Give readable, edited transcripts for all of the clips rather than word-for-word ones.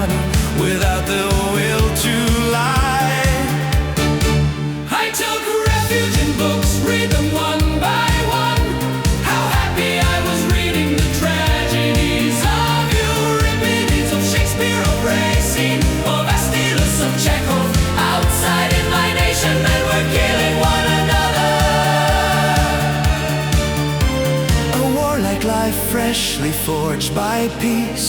money without the will to lie. I took refuge in books, read them one by one. How happy I was reading the tragedies of Euripides, of Shakespeare, of Racine, of Aeschylus, of Chekhov. Outside in my nation, men were killing one another. A warlike life freshly forged by peace,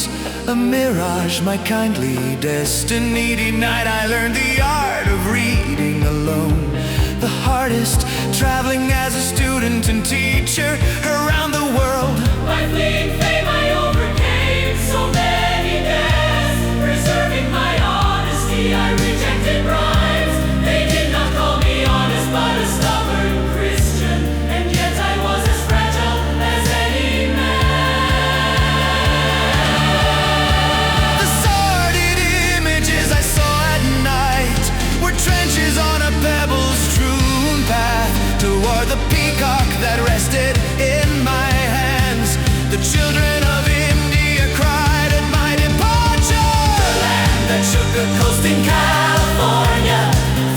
a mirage, my kindly destiny denied. I learned the art of reading alone, the hardest, traveling as a student and teacher around the world. By fleeing fame I overcame so many deaths. Preserving my honesty, I rejected bribes. They did not call me honest, but a stubborn Christian, and yet I was as fragile as any man. The sordid images I saw at night were trenches on a pebble-strewn path toward the peacock that rested in my hands. The children of India cried at my departure. The land that shook the coast in California,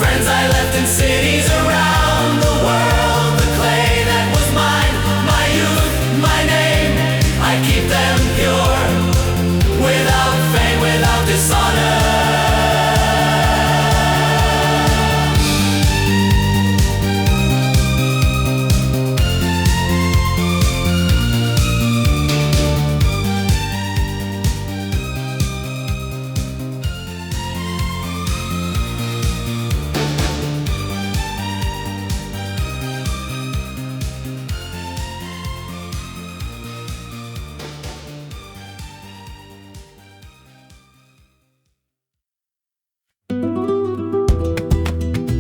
friends I left in cities around the world. The clay that was mine, my youth, my name, I keep them pure, without fame, without dishonor.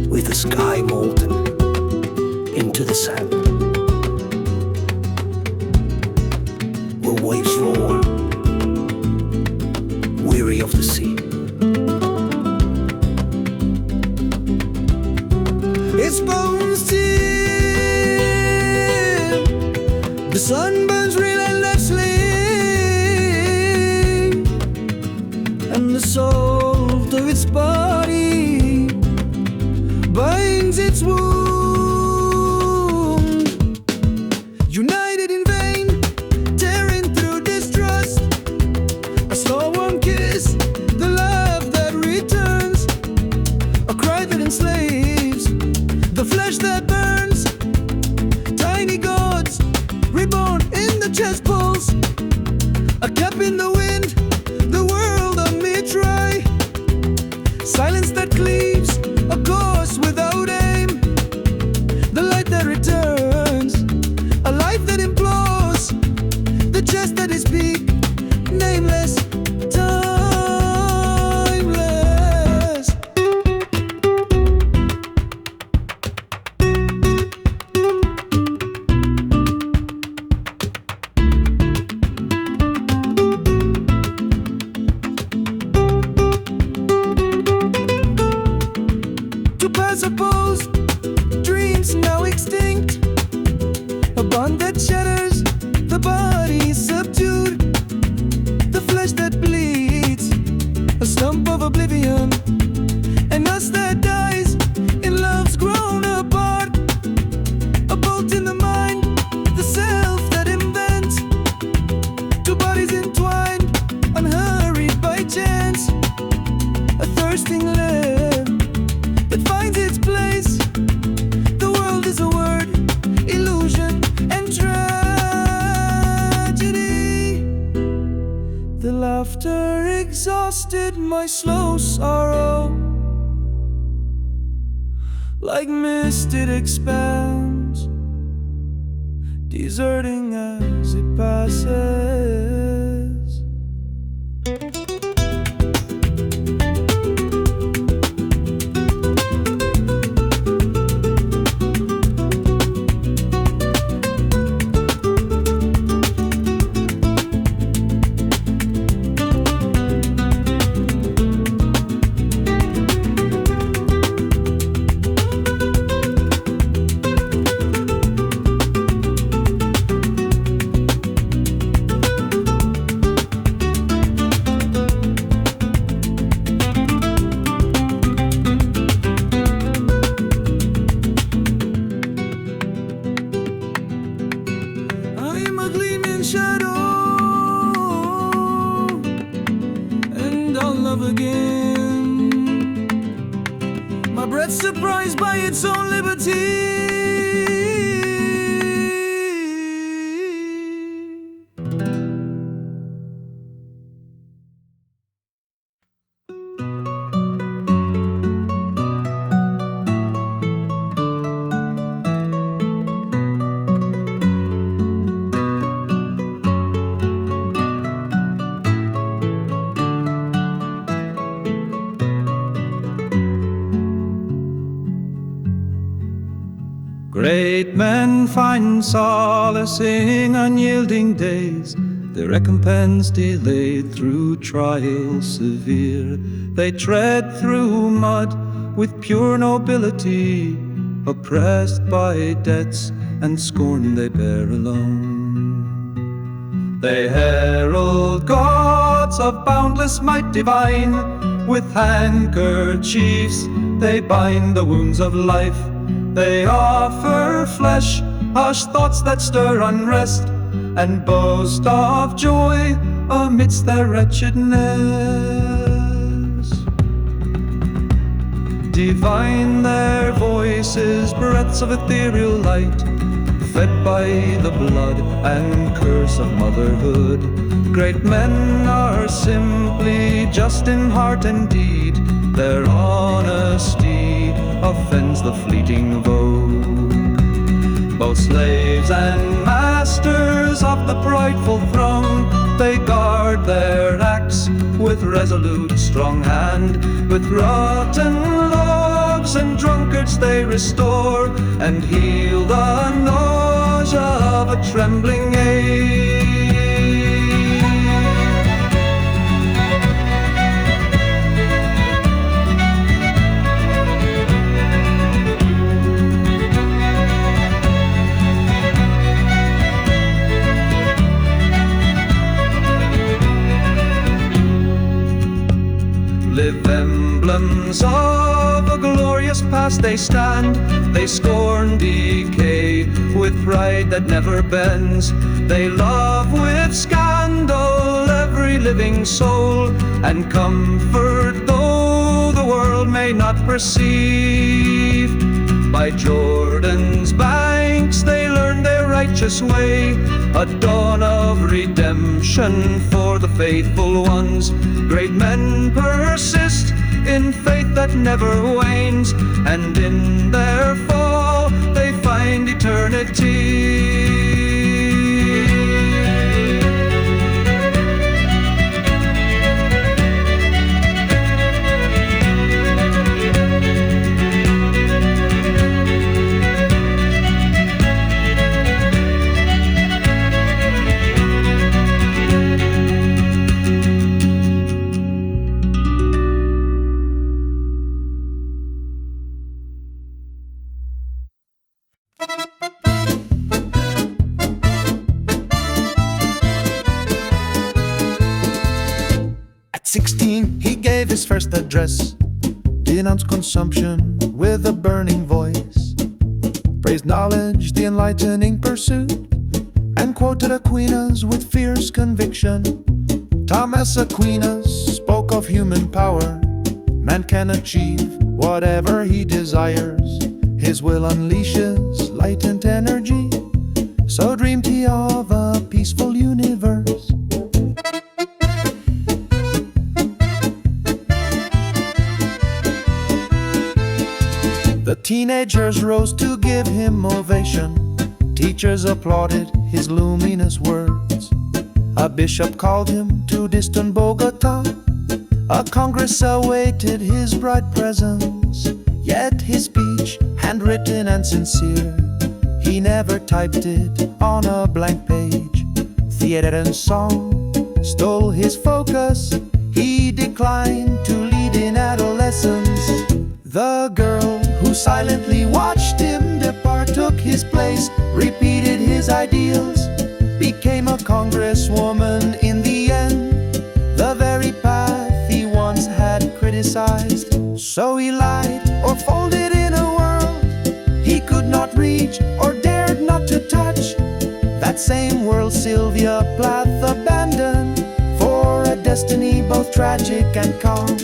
With the sky molten into the sand, where waves roar, weary of the sea. Its bones still, the sun burns relentlessly, and the salt of its body binds its wound. United in vain, tearing through distrust, a slow warm kiss, the love that returns, a cry that enslaves, the flesh that burns, tiny gods reborn in the chest pulse, a cap in the wind, the world on me try, silence that cleaves, a course without aim, the light that returns, a life that implodes, the chest that is big, nameless, timeless. To pass opposed, dreams now extinct, a bond that shatters, the body subdued, the flesh that bleeds, a stump of oblivion, and us that dies in love's grown apart, a bolt in the mind, the self that invents, two bodies entwined, unhurried by chance, a thirsting land that finds its place. The world is a word, illusion and tragedy. The laughter exhausted my slow sorrow, like mist it expands, deserting as it passes. but surprised by its own liberty. Great men find solace in unyielding days, their recompense delayed through trials severe. They tread through mud with pure nobility, oppressed by debts and scorn they bear alone. They herald gods of boundless might divine, with handkerchiefs they bind the wounds of life. They offer flesh, hush thoughts that stir unrest, and boast of joy amidst their wretchedness. Divine their voices, breaths of ethereal light, fed by the blood and curse of motherhood. Great men are simply just in heart and deed, their honesty offends the fleeting vogue. Both slaves and masters of the prideful throng, they guard their acts with resolute strong hand. With rotten logs and drunkards they restore, and heal the nausea of a trembling age. Live emblems of a glorious past they stand. They scorn decay with pride that never bends. They love with scandal every living soul, and comfort though the world may not perceive. By Jordan's banks they learn their righteous way, a dawn of redemption for the faithful ones. Great men persist in faith that never wanes, and in their fall they find eternity. At 16, he gave his first address, denounced consumption with a burning voice, praised knowledge, the enlightening pursuit, and quoted Aquinas with fierce conviction. Thomas Aquinas spoke of human power. Man can achieve whatever he desires. His will unleashes latent energy. So dreamed he of a peaceful universe. The teenagers rose to give him ovation. Teachers applauded his luminous words. A bishop called him to distant Bogota. A congress awaited his bright presence. Yet his speech, handwritten and sincere, he never typed it on a blank page. Theater and song stole his focus. He declined to lead in adolescence. The girl who silently watched him depart took his place, repeated his ideals, became a congresswoman in the end. The very path he once had criticized. So he lied or folded in a world he could not reach or dared not to touch. That same world Sylvia Plath abandoned for a destiny both tragic and calm.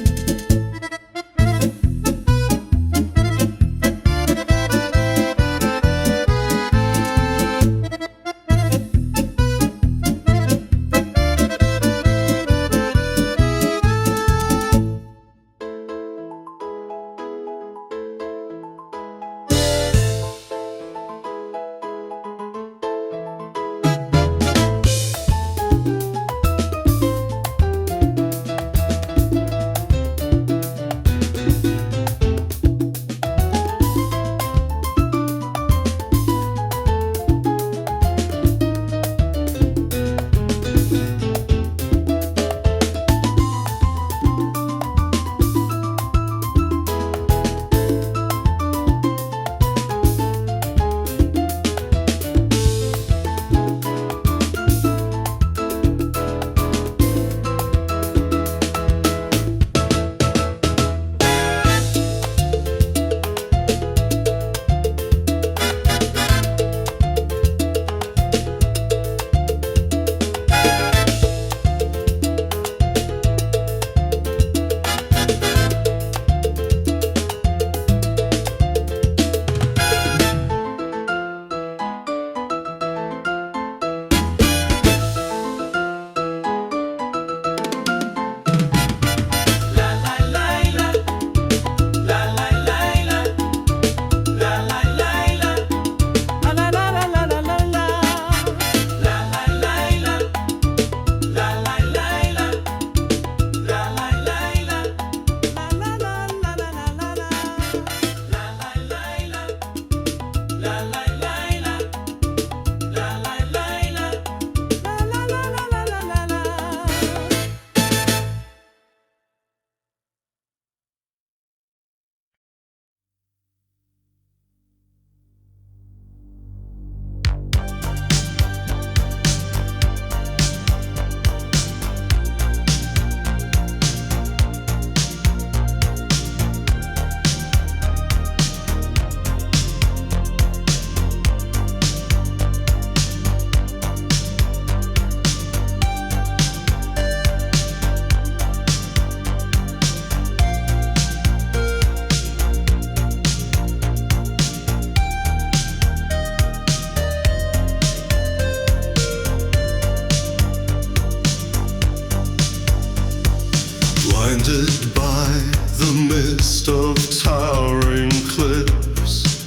of towering cliffs.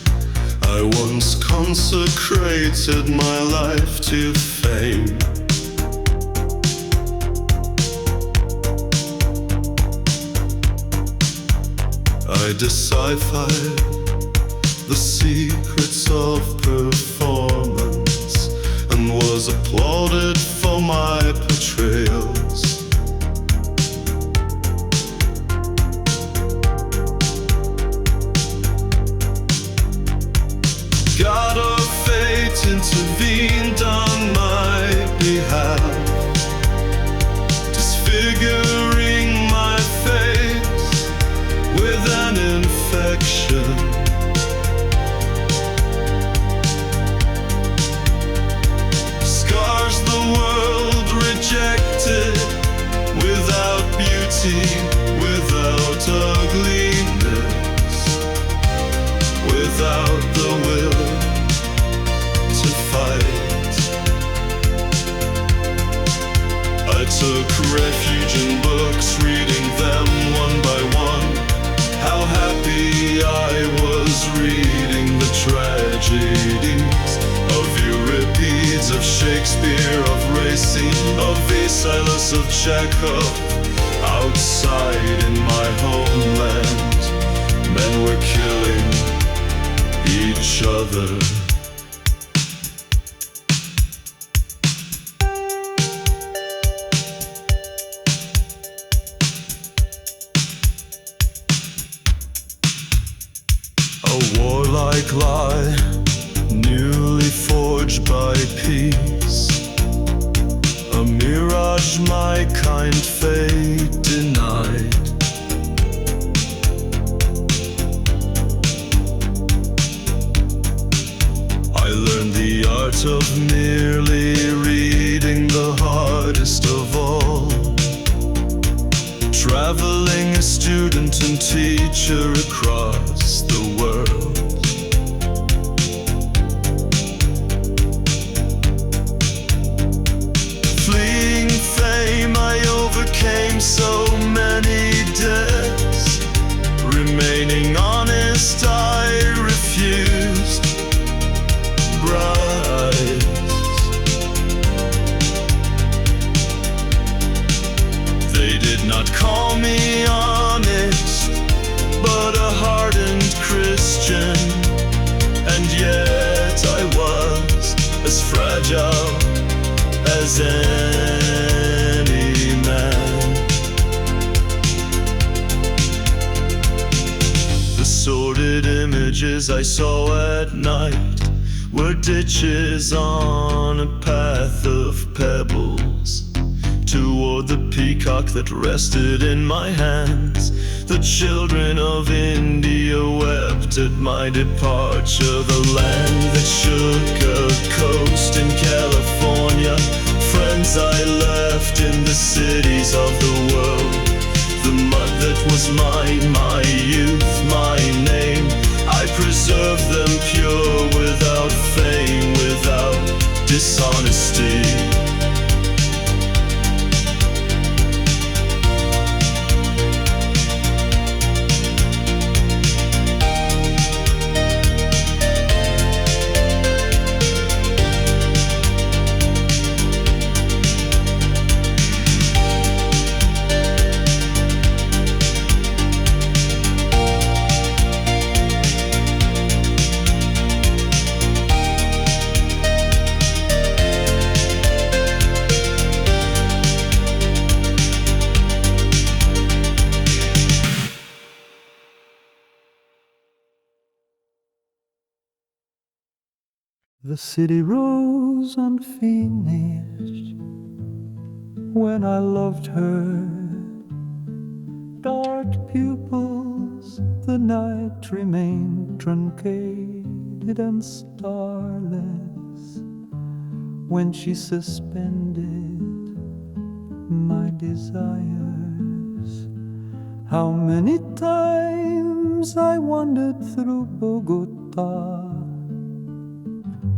I once consecrated my life to fame. I deciphered the secrets of performance and was applauded for my portrayals. God of fate intervened on my behalf, disfiguring my face with an infection. Scars the world rejected, without beauty, without ugliness, without the will to fight. I took refuge in books, reading them one by one. How happy I was reading the tragedies of Euripides, of Shakespeare, of Racine, of Aeschylus, of Chekhov. Outside in my homeland, men were killing each other. A warlike lie, newly forged by peace. A mirage my kind fate denied. I learned the art of merely reading the hardest of all. Traveling a student and teacher across the world. Fleeing fame, I overcame so many deaths. Remaining honest, I refused bribes. They did not call me honest, but a hardened Christian. And yet I was as fragile as any man. The sordid images I saw at night were ditches on a path of pebbles toward the peacock that rested in my hands. The children of India wept at my departure. The land that shook a coast in California. Friends I left in the cities of the world. The mud that was mine, my youth, my name. I preserved them pure, without fame, without dishonesty. The city rose unfinished when I loved her. Dark pupils, the night remained truncated and starless when she suspended my desires. How many times I wandered through Bogota,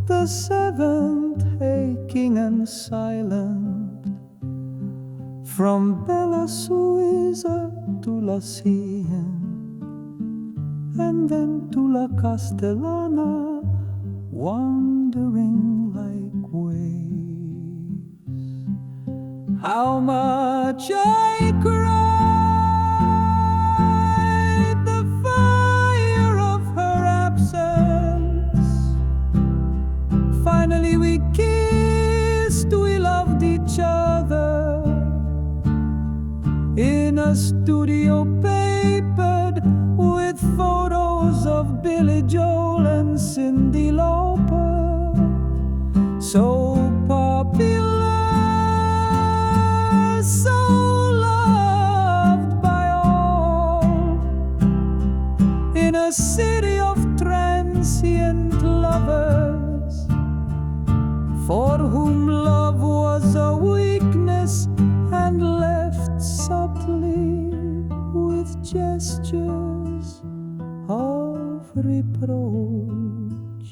the seventh aching and silent, from Bella Suiza to La Cien, and then to La Castellana, wandering like waves. How much I cried, the fire of her absence. Finally we kissed, we loved each other in a studio papered with photos of Billy Joel and Cyndi Lauper. So popular, so loved by all, in a city of transient lovers, for whom love was a weakness and left subtly with gestures of reproach.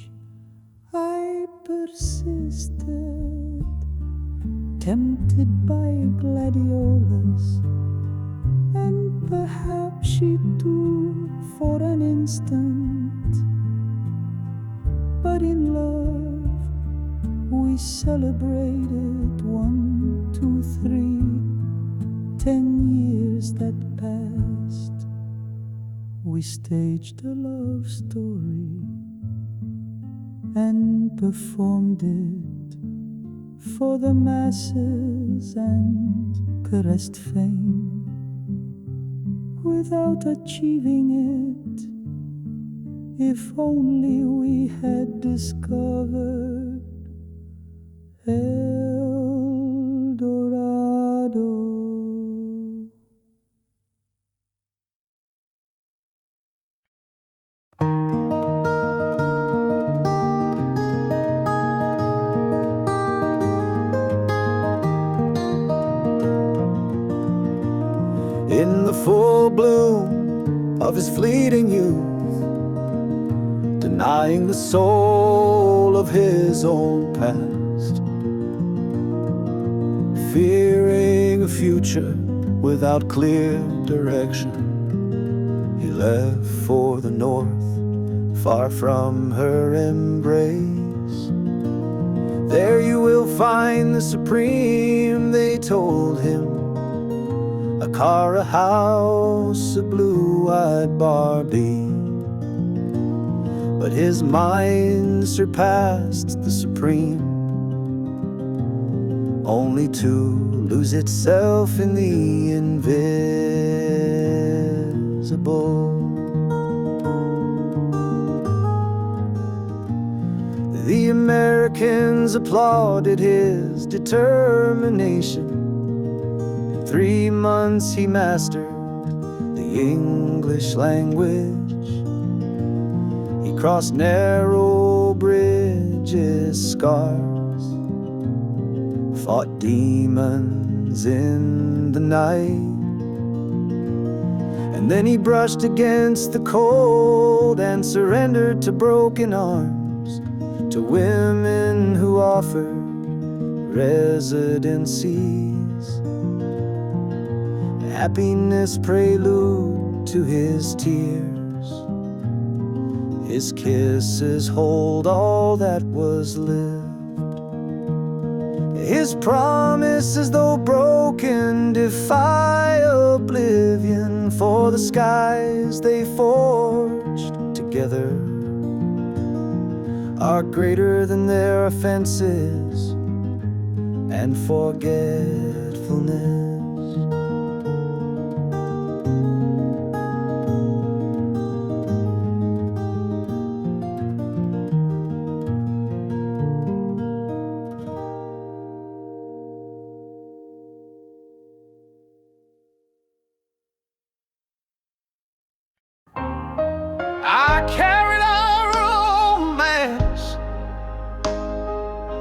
I persisted, tempted by gladiolas, and perhaps she too for an instant. But in love we celebrated 1, 2, 3, 10 years that passed. We staged a love story and performed it for the masses and caressed fame without achieving it. If only we had discovered El Dorado. In the full bloom of his fleeting youth, denying the soul of his own past, fearing a future without clear direction, he left for the north, far from her embrace. There you will find the supreme, they told him, a car, a house, a blue-eyed Barbie. But his mind surpassed the supreme, only to lose itself in the invisible. The Americans applauded his determination. In 3 months he mastered the English language. He crossed narrow bridges, scars, fought demons in the night. And then he brushed against the cold and surrendered to broken arms, to women who offered residencies, happiness prelude to his tears. His kisses hold all that was lived. His promises, though broken, defy oblivion, for the skies they forged together are greater than their offenses and forgetfulness. I carried a romance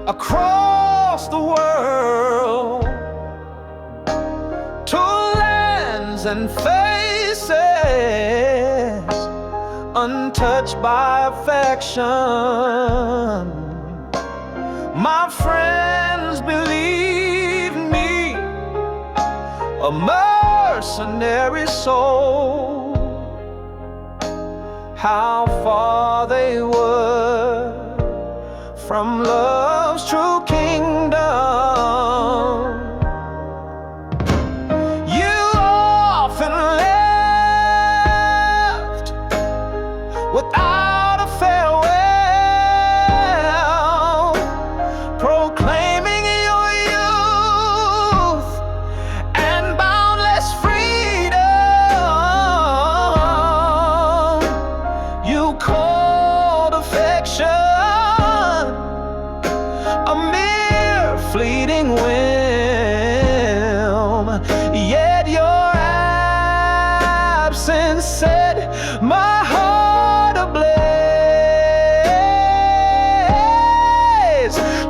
across the world to lands and faces untouched by affection. My friends believe me a mercenary soul, how far they were from love's true kingdom. You often left without a farewell, proclaiming your youth and boundless freedom. You called affection a mere fleeting whim, yet your absence set my heart ablaze.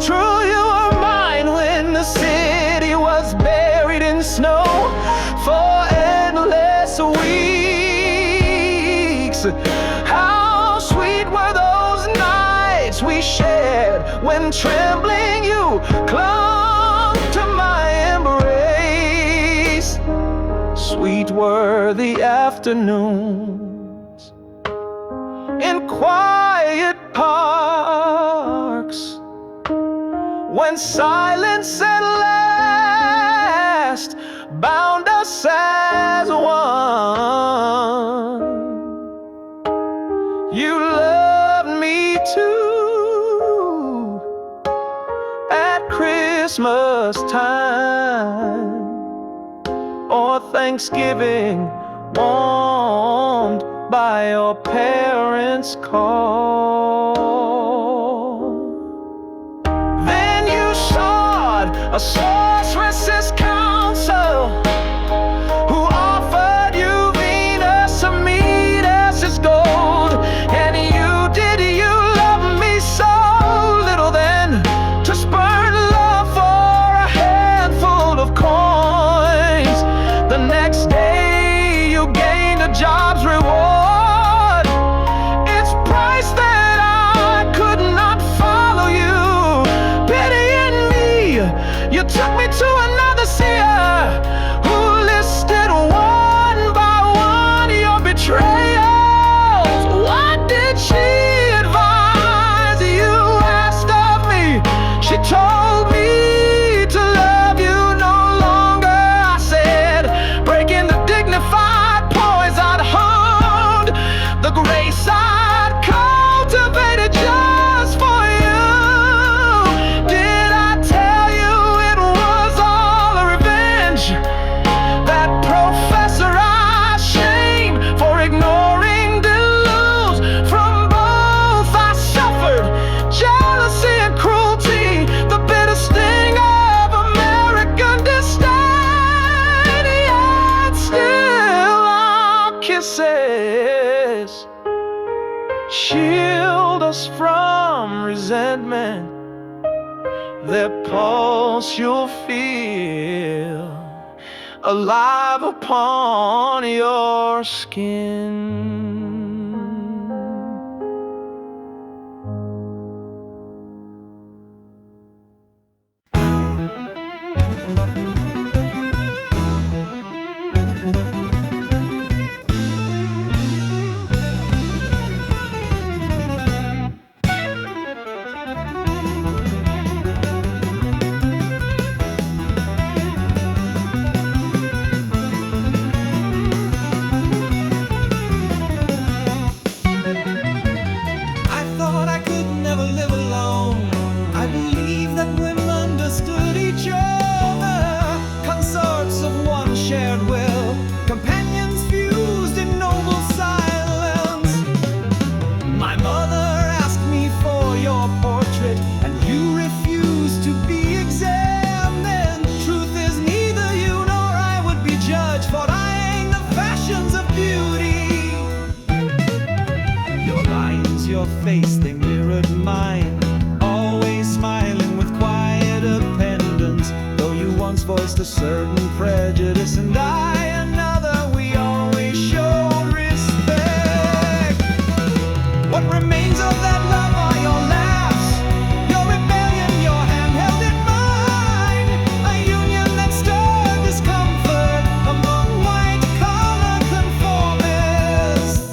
True, you were mine when the city was buried in snow for endless weeks. How sweet were those nights we shared when trembling you clung to my embrace. Sweet were the afternoons in quiet parks when silence at last bound us as one. You loved me too at Christmas time or Thanksgiving, warmed by your parents' call. Then you sought a sorceress's counsel, who offered you Venus to meet us as gold. And you love me so little then, to spurn love for a handful of coins. The next day you gained a job's reward, its price that I could not follow you. Pitying me, you took me to another seer, who listed one by one your betrayals. What did she advise you asked of me? She told me to love you no longer, I said, breaking the dignified poise I'd honed, the grace I'd cultivated just for you. Did I tell you it was all a revenge? That professor I shame for ignoring delusions from both I suffered jealousy and cruelty, the bitter sting of American disdain. Yet still our kisses shield us from resentment. Their pulse you'll feel alive upon your skin. I thought I could never live alone. I believed that women understood each other, consorts of one shared will, companions fused in noble silence. My mother asked me for your portrait, and you refused to be examined. Truth is, neither you nor I would be judged for eyeing the fashions of beauty. Your lines, your face, they mirrored mine, always smiling with quiet appendance. Though you once voiced a certain prejudice and I another, we always showed respect. What remains of that love are your laughs, your rebellion, your hand held in mine, a union that stirred discomfort among white-collar conformists.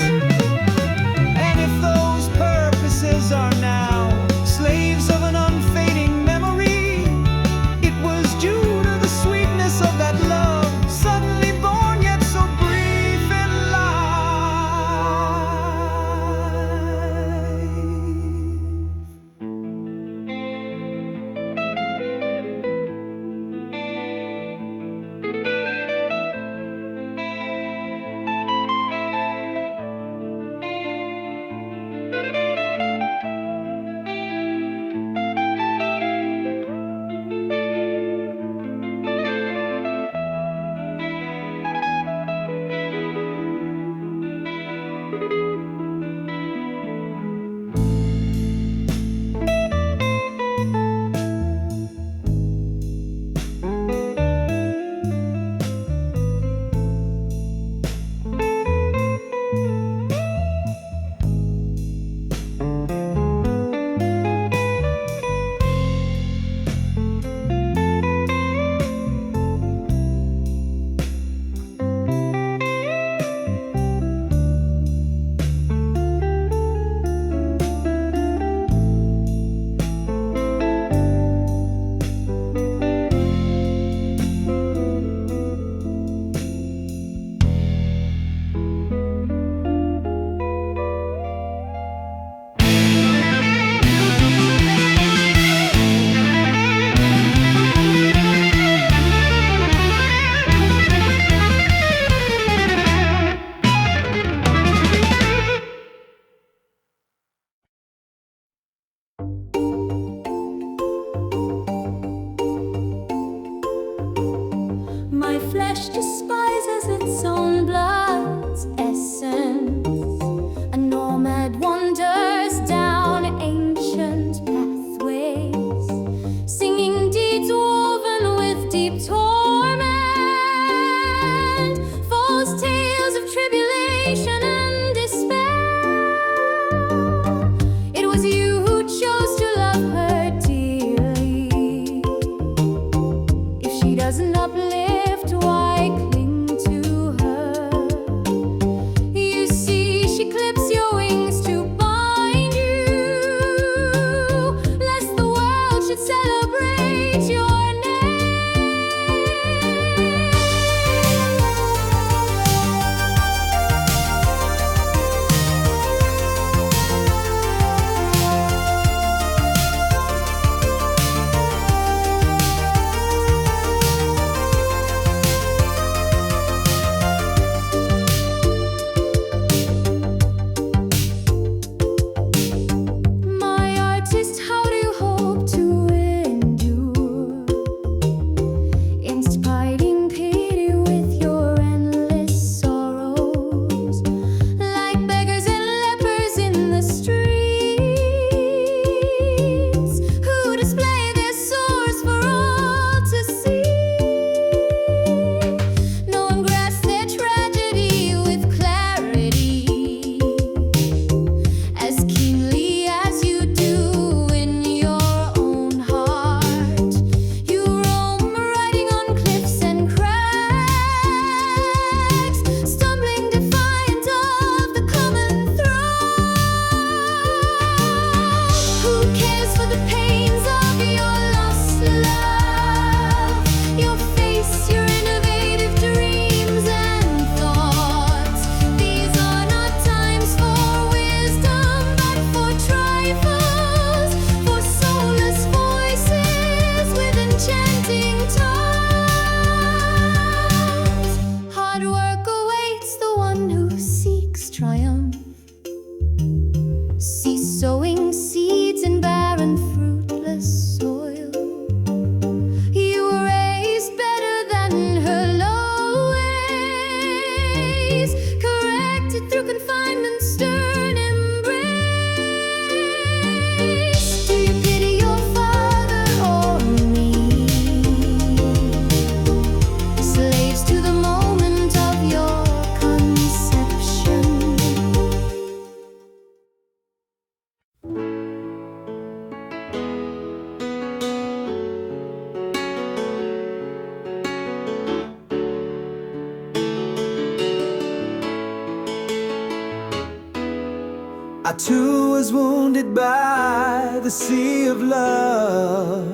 I too was wounded by the sea of love,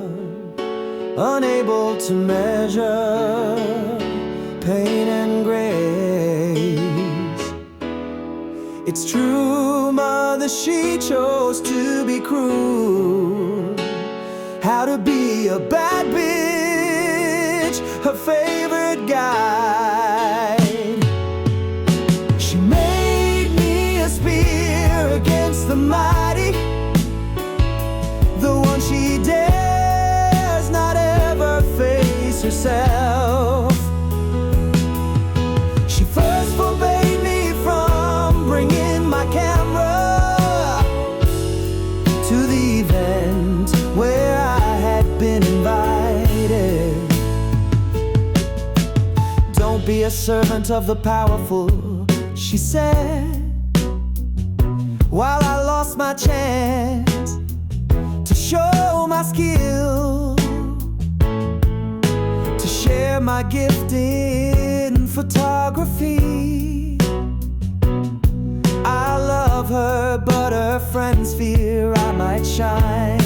unable to measure pain and grace. It's true, mother, she chose to be cruel. How to be a bad bitch, her favorite guide. She made me a spear against the mighty, the one she dares not ever face herself. She first forbade me from bringing my camera to the event where I had been invited. Don't be a servant of the powerful, she said, while I lost my chance to show my skill, to share my gift in photography. I love her, but her friends fear I might shine.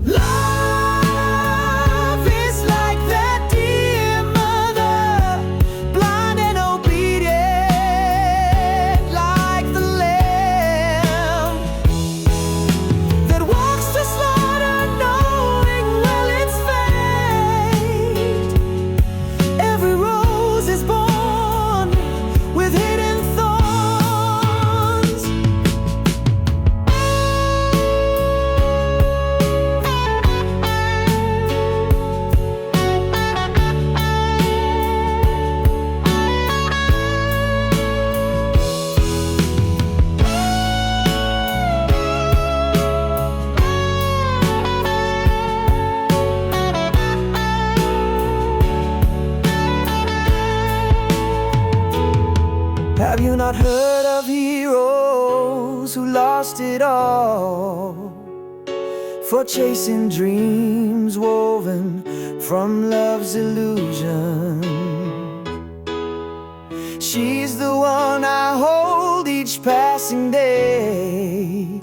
Love is like that dear mother, blind and obedient like the lamb that walks to slaughter, knowing well its fate. Every rose is born with hidden thorns. Have you not heard of heroes who lost it all for chasing dreams woven from love's illusion? She's the one I hold each passing day,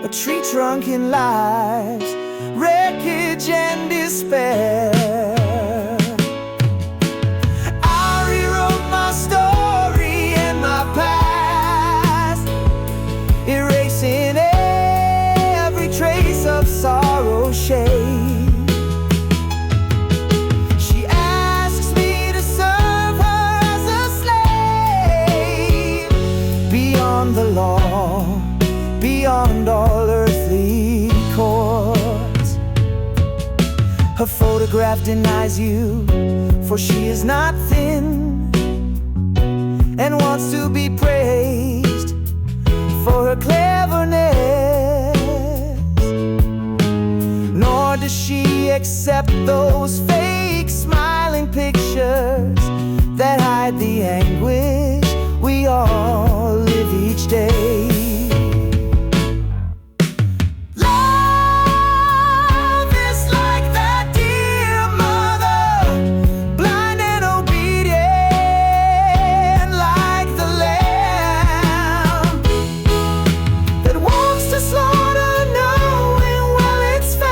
a tree trunk in life's wreckage and despair. I rewrote my story and my past, erasing every trace of sorrow, shame. She asks me to serve her as a slave, beyond the law, beyond all earthly courts. Her photograph denies you, for she is not thin and wants to be praised for her cleverness. Nor does she accept those fake smiling pictures that hide the anguish we all live each day. Love is like that dear mother, blind and obedient like the lamb that walks to slaughter, knowing well its fate.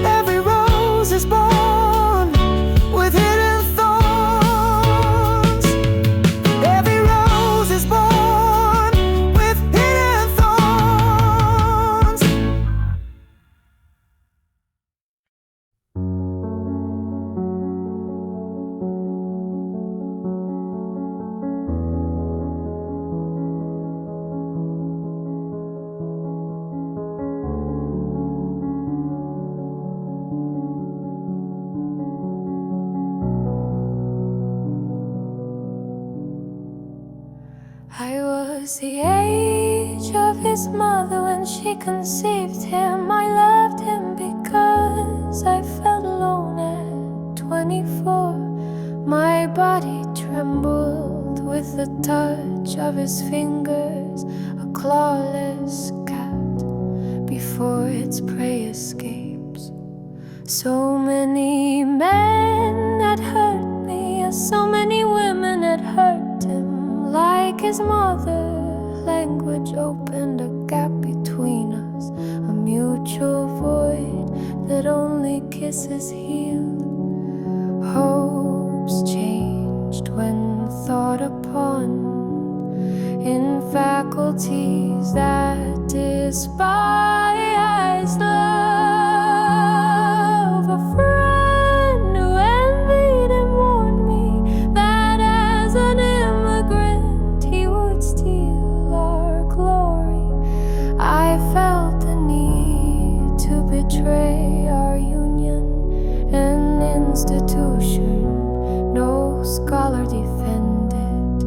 Every rose is born with hidden thorns. Every rose is born with hidden thorns. I was the age of his mother when she conceived him. I loved him because I felt alone at 24. My body trembled with the touch of his fingers, a clawless cat before its prey escapes. So many men had hurt me, so many women had hurt his mother language opened a gap between us, a mutual void that only kisses healed. Hopes changed when thought upon in faculties that despised love. A friend who envied him warned me that as an immigrant he would steal our glory. I felt the need to betray our union, an institution no scholar defended,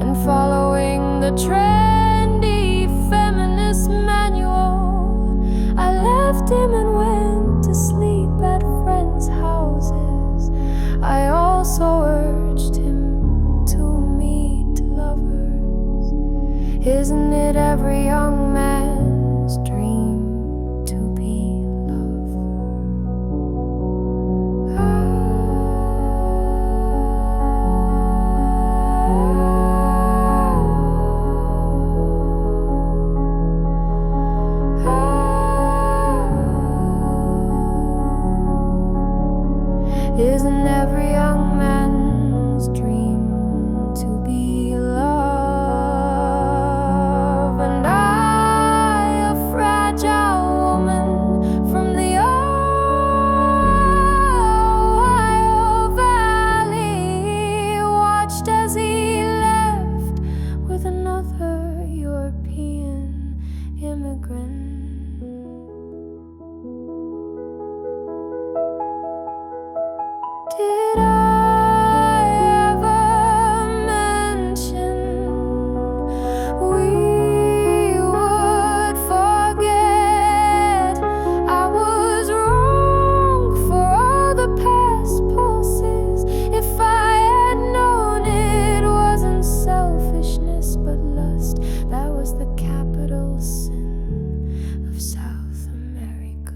and following the trendy feminist manual, I left him and went to sleep at friends' houses. I also urged him to meet lovers. Isn't it every young man's dream to be loved? Isn't every young man's dream to be loved? And I, a fragile woman from the Ohio Valley, watched as he left with another European immigrant. Did I ever mention we would forget? I was wrong for all the past pulses. If I had known it wasn't selfishness but lust, that was the capital sin of South America.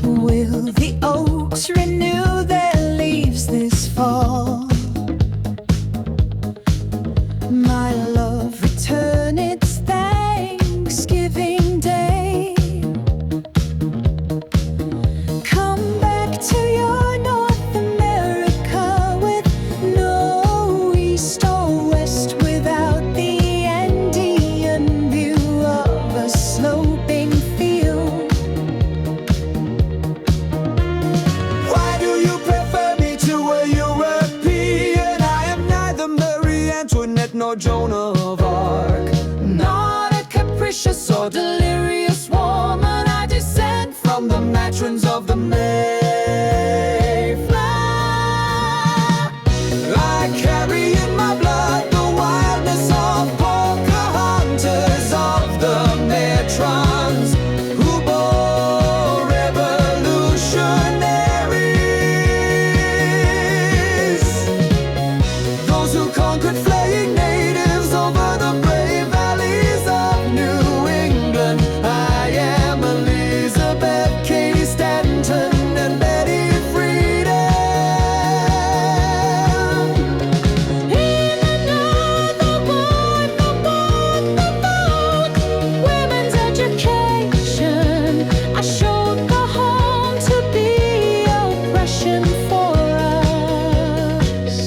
Will the oaks renew their leaves this fall? My love, return, it's Thanksgiving Day. Come back to your North America with no east or west, without the Andean view of a sloping field. Why do you prefer me to a European? I am neither Marie Antoinette nor Joan of Arc. Not a capricious or delirious woman. I descend from the matrons of the Mayflower. I carry in my blood the wildness of Pocahontas, of the matrons who bore revolutionaries, those who conquered fleeing natives over the brave valleys of New England. I am Elizabeth Cady Stanton and Betty Friedan. In another book, women's education, I showed the home to be oppression for us.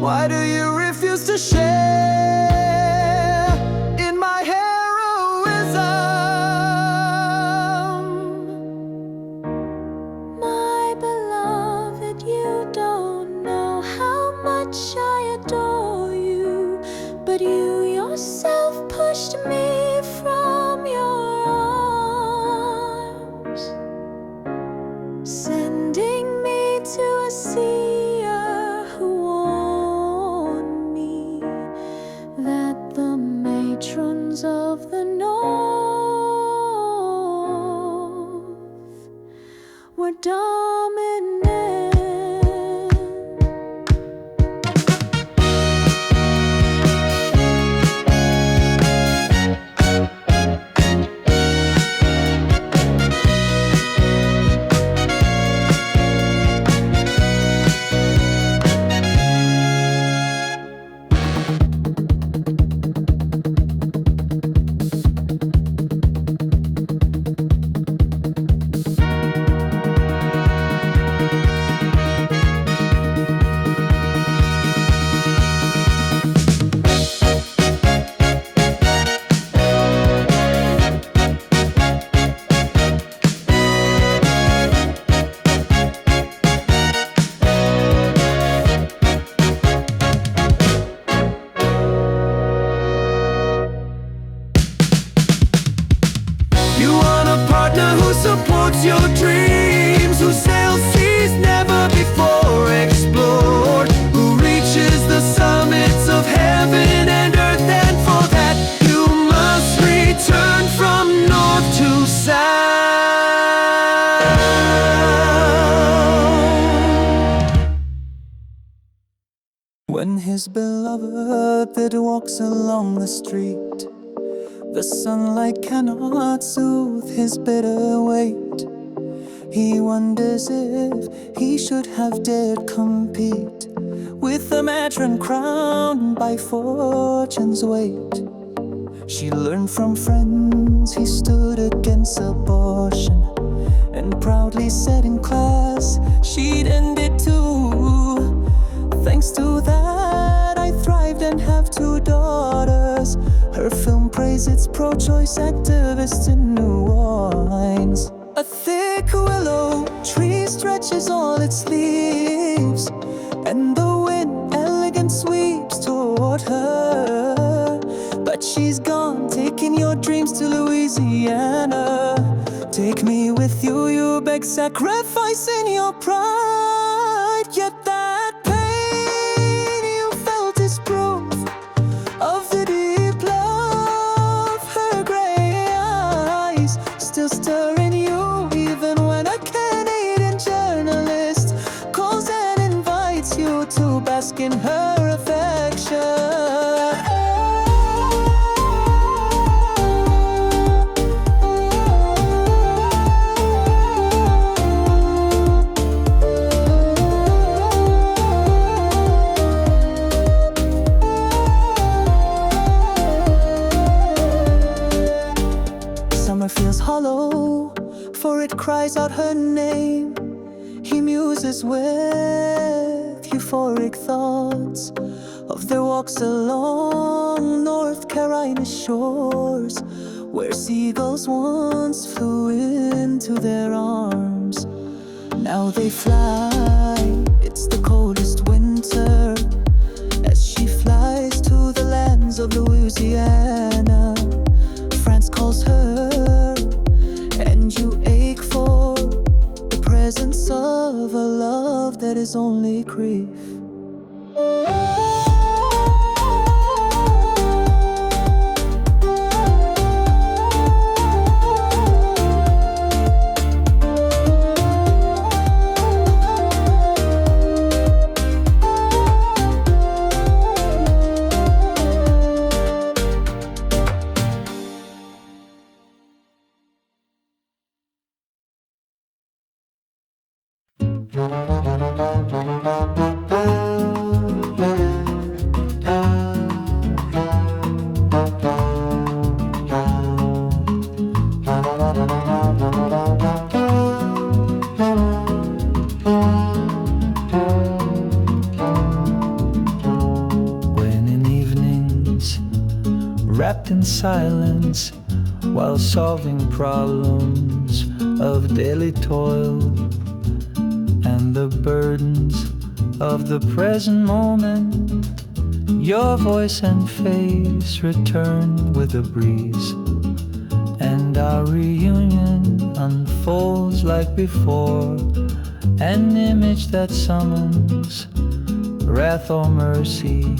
Why do you refuse to share in my heroism? My beloved, you don't know how much I adore you, but you yourself pushed me from your arms, sending me to a seer who warned me that the winds of the north were dominant. Who supports your dreams, who sails seas never before explored, who reaches the summits of heaven and earth, and for that you must return from north to south. When his beloved walks along the street, the sunlight cannot soothe his bitter weight. He wonders if he should have dared compete with the matron crowned by fortune's weight. She learned from friends he stood against abortion, and proudly said in class she'd end it too. Thanks to that I thrived and have 2 daughters. Her film praised its pro-choice activists in New Orleans. A thick willow tree stretches all its leaves, and the wind elegant sweeps toward her. But she's gone, taking your dreams to Louisiana. Take me with you, you beg, sacrificing your pride. Yet that pain you felt is proof of the deep love her gray eyes still stir in you, even when a Canadian journalist calls and invites you to bask in her affection. Feels hollow, for it cries out her name. He muses with euphoric thoughts of their walks along North Carolina shores, where seagulls once flew into their arms. Now they fly, it's the coldest winter, as she flies to the lands of Louisiana. France calls her, and you ache for the presence of a love that is only grief. Wrapped in silence while solving problems of daily toil and the burdens of the present moment, your voice and face return with a breeze, and our reunion unfolds like before, an image that summons wrath or mercy,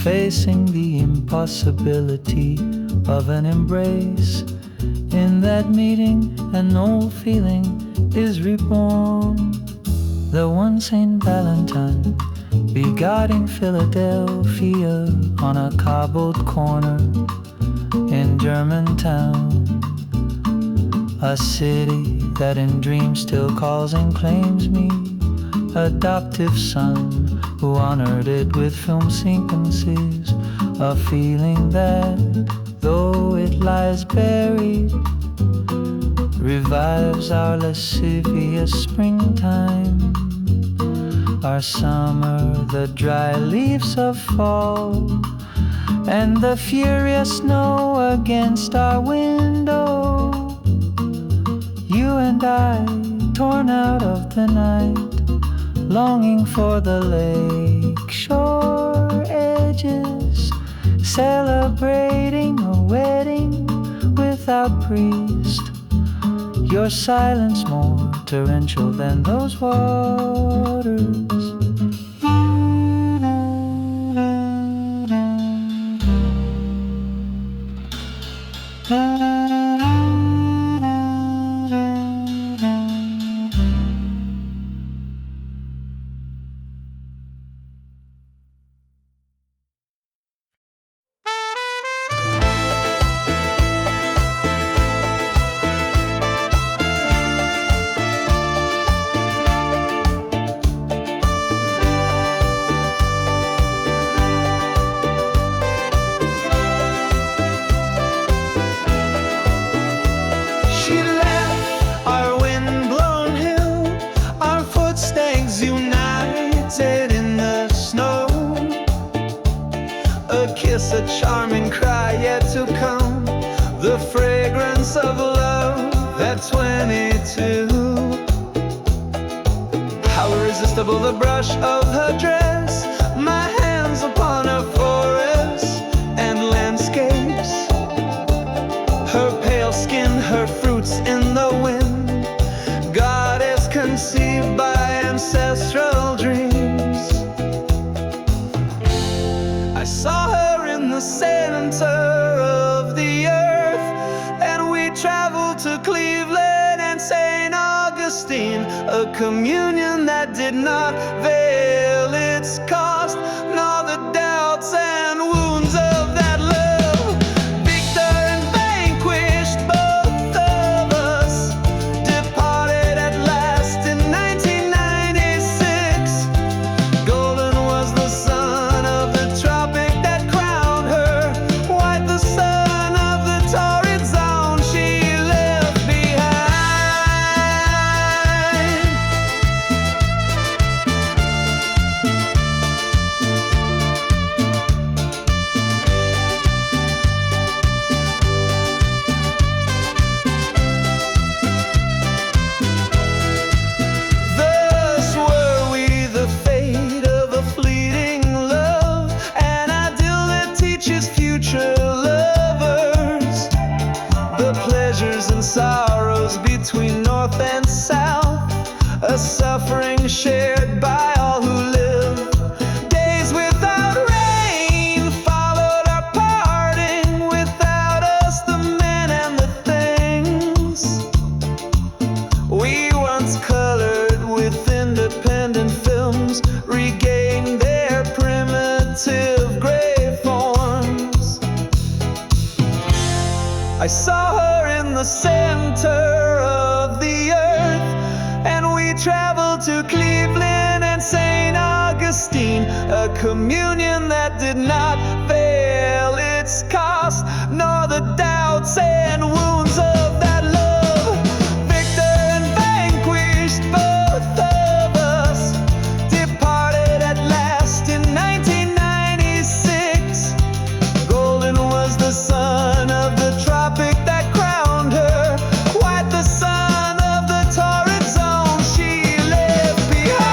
facing the impossibility of an embrace. In that meeting, an old feeling is reborn. The one Saint Valentine begot in Philadelphia on a cobbled corner in Germantown, a city that in dreams still calls and claims me, adoptive son who honored it with film sequences, a feeling that, though it lies buried, revives our lascivious springtime, our summer, the dry leaves of fall, and the furious snow against our window. You and I, torn out of the night, longing for the lake shore edges, celebrating a wedding without priest. Your silence more torrential than those waters. A charming cry yet to come, the fragrance of love at 22. How irresistible the brush of her dress, my hands upon her forests and landscapes, her pale skin, her fruits in the wind, goddess conceived by ancestral dreams. I saw her in the center of the earth, and we traveled to Cleveland and St. Augustine, a communion that did not veil its cost, nor the doubts and wounds of that love. Victor and vanquished, both of us departed at last in 1996. Golden was the sun of the tropic sorrows between north and south, a suffering shared by all who live. Days without rain followed our parting, without us the men and the things we once colored with independent films regained their primitive gray forms. I saw her in the center of the earth, and we traveled to Cleveland and St. Augustine, a communion that did not veil its cost, nor the doubts and wounds of that love. Victor and vanquished, both of us departed at last in 1996. Golden was the sun of the tropic that crowned her, white the sun of the torrid zone she left behind.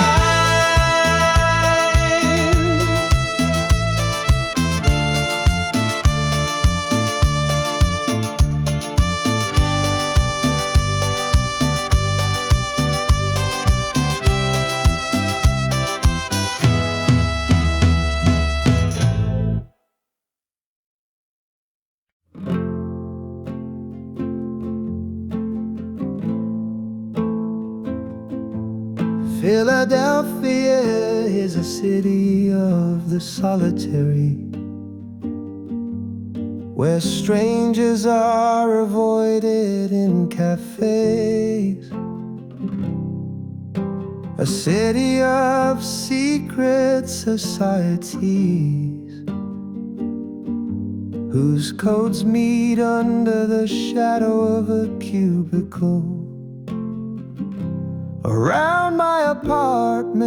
Philadelphia is a city of the solitary, where strangers are avoided in cafes. A city of secret societies, whose codes meet under the shadow of a cubicle. Around my apartment,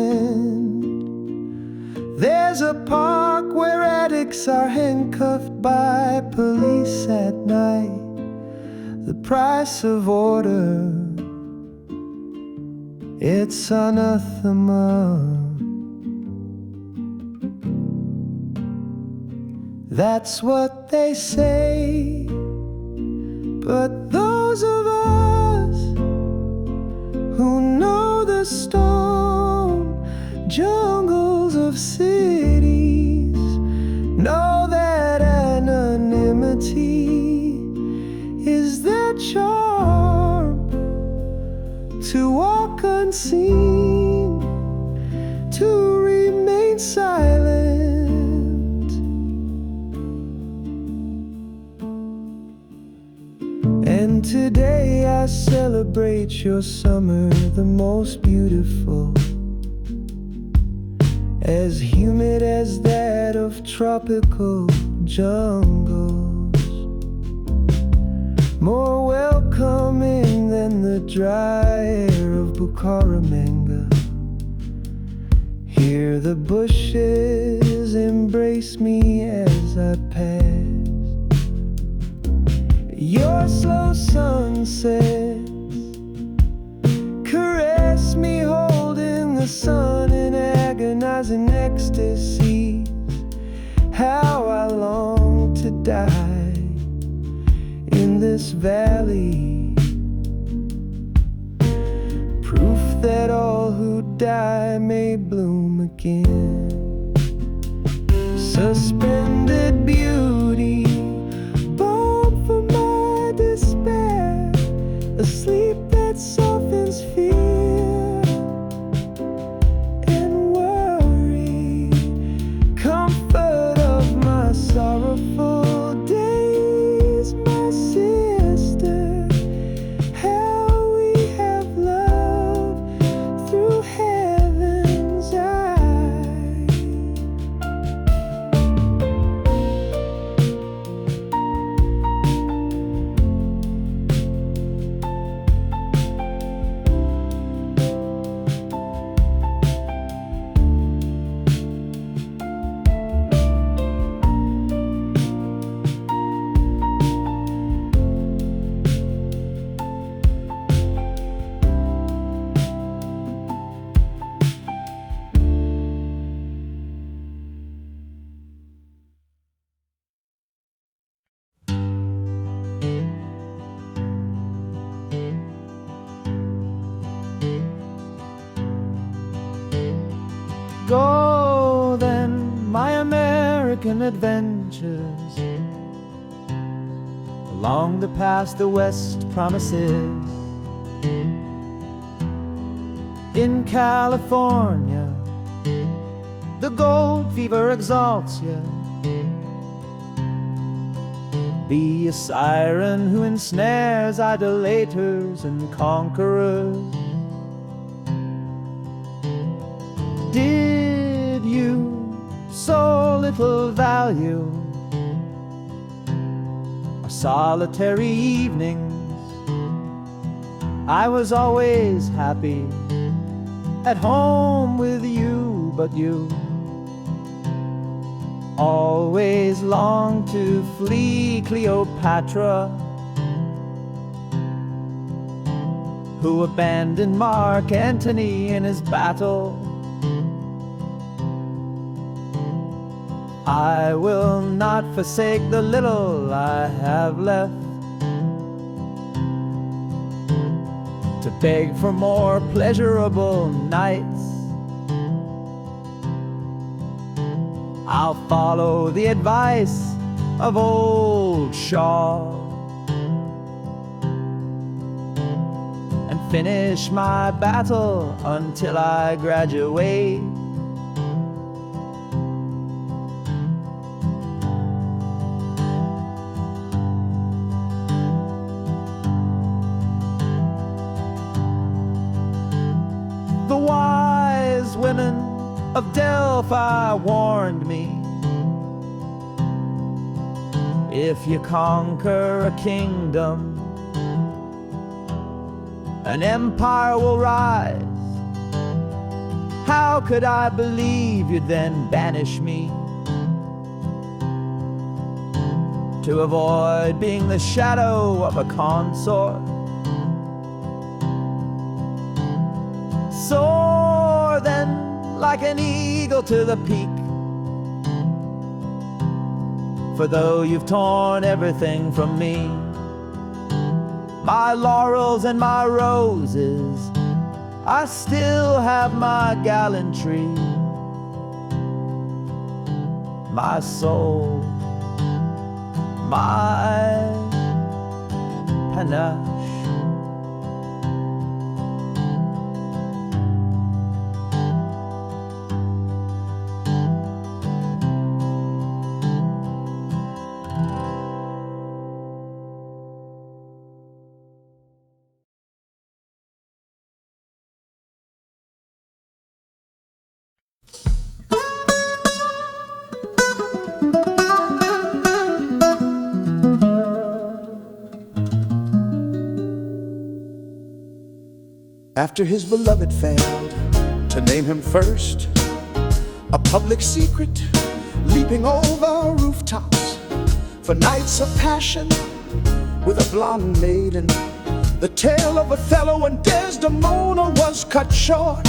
there's a park where addicts are handcuffed by police at night. The price of order, it's anathema. That's what they say. But those of us who know the stone jungles of cities know that anonymity is their charm. To walk unseen, to remain silent. And today I celebrate your summer, the most beautiful, as humid as that of tropical jungles, more welcoming than the dry air of Bucaramanga. Here the bushes embrace me as I pass. Your slow sunsets caress me, holding the sun in agonizing ecstasies. How I long to die in this valley, proof that all who die may bloom again. Suspended beauty, balm for my despair, a sleep that softens fear and worry, comfort of my sorrowful days, my sister. How we have loved through heaven's eye. Go then, my American adventures, along the path the West promises. In California, the gold fever exalts you. Be a siren who ensnares idolaters and conquerors. Did you so little value our solitary evenings? I was always happy at home with you, but you always longed to flee Cleopatra, who abandoned Mark Antony in his battle. I will not forsake the little I have left to beg for more pleasurable nights. I'll follow the advice of old Shaw and finish my battle until I graduate. The wise women of Delphi warned me, if you conquer a kingdom, an empire will rise. How could I believe you'd then banish me to avoid being the shadow of a consort? Soar then like an eagle to the peak, for though you've torn everything from me, my laurels and my roses, I still have my gallantry, my soul, my panache. After his beloved failed to name him first, a public secret, leaping over rooftops for nights of passion with a blonde maiden. The tale of Othello and Desdemona was cut short,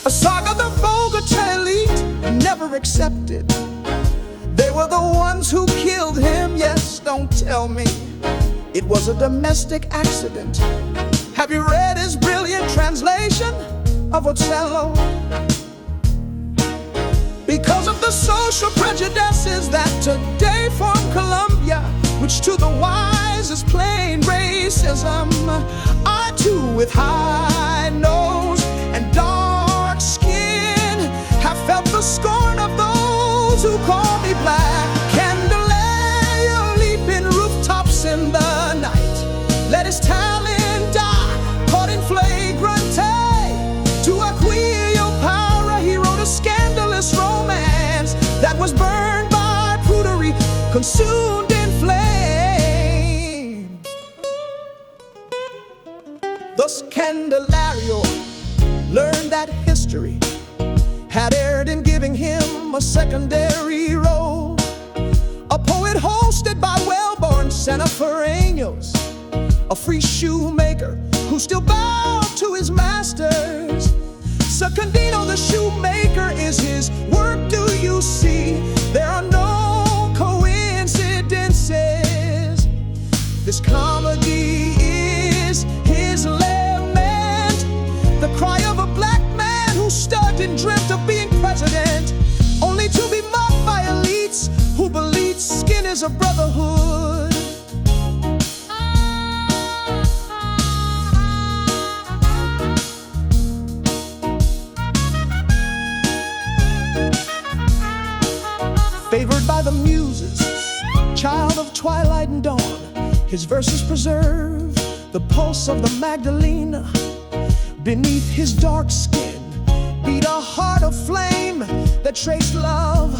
a saga the vulgar elite never accepted. They were the ones who killed him, yes, don't tell me it was a domestic accident. Have you read his brilliant translation of Othello? Because of the social prejudices that today form Columbia, which to the wise is plain racism, I too, with high nose and dark skin, have felt the scorn of those who call me black. Candelaria leaping rooftops in the night, let his talent die, caught in flagrante. To Aquilio Para he wrote a scandalous romance that was burned by prudery, consumed in flame. Thus Candelario learned that history had erred in giving him a secondary role, a poet hosted by well-born Senefereños, a free shoemaker who still bowed to his masters. Secundino the shoemaker is his work, do you see? There are no coincidences. This comedy is his lament, the cry of a black man who stood and dreamt of being president, only to be mocked by elites who believe skin is a brotherhood. Favored by the muses, child of twilight and dawn, his verses preserve the pulse of the Magdalena. Beneath his dark skin beat a heart of flame that traced love,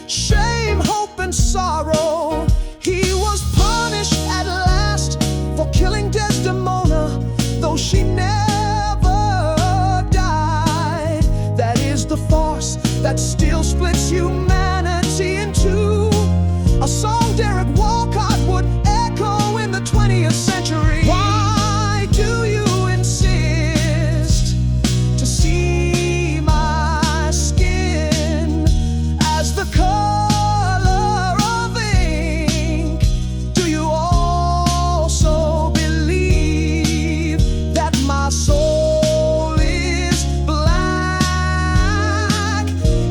shame, hope, and sorrow. He was punished at last for killing Desdemona, though she never died. That is the farce that still splits humanity in two, a song Derek Walcott would echo in the 20th century. Why do you insist to see my skin as the color of ink? Do you also believe that my soul is black?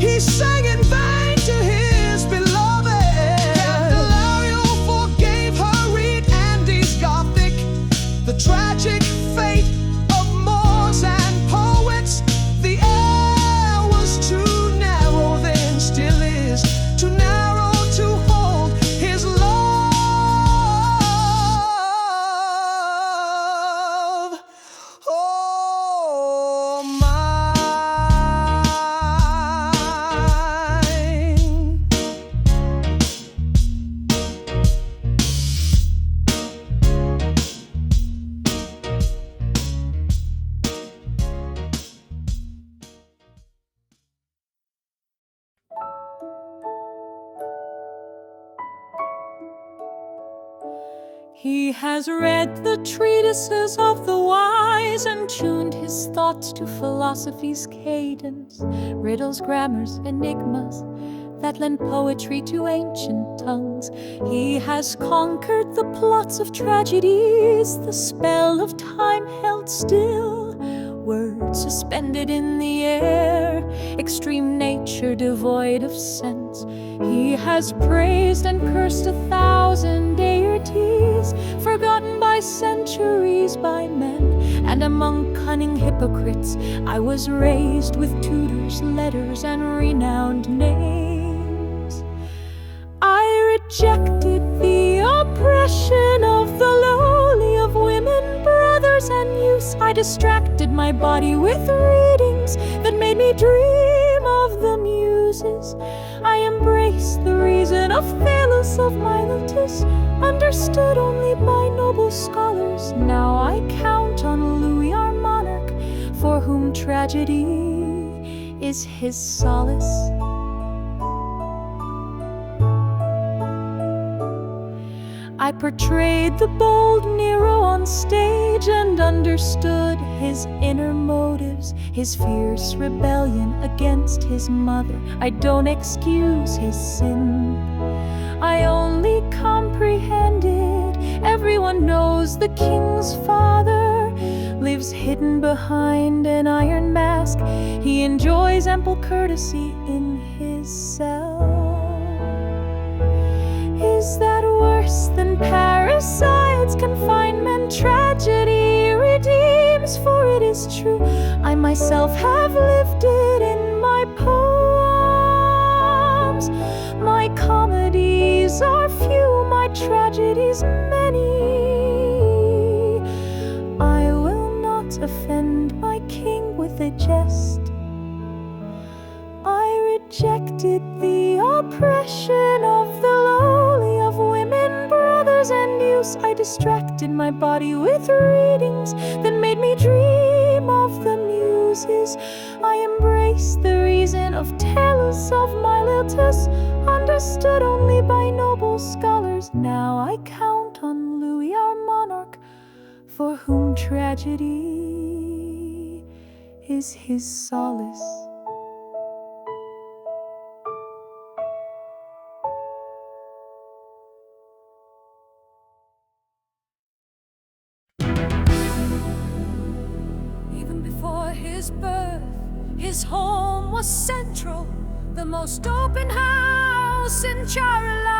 He sang in vain to his beloved. He has read the treatises of the wise and tuned his thoughts to philosophy's cadence, riddles, grammars, enigmas that lend poetry to ancient tongues. He has conquered the plots of tragedies, the spell of time held still, words suspended in the air, extreme nature devoid of sense. He has praised and cursed 1,000 deities, forgotten by centuries by men. And among cunning hypocrites I was raised, with tutors, letters, and renowned names. I rejected the oppression of the lowly, of women, brothers, and youths. I distracted my body with readings that made me dream of the muses. I embraced the reason of Thales, of Miletus, understood only by noble scholars. Now I count on Louis, our monarch, for whom tragedy is his solace. I portrayed the bold Nero on stage and understood his inner motives, his fierce rebellion against his mother. I don't excuse his sin, I only comprehended. Everyone knows the king's father lives hidden behind an iron mask. He enjoys ample courtesy in his cell. Is that worse than parricides, confinement? Tragedy redeems, for it is true, I myself have lived it in my poems. My comedies are few, my tragedies many. I will not offend my king with a jest. I rejected the oppression of the lowly, of women, brothers, and youths. I distracted my body with readings that made me dream of the muses. I embraced the reason of Thales, of Miletus, understood only by noble scholars. Now I count on Louis, our monarch, for whom tragedy is his solace. Before his birth, his home was central, the most open house in Charla.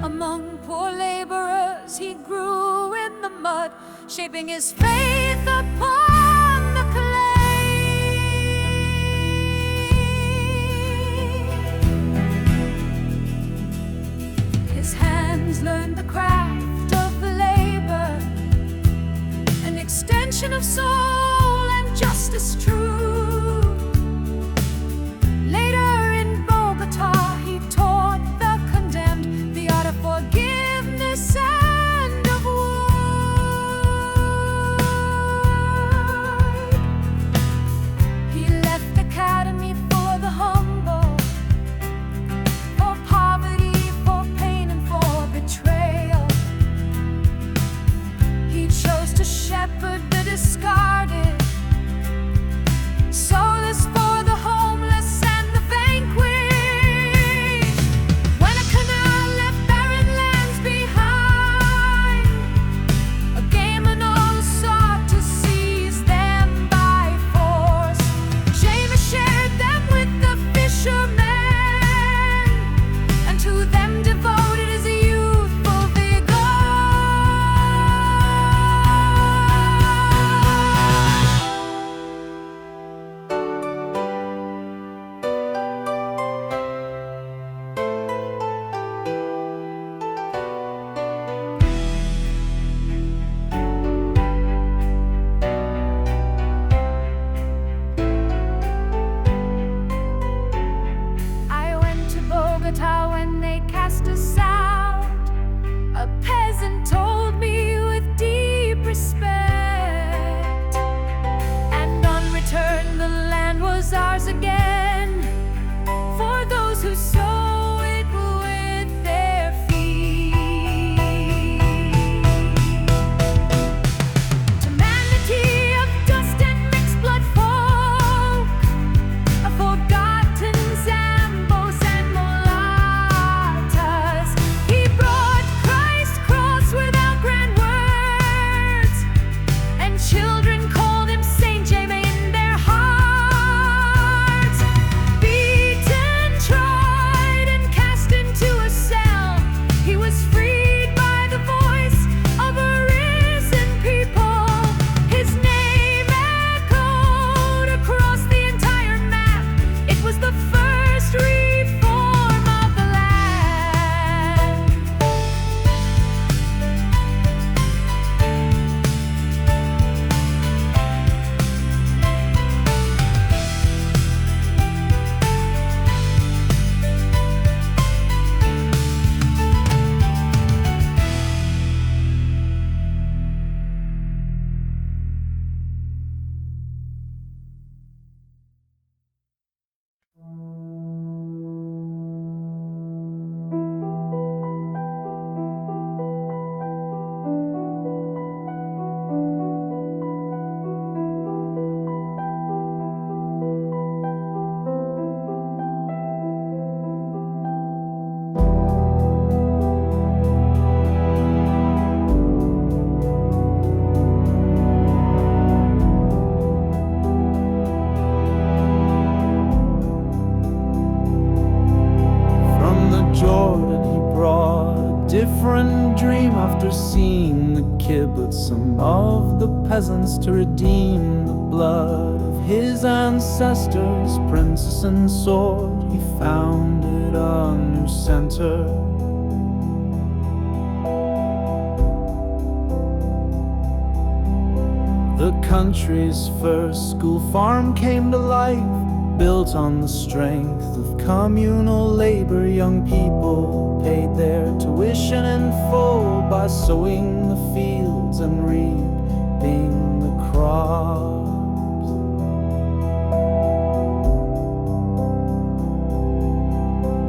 Among poor laborers he grew in the mud, shaping his faith upon the clay. His hands learned the craft of labor, extension of soul and justice true. Later in Bogota he taught the condemned the art of forgiveness and of word. He left the academy for the humble, for poverty, for pain, and for betrayal. He chose to shepherd the discarded, solace for the homeless and the vanquished. When a canal left barren lands behind, a gamer sought to seize them by force. James shared them with the fishermen, and to them devoted his youthful vigor. I went to Bogota when they cast us out. A peasant told me with deep respect, and on return the land was ours again, for those who sow it with their feet. Jordan, he brought a different dream after seeing the kibbutz, some of the peasants to redeem the blood of his ancestors. Princess and sword, he founded a new center. The country's first school farm came to life, built on the strength of communal labor. Young people paid their tuition in full by sowing the fields and reaping the crops.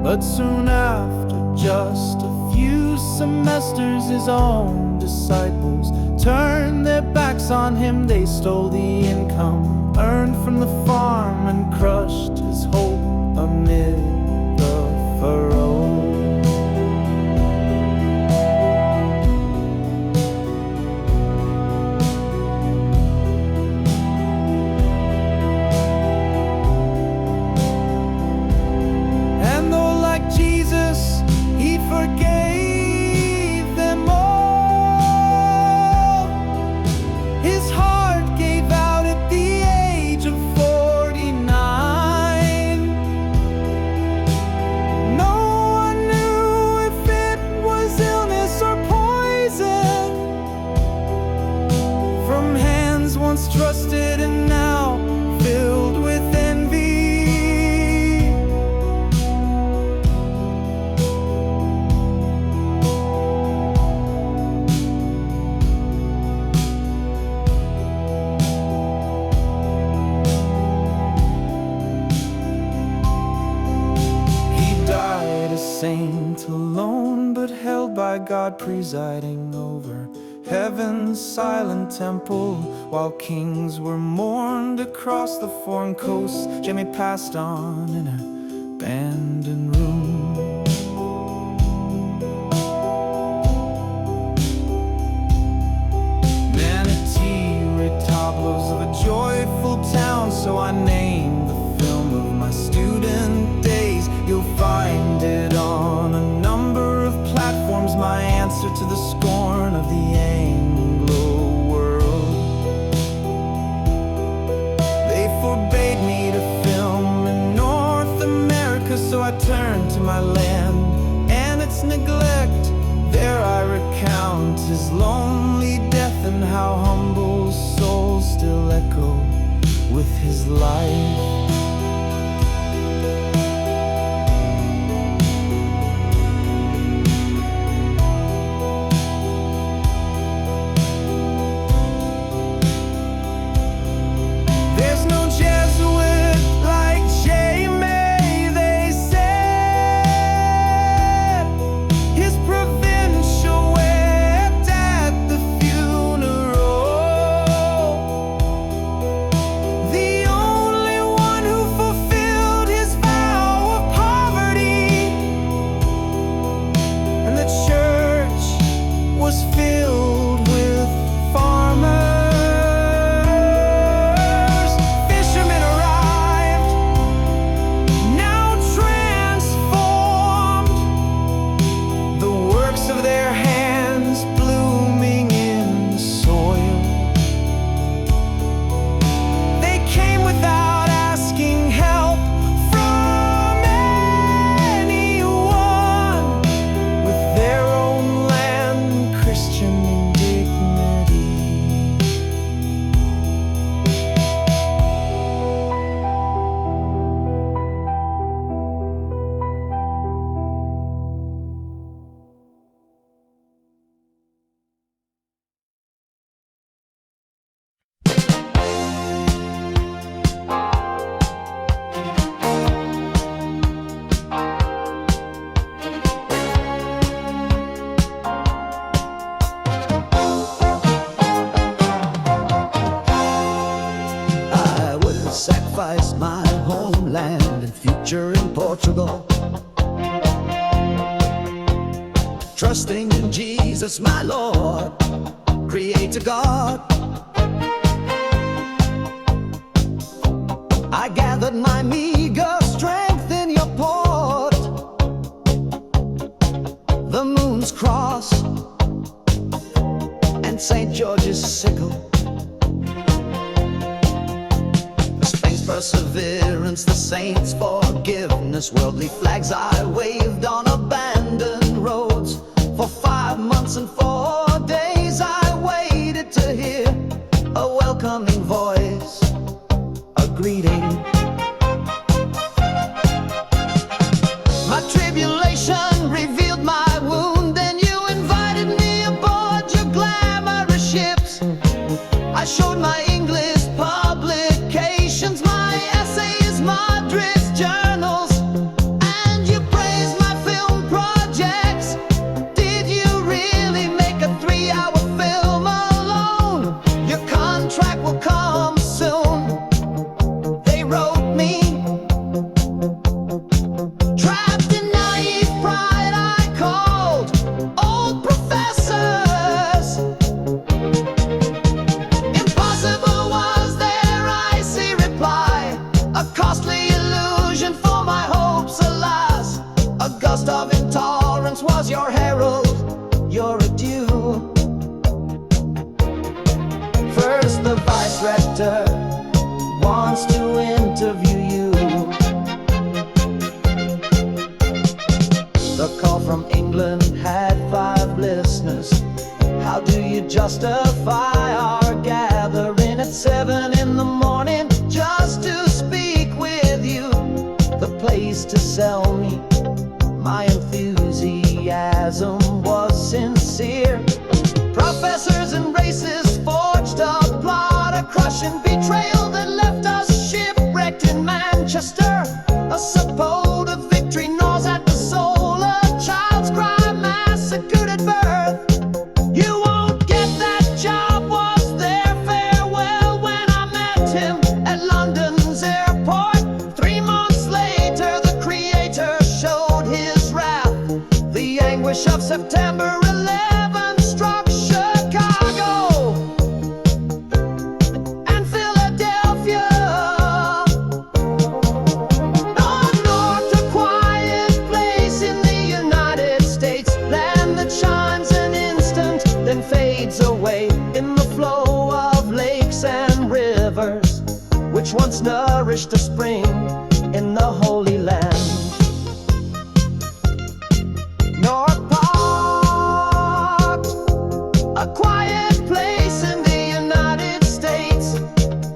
But soon after, just a few semesters, his own disciples turned their backs on him. They stole the income earned from the farm and crushed his hope amid the furrow. And though like Jesus, he forgave them all, his heart gave out at the age of 49. No one knew if it was illness or poison, from hands once trusted and now filled with envy. Saint alone, but held by God, presiding over heaven's silent temple. While kings were mourned across the foreign coast, Jimmy passed on in an abandoned room. Manatee retablos of a joyful town, so I named the film of my student days. You'll find it on a number of platforms, my answer to the scorn of the Anglo world. They forbade me to film in North America, so I turned to my land and its neglect. There I recount his lonely death and how humble souls still echo with his life. Sacrifice my homeland and future in Portugal, trusting in Jesus my Lord, Creator God. I gathered my meager strength in your port, King's Cross and St. George's Sickle. Spain's perseverance, the saints' forgiveness, worldly flags I waved on abandoned roads. For 5 months and 4 days I waited to hear a welcoming voice, a greeting. My tribulation revealed my wound, and you invited me aboard your glamorous ships. I showed my English publications, my essays, my drift journals, and you praised my film projects. Did you really make a 3-hour film alone? Your contract will come soon, they wrote me. Trapped in naive pride, I called old professors. Impossible was their icy reply, a costly illusion for my hopes, alas. A gust of intolerance was your herald, your adieu. First the vice rector wants to interview you. The call from England had 5 listeners. How do you justify our gathering at 7 in the morning just to speak with you? The place to sell me, my enthusiasm was sincere. Professors and racists forged a plot, a crushing betrayal that left us shipwrecked in Manchester. A supposed victory gnaws at the soul, a child's cry massacred at birth. You won't get that job was their farewell when I met him at London's airport. 3 months later the creator showed his wrath. The anguish of September 11 struck Chicago and Philadelphia. North, a quiet place in the United States, land that shines an instant, then fades away in the flow of lakes and rivers, which once nourished a spring in the Holy Land. North Park, a quiet place in the United States,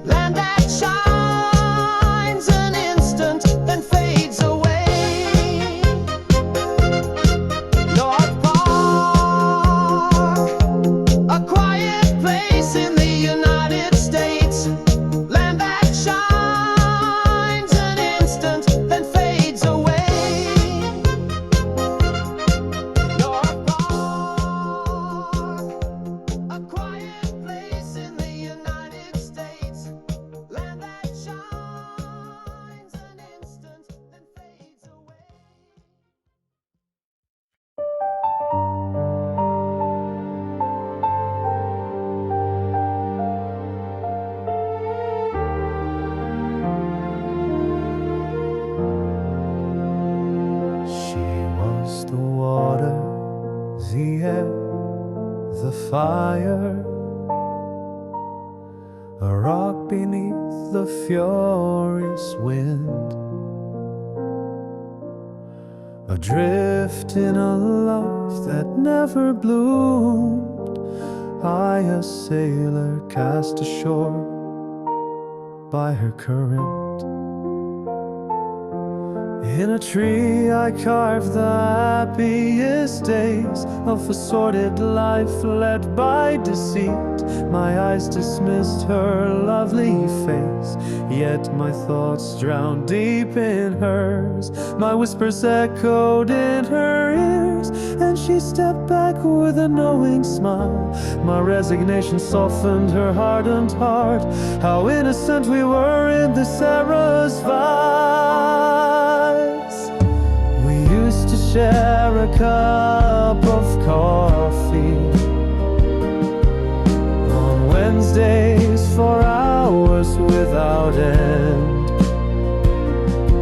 land that shines an instant, then fades away. North Park, a quiet place in the United States, land that shines an instant, then fades away. North Park, a quiet place in the United States, land that shines an instant, then fades away. She was the water, the air, the fire, a rock beneath the furious wind, adrift in a love that never bloomed. I, a sailor cast ashore by her current. In a tree I carved the happiest days of a sordid life led by deceit. My eyes dismissed her lovely face, yet my thoughts drowned deep in hers. My whispers echoed in her ears, and she stepped back with a knowing smile. My resignation softened her hardened heart. How innocent we were in this era's vice. We used to share a cup of coffee on Wednesdays for hours without end.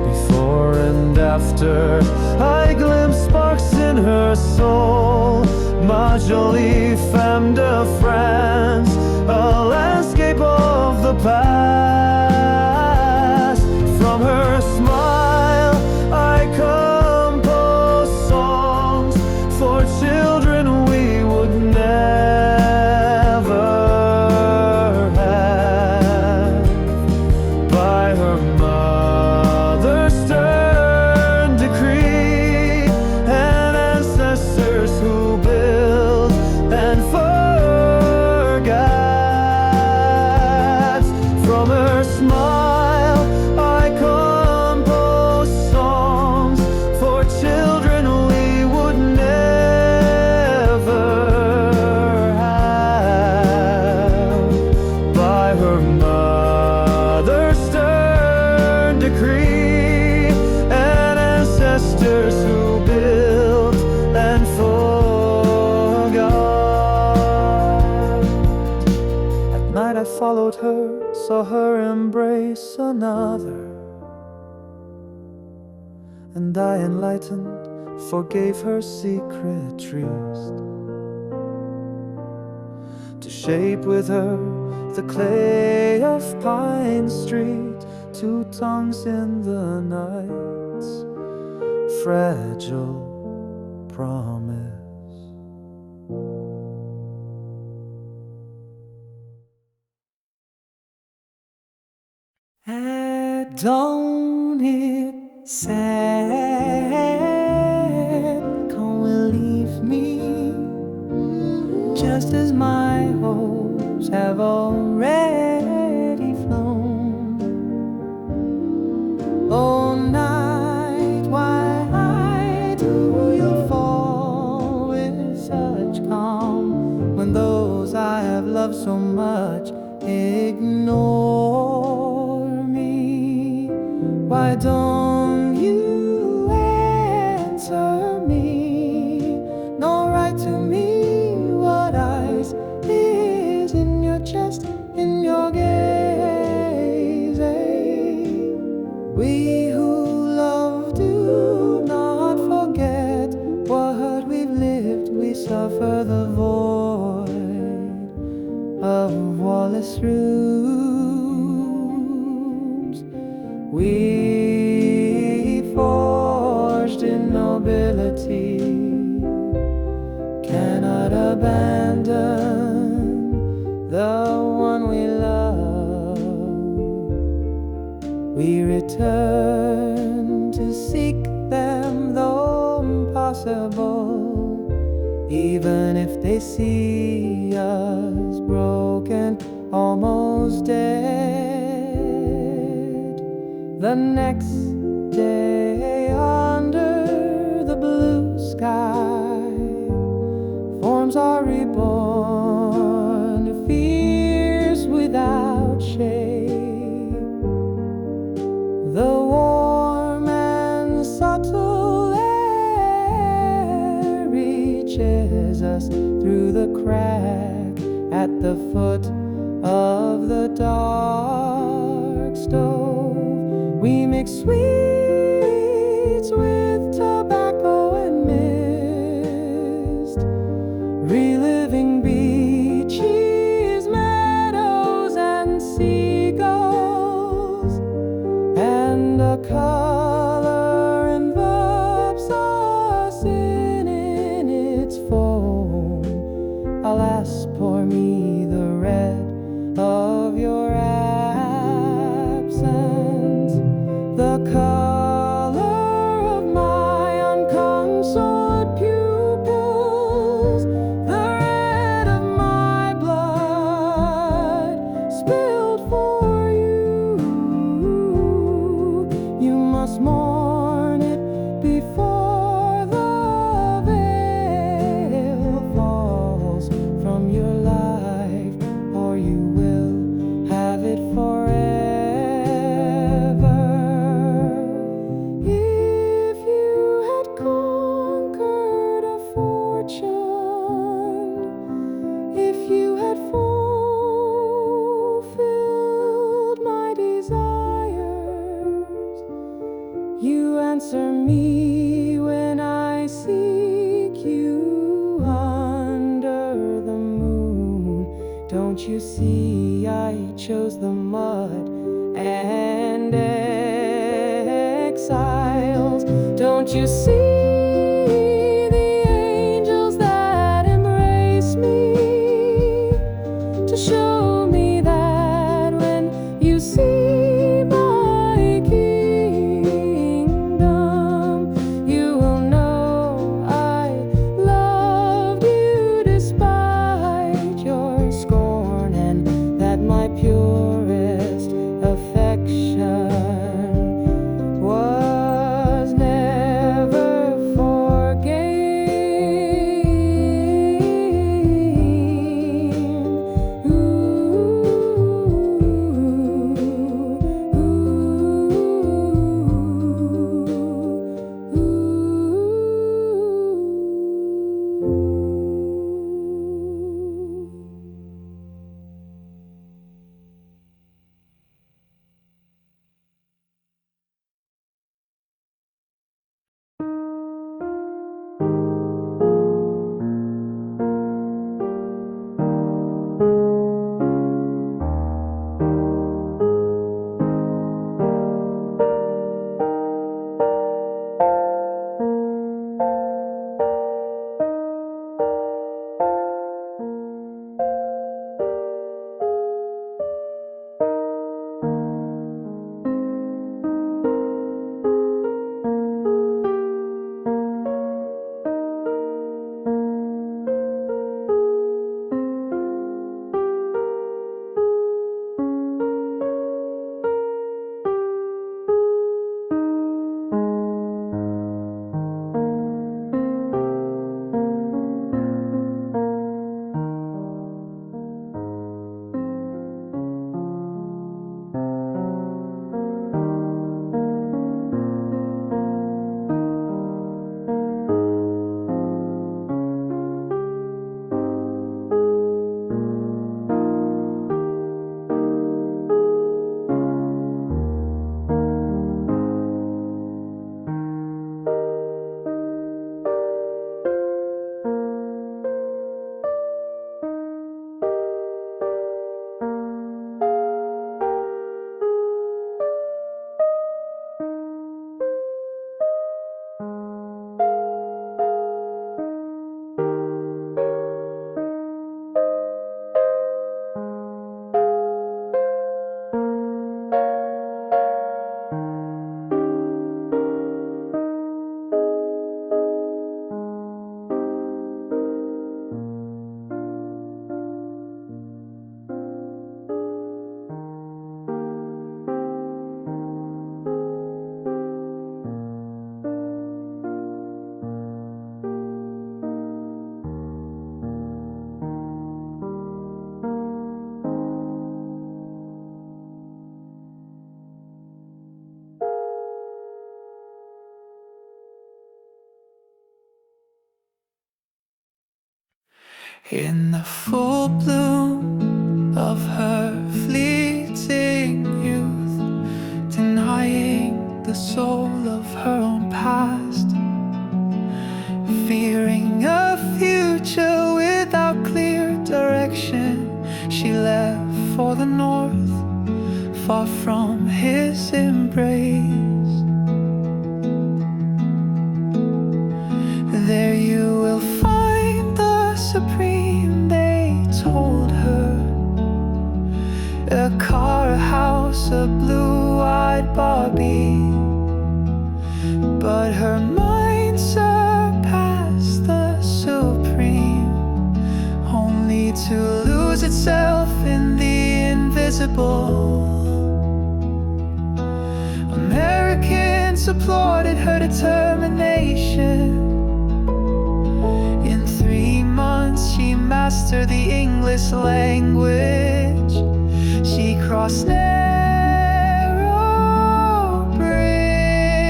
Before and after, I glimpsed sparks in her soul. ma jolie femme de France, a landscape of the past. From her smile I compose songs for children we would never have. By her mother's stern decree, and ancestors who built and forgot. From her smile I compose songs for children we would never have. By her mother's stern decree, and ancestors who built and forgot. At night I followed her, saw her embrace another, and I, enlightened, forgave her secret tryst, to shape with her the clay of Pine Street, two tongues in the night's fragile promise. At dawn it said, come and leave me, just as my hopes have already flown. Oh night, why do you fall with such calm, when those I have loved so much ignore me? Why don't you answer me, nor write to me what eyes is in your chest, in your gaze? We who love do not forget what we've lived. We suffer the void of Wallace rooms. We forged in nobility cannot abandon the one we love. We return to seek them, though impossible, even if they see us broken, almost dead. The next day under the blue sky, forms are reborn, fierce without shade. The warm and subtle air reaches us through the crack at the foot of the dark stove. We mix sweets with tobacco and mist, reliving beaches, meadows, and seagulls, and a color envelops us in its foam. Alas, pour me the rest you see I chose the mud and exiles? Don't you see the angels that embrace me to show me that when you see my kingdom, you will know I loved you despite your scorn, and that my purest affection was never In the full bloom of her fleeting youth, denying the soul of her own past, fearing a future without clear direction, she left for the north, far from his embrace. There you will find the supreme, they told her. A car, a house, a blue-eyed Barbie. But her mind surpassed the supreme, only to lose itself in the invisible. Americans applauded her determination. In 3 months she mastered the English language. She crossed narrow bridges,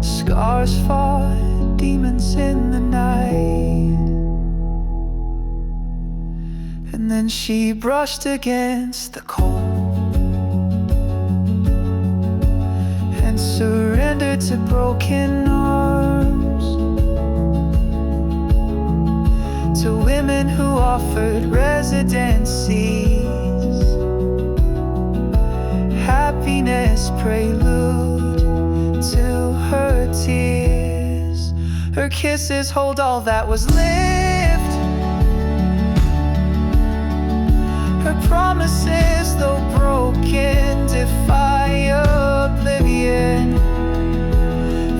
scars fought demons in the night. And then she brushed against the cold and surrendered to broken arms, to women who offered residencies, happiness prelude to her tears. Her kisses hold all that was lived, her promises, though broken, defy oblivion.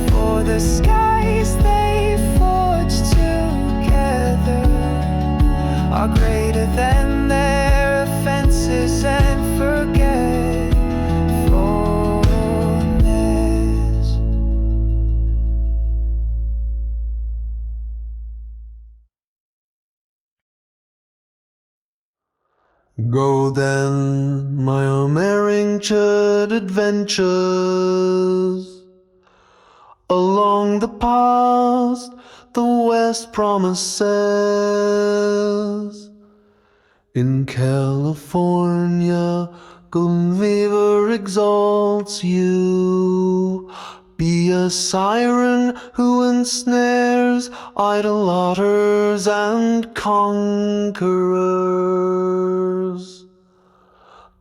For the skies they forged together are greater than their offenses and forgetfulness. Go then, my American adventures, along the past the West promises. In California, Gunvor exalts you. Be a siren who ensnares idolaters and conquerors.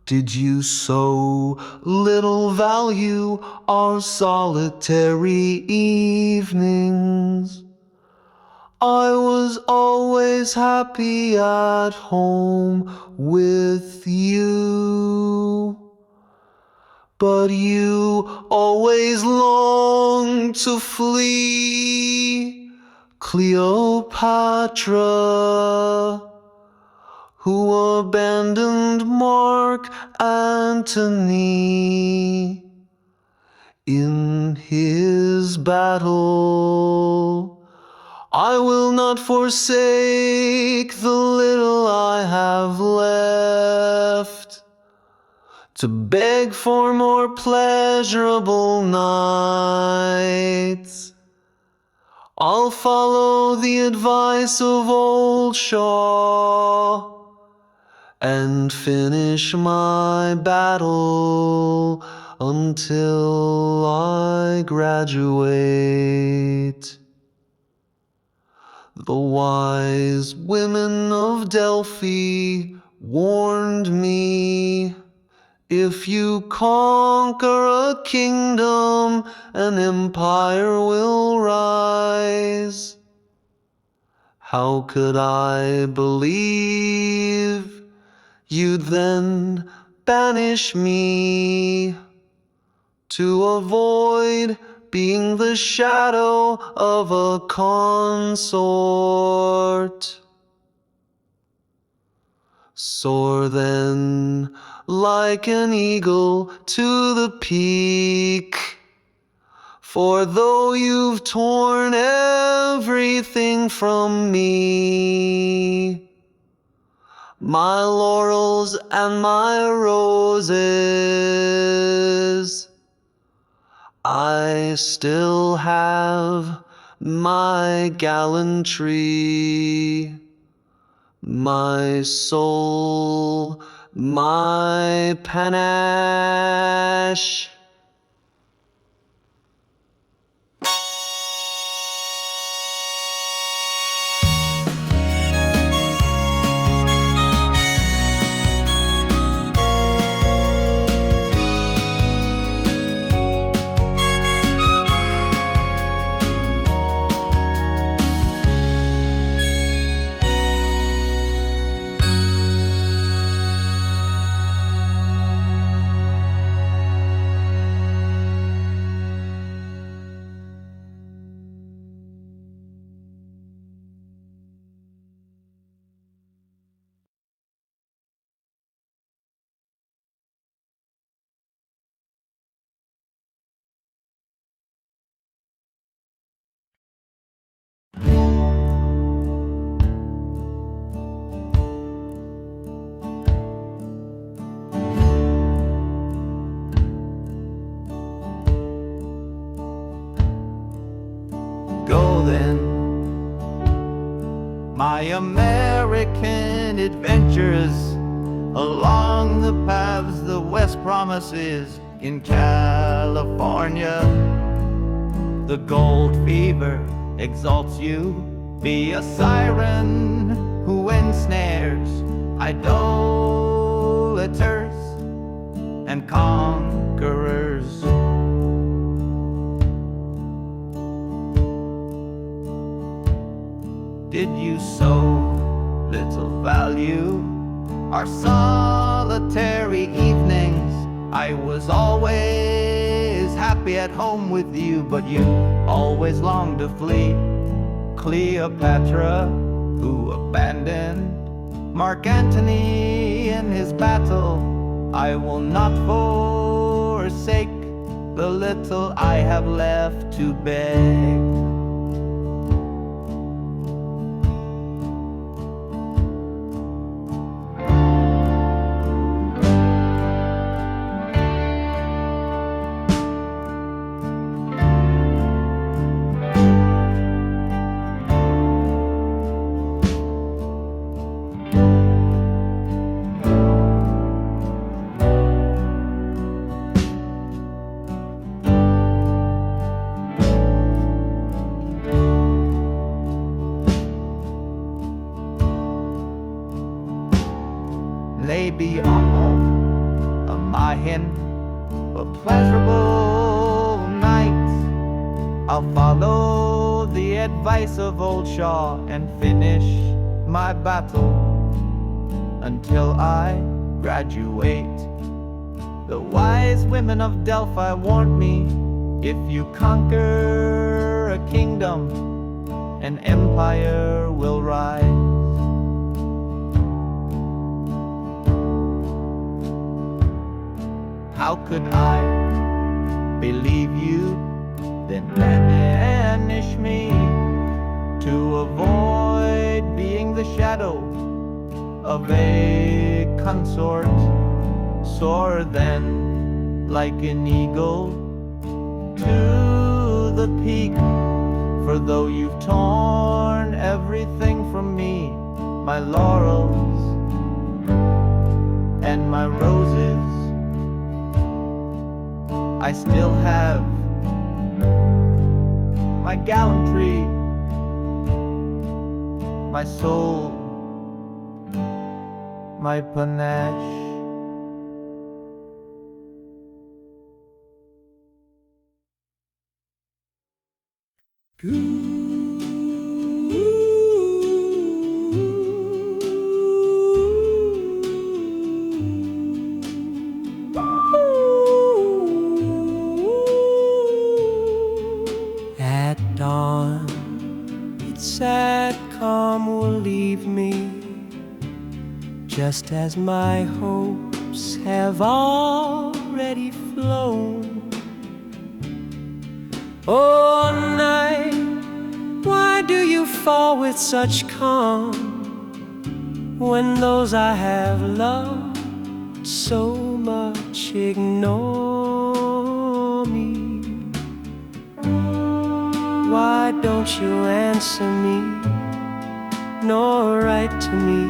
Did you so little value our solitary evenings? I was always happy at home with you, but you always longed to flee. Cleopatra, who abandoned Mark Antony in his battle. I will not forsake the little I have left to beg for more pleasurable nights. I'll follow the advice of old Shaw and finish my battle until I graduate. The wise women of Delphi warned me, if you conquer a kingdom, an empire will rise. How could I believe you'd then banish me to avoid being the shadow of a consort? Soar then like an eagle to the peak, for though you've torn everything from me, my laurels and my roses, I still have my gallantry, my soul, my panache. My American adventures along the paths the West promises. In California, the gold fever exalts you. Be a siren who ensnares idolaters and conquerors. Did you so little value our solitary evenings? I was always happy at home with you, but you always longed to flee. Cleopatra, who abandoned Mark Antony in his battle, I will not forsake the little I have left to beg. Lay beyond a Mahin, a pleasurable night. I'll follow the advice of old Shaw and finish my battle until I graduate. The wise women of Delphi warned me, if you conquer a kingdom, an empire will rise. How could I believe you, then banish me to avoid being the shadow of a consort? Soar then like an eagle to the peak, for though you've torn everything from me, my laurels and my roses, I still have my gallantry, my soul, my panache. At dawn, its sad calm will leave me, just as my hopes have already flown. Oh, night, why do you fall with such calm when those I have loved so much ignore me? Why don't you answer me, nor write to me?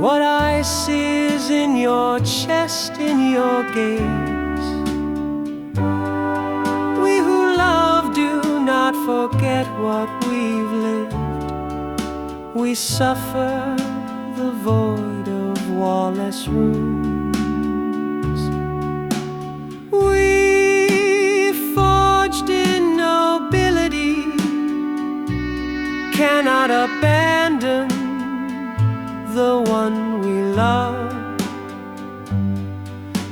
What I see is in your chest, in your gaze. We who love do not forget what we've lived. We suffer the void of wall-less rooms. We forged in nobility cannot abandon the one we love.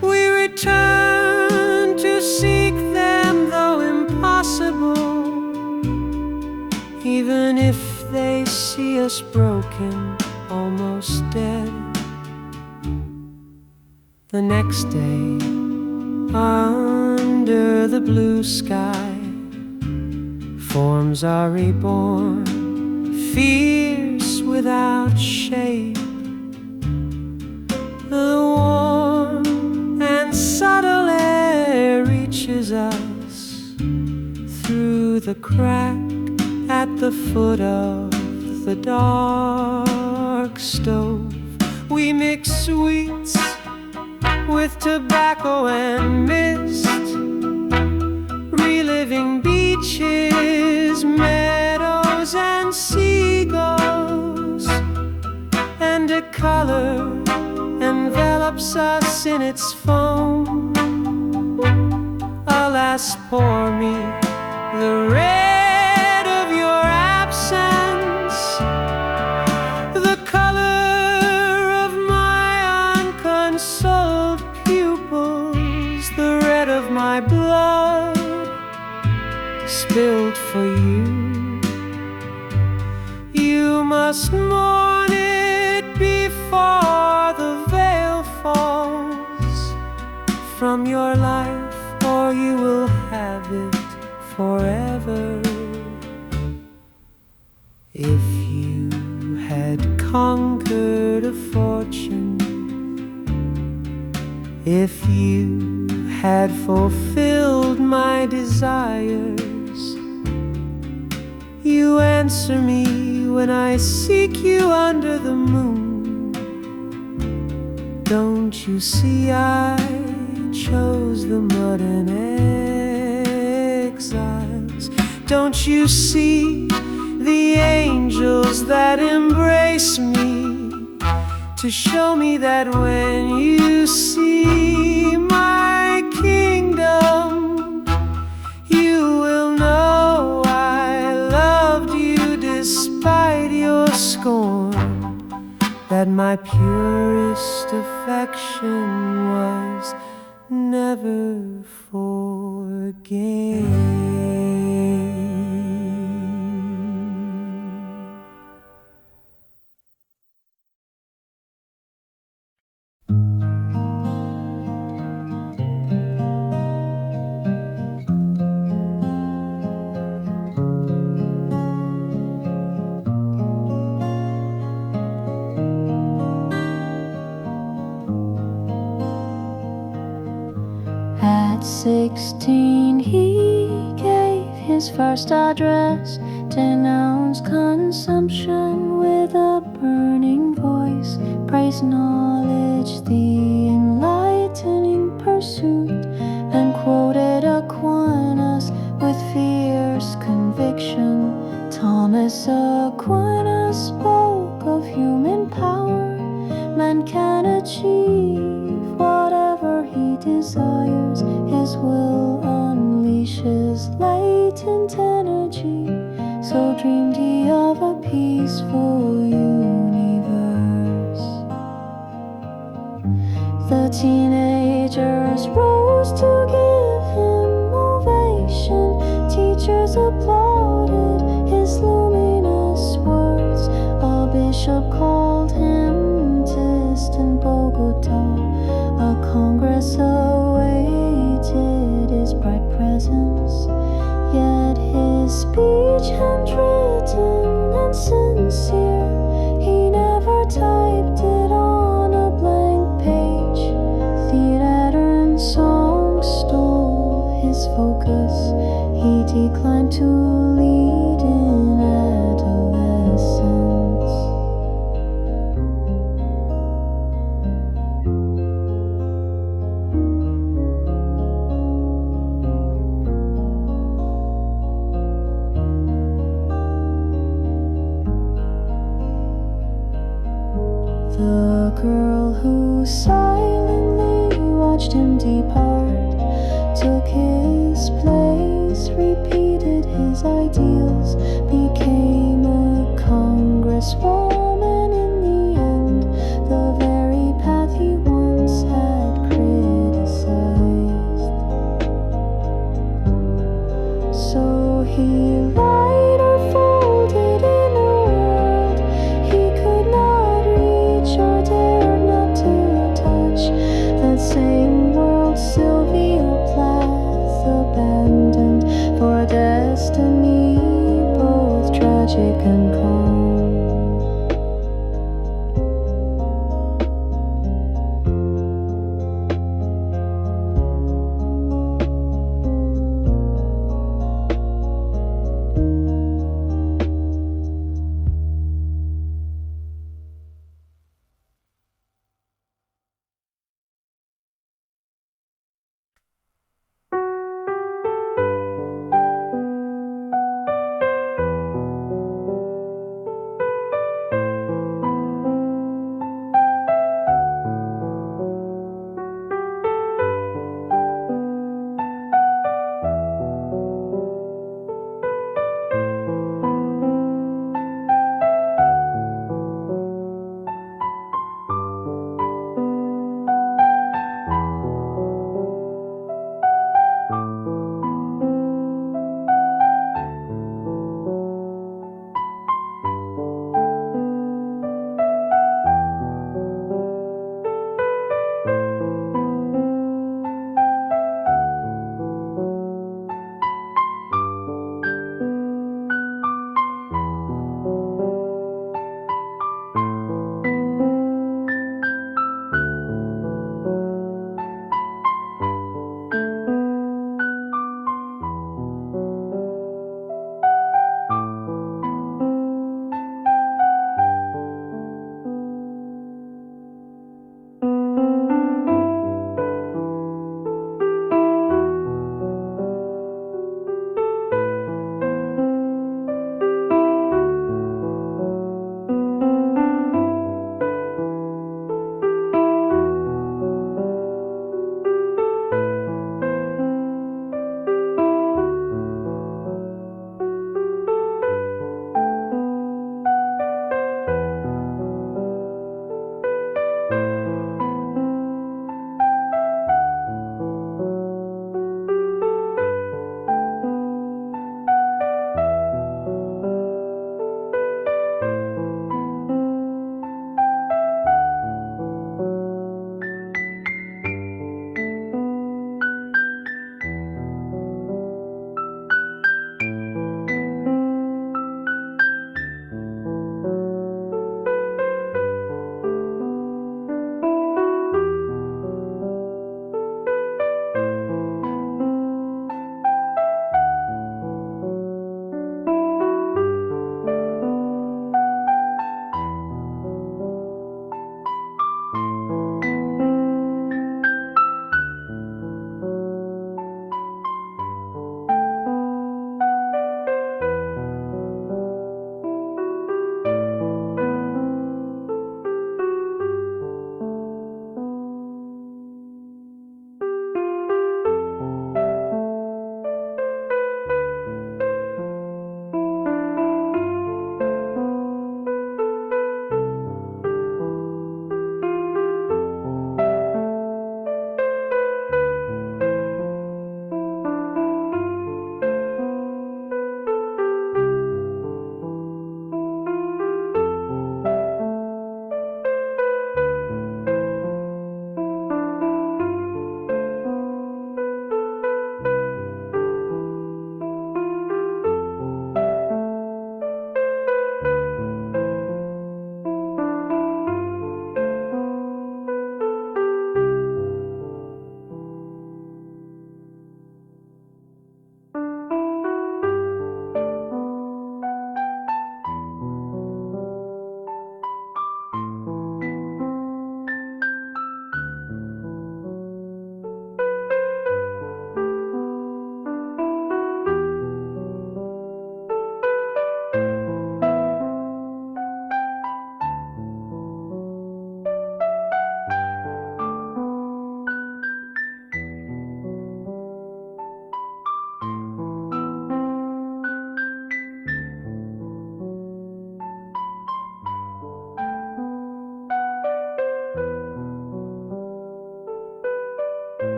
We return to seek them, though impossible, even if they see us broken, almost dead. The next day, under the blue sky, forms are reborn, fierce without shape. The warm and subtle air reaches us through the crack at the foot of the dark stove. We mix sweets with tobacco and mist, reliving beaches, meadows, and seagulls. glass in its foam. Alas, poor me, the red of your absence, the color of my unconsoled pupils, the red of my blood spilled for you. You must mourn it before the veil falls from your life, or you will have it forever. If you had conquered a fortune, if you had fulfilled my desires, you answer me when I seek you under the moon. Don't you see I chose the mud and exiles? Don't you see the angels that embrace me to show me that when you see my kingdom, you will know I loved you despite your scorn, that my purest affection was never forget. At 16 he gave his first address, denounced consumption with a burning voice, praised knowledge, the enlightening pursuit, and quoted Aquinas with fierce conviction. Thomas Aquinas spoke of human power. Man can achieve whatever he desires. His will unleashes latent energy. So dreamed he of a peaceful universe. The teenagers rose to give him ovation. Teachers applauded his luminous words. A bishop called him distant Bogota. A congress awaited his bright presence. Yet his speech handwritten and sincere, he never typed it on a blank page. Theater and song stole his focus. He declined to lead in adolescence. The girl who silently watched him depart took his place, repeated his ideals, became a congresswoman in the end, the very path he once had criticized. So he lied or folded in a world he could not reach or dared not to touch. That same world Sylvia Plath abandoned for destiny both tragic and calm.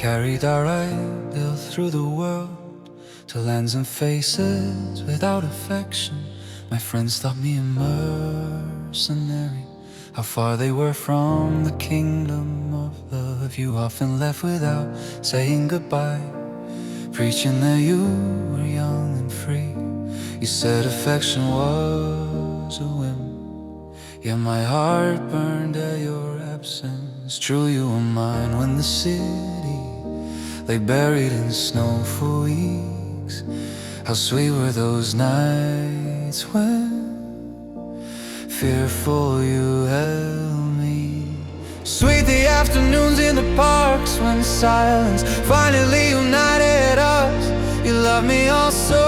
carried our ideal through the world, to lands and faces without affection. My friends thought me a mercenary, how far they were from the kingdom of love. You often left without saying goodbye, preaching that you were young and free. You said affection was a whim, yet my heart burned at your absence. True, you were mine when the city lay buried in snow for weeks. How sweet were those nights when fearful you held me. Sweet the afternoons in the parks when silence finally united us. You loved me also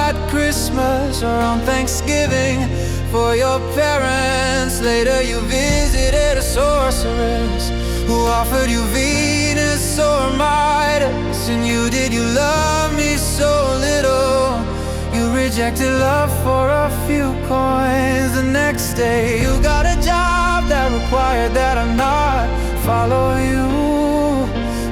at Christmas or on Thanksgiving for your parents. Later you visited a sorceress who offered you Venus or Midas. And you love me so little, you rejected love for a few coins. The next day you got a job that required that I not follow you.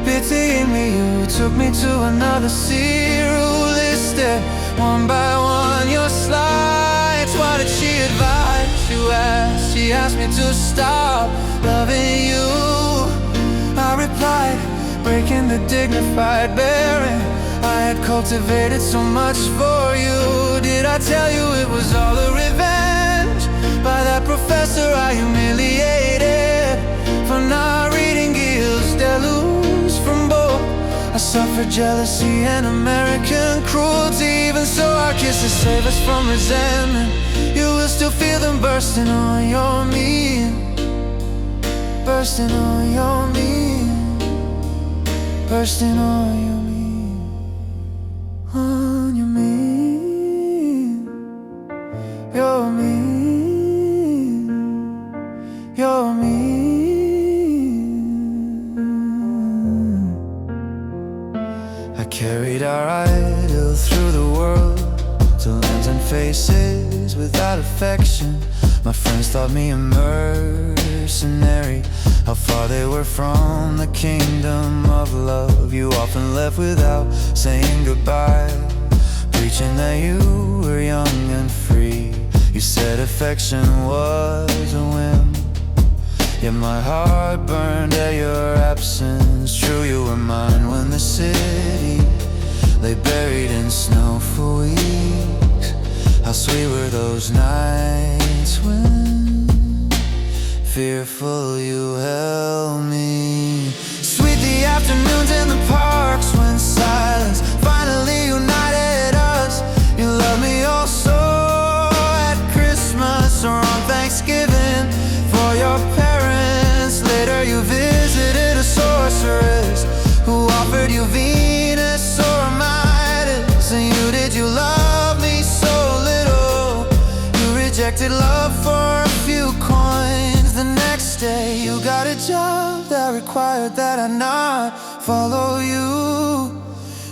Pitying me, you took me to another seer who listed one by one your slides. What did she advise you? She asked me to stop loving you. I replied, breaking the dignified bearing I had cultivated so much for you. Did I tell you it was all a revenge? By that professor I humiliated for not reading Gilles Deleuze from both. I suffered jealousy and American cruelty. Even so our kisses save us from resentment. You will still feel them bursting on your me, bursting on your me, bursting on your me, on your me, your me, your me. I carried our idol through the world, to lands and faces without affection. My friends thought me a mercenary, how far they were from the kingdom of love. You often left without saying goodbye, preaching that you were young and free. You said affection was a whim, yet my heart burned at your absence. True, you were mine when the city lay buried in snow for weeks. How sweet were those nights when fearful you held me. Sweet the afternoons in the parks when silence finally united us. You loved me also at Christmas or on Thanksgiving for your parents. Later you visited a sorceress who offered you Venus or Midas. And you love me so little, you rejected love for a few coins. The next day you got a job that required that I not follow you.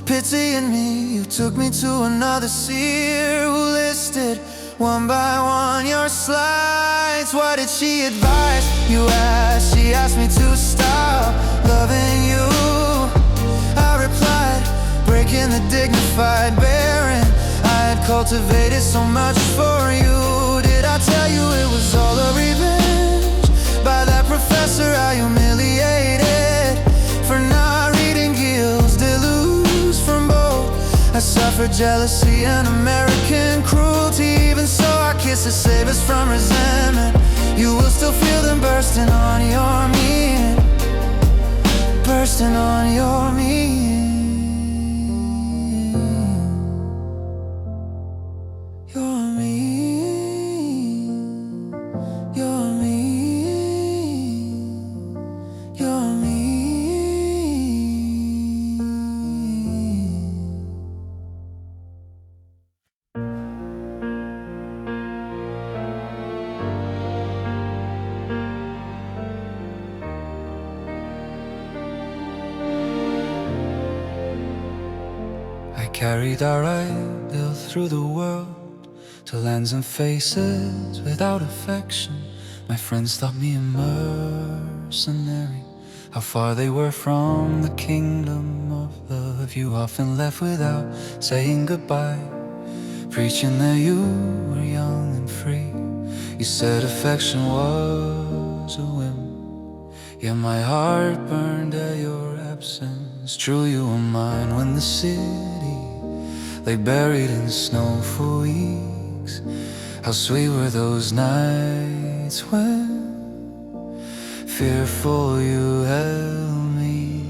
Pitying me, you took me to another seer who listed one by one your slides. What did she advise you? She asked me to stop loving you. I replied, breaking the dignified bearing I had cultivated so much for you. Did I tell you it was all a revenge? By that professor I humiliated for not reading Gilles Deleuze from both. I suffered jealousy and American cruelty. Even so our kisses save us from resentment. You will still feel them bursting on your me, bursting on your me. Carried our ideal through the world, to lands and faces without affection. My friends thought me a mercenary, how far they were from the kingdom of love. You often left without saying goodbye, preaching that you were young and free. You said affection was a whim, yet my heart burned at your absence. True, you were mine when the city lay buried in snow for weeks. How sweet were those nights when fearful you held me.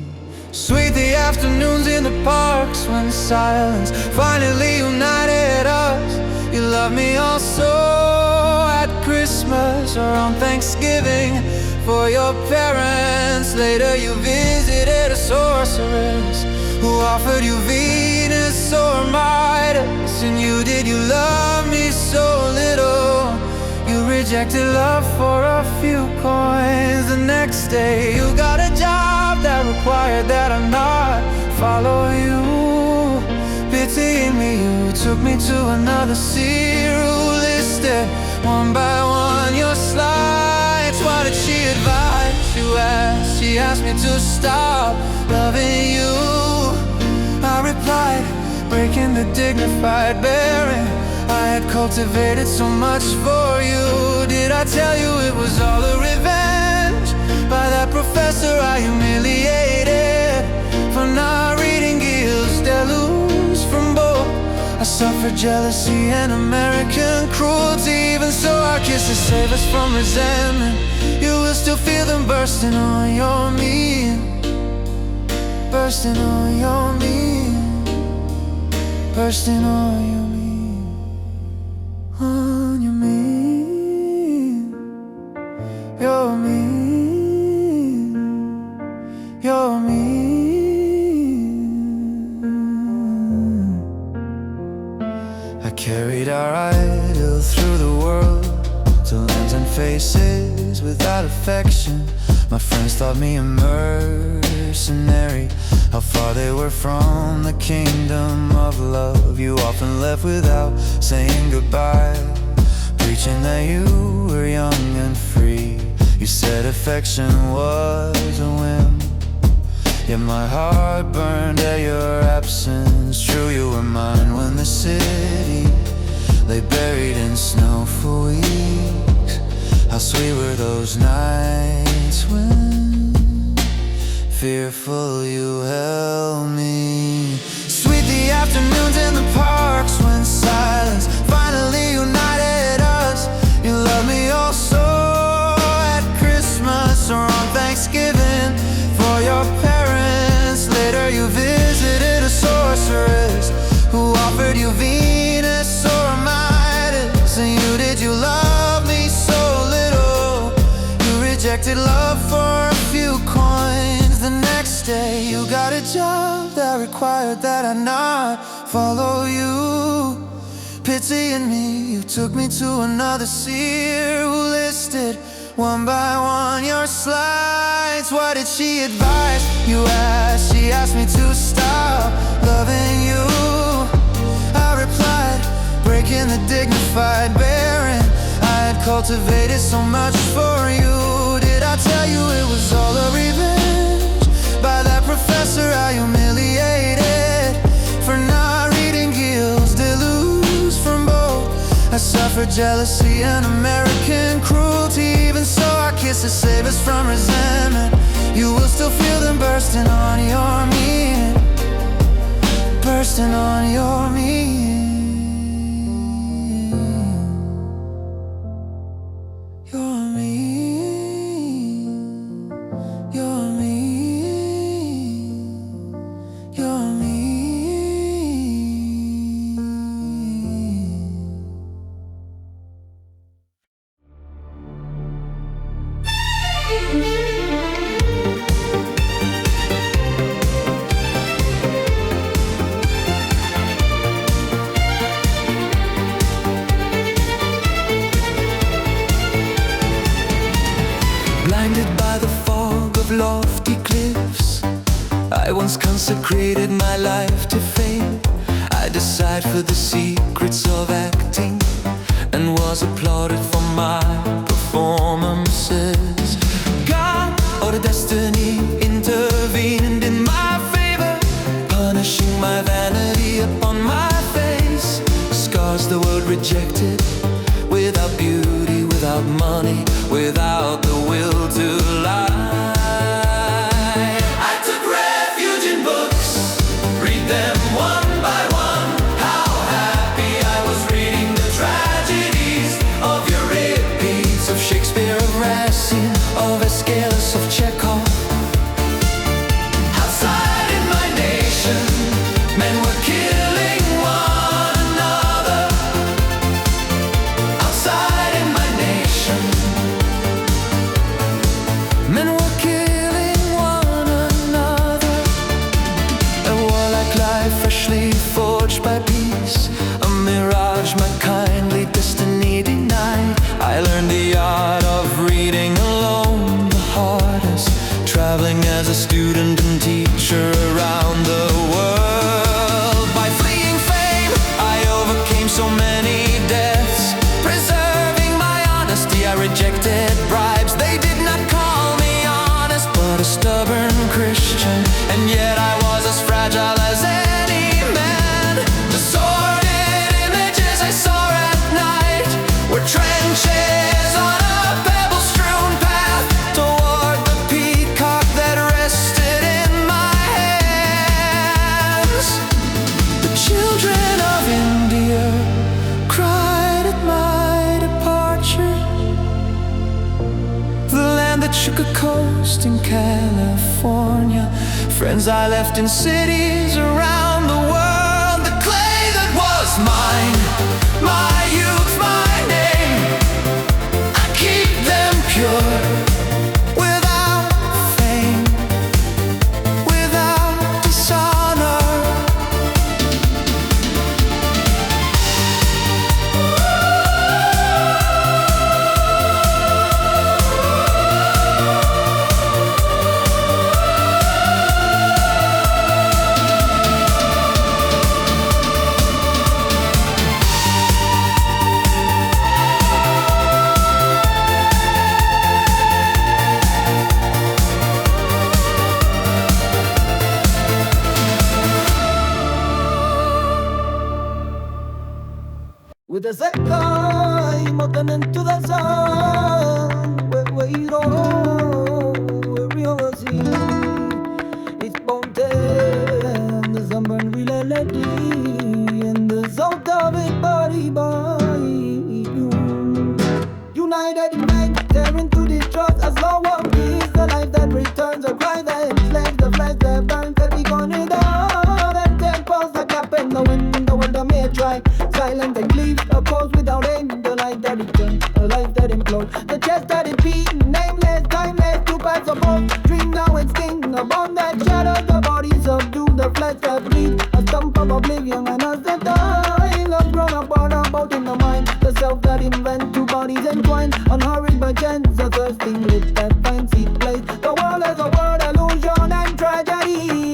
Sweet the afternoons in the parks when silence finally united us. You loved me also at Christmas or on Thanksgiving for your parents. Later you visited a sorceress who offered you Venus or Midas. And you love me so little, you rejected love for a few coins. The next day you got a job that required that I not follow you. Pitying me, you took me to another seer who listed one by one your slides. What did she advise? She asked me to stop loving you. I replied, breaking the dignified bearing I had cultivated so much for you. Did I tell you it was all a revenge by that professor I humiliated for not reading Gilles Deleuze from both? I suffered jealousy and American cruelty. Even so, our kisses save us from resentment. You will still feel them bursting on your me, bursting on your me, bursting on your me, on your me, your me, your me. I carried our idol through the world to lands and faces without affection. My friends thought me a mercenary, how far they were from the kingdom of love. You often left without saying goodbye, preaching that you were young and free. You said affection was a whim, yet my heart burned at your absence. True, you were mine when the city lay buried in snow for weeks. How sweet were those nights when fearful you held me. Sweet the afternoons in the parks when silence finally united us. You loved me also at Christmas or on Thanksgiving for your parents. Later you visited a sorceress who offered you Venus or Midas. And you love me so little, you rejected love for a few coins. The next day you got a job that required that I not follow you. Pitying me, you took me to another seer who listed one by one your slides. What did she advise? She asked me to stop loving you. I replied, breaking the dignified bearing I had cultivated so much for you. Did I tell you it was all a revenge by that professor I humiliated for not reading Gilles Deleuze from both? I suffered jealousy and American cruelty. Even so, our kisses save us from resentment. You will still feel them bursting on your me, bursting on your me. You're me, you're me, you're me. Blinded by the fog of lofty cliffs, I once consecrated my life to fame. I deciphered the secrets of acting and was applauded for my performances. God or the destiny rejected, without beauty, without money, without the will to lie. I took refuge in books, read them one by one. How happy I was reading the tragedies of Euripides, of Shakespeare, of Racine, of Aeschylus, of Chekhov. Outside in my nation, men were killing one another. Outside in my nation, men were killing one another. A warlike life freshly forged by peace, a mirage my kindly destiny denied. I learned the art of reading alone, the hardest, traveling as a student and teacher around the world. By fleeing fame, I overcame so many deaths. Preserving my honesty, I rejected bribes. They did not call me honest, but a stubborn Christian, and yet I was as fragile as any man. The sordid images I saw at night were trenches on a pebble-strewn path toward the peacock that rested in my hands. The children of India cried at my departure. The land that shook a coast in California, friends I left in cities around the world. The clay that was mine, my youth, my name, I keep them pure, without fame, without dishonor. With the sky mountain into the sun, where we roll, where we all see it's mountain, the sunburn reality, and the salt of it body by you. United in faith, tearing to distrust, as low of peace, the life that returns, a cry that enslaved, the flesh that burns, that we gonna down, and temples that cap in the wind, the world that may try, silent and cleave, opposed without aim, the light that returns, a life that implodes, the chest that it beat, nameless, timeless, two paths of both, dream now and sting, a bond that shatters the body, subdue the flesh that bleeds, a stump of oblivion, and as the time of grown up, born about in the mind, the self that invent two bodies entwined, unhurried by chance, a thirsting lit that finds its place, the world as a word, illusion and tragedy.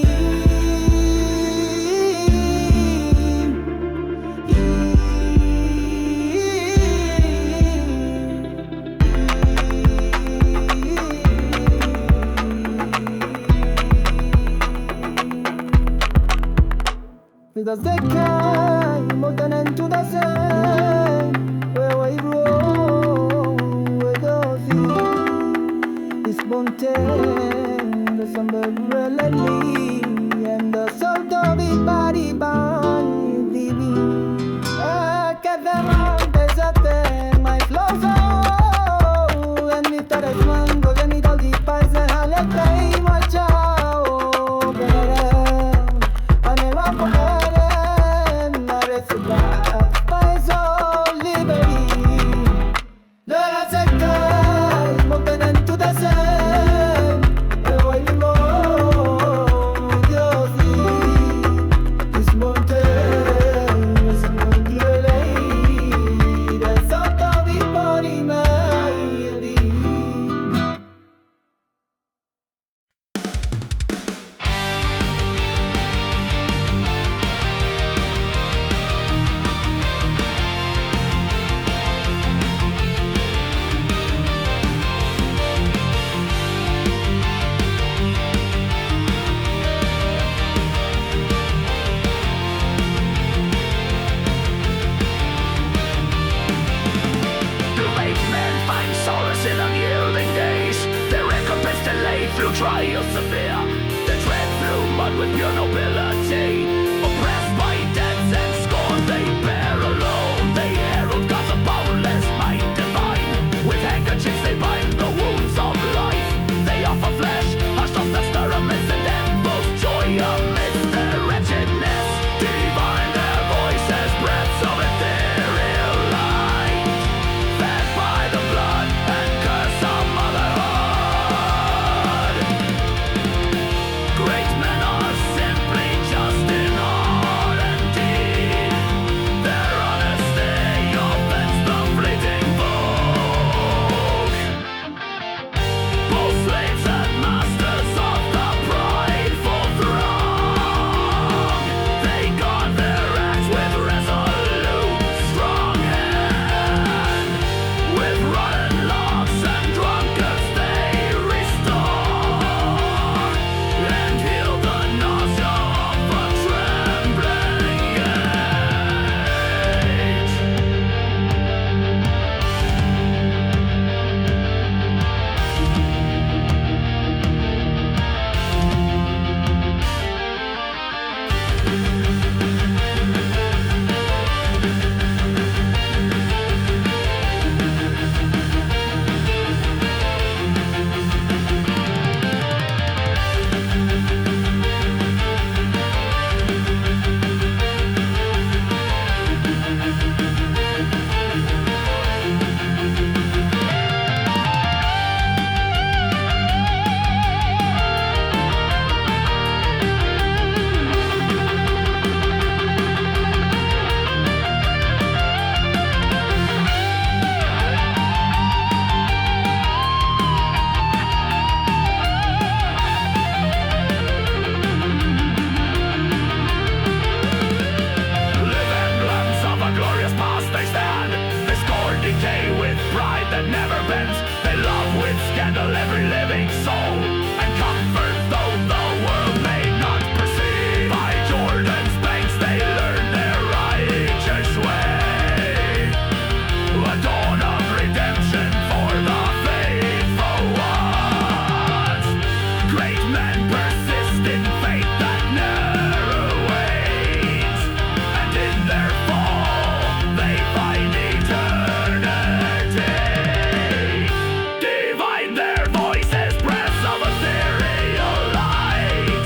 With the sky, mountain into the sun, where we roll, where the sea is mountain, the summer reality, and the salt of it body by the wind. I get them out, there's a thing, my flow so, and if that is one, go get it all the pies, and I'll let play my child, I never forget. trials severe. They tread through mud with pure nobility. Oppressed by debts and scorn they bear alone. They herald God's boundless might divine. With handkerchiefs they bind the wounds of life. They offer flesh, hushed off the stir amidst the death, both joy amidst their wretchedness. Divine their voices, breaths of ethereal light, fed by the blood and curse of motherhood. Great men are simply just in heart and deed. Their honesty offends the fleeting vogue. Both slaves and masters of the prideful throng, they guard their acts with resolute, strong hand. With rotten locks and drunkards they restore, and heal the nausea of a trembling age. Live emblems of a glorious past they stand. They scorn decay with pride that never bends. They love with scandal every living soul, and comfort though the world may not perceive. By Jordan's banks they learn their righteous way, a dawn of redemption for the faithful ones. Great men persist in faith that never wanes, and in their fall they find eternity. Divine their voices, breaths of ethereal light,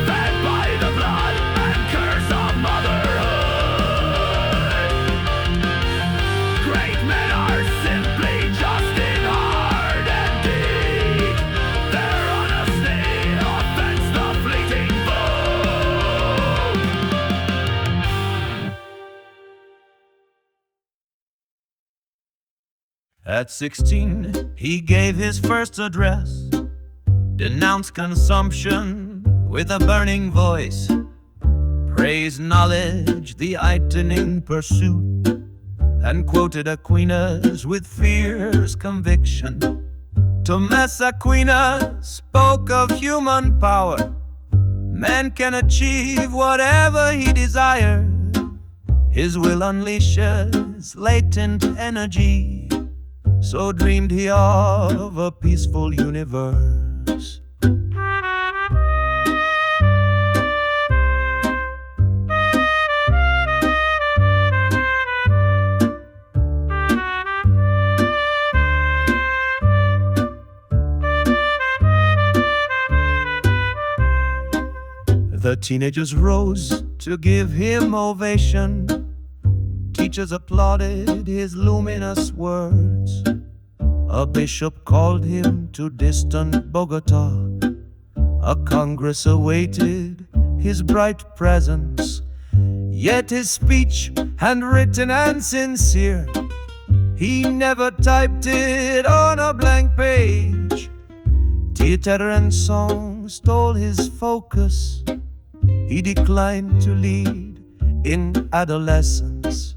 fed by the blood and curse of motherhood. Great men are simply just in heart and deed. Their honesty offends the fleeting vogue. At 16, he gave his first address, denounced consumption with a burning voice, praised knowledge, the heightening pursuit, and quoted Aquinas with fierce conviction. Thomas Aquinas spoke of human power. Man can achieve whatever he desires. His will unleashes latent energy. So dreamed he of a peaceful universe. The teenagers rose to give him ovation. Teachers applauded his luminous words. A bishop called him to distant Bogota. A congress awaited his bright presence. Yet his speech, handwritten and sincere, he never typed it on a blank page. Theater and song stole his focus. He declined to lead in adolescence.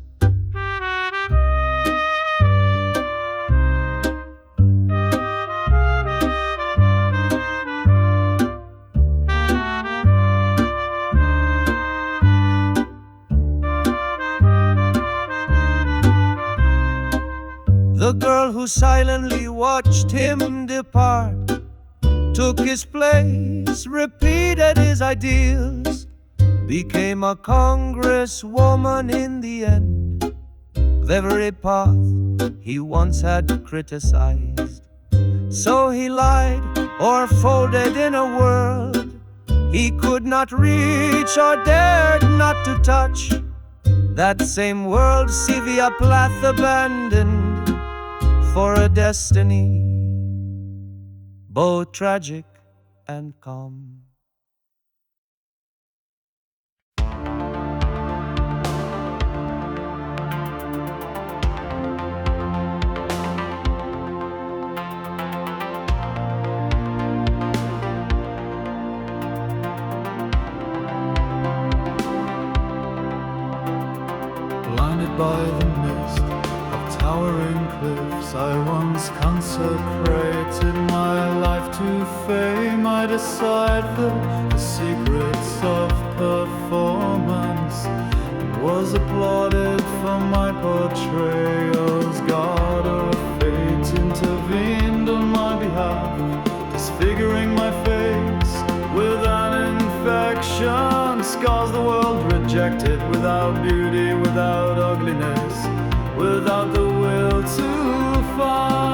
The girl who silently watched him depart took his place, repeated his ideals, became a congresswoman in the end. With every path he once had criticized, so he lied or folded in a world he could not reach or dared not to touch. That same world Sylvia Plath abandoned for a destiny both tragic and calm. Blinded by the mist of towering cliffs, I once consecrated my life to fame. I deciphered the secrets of performance and was applauded for my portrayals. God or fate intervened on my behalf, disfiguring my face with an infection. Scars the world rejected, without beauty, without ugliness, without the will to fight.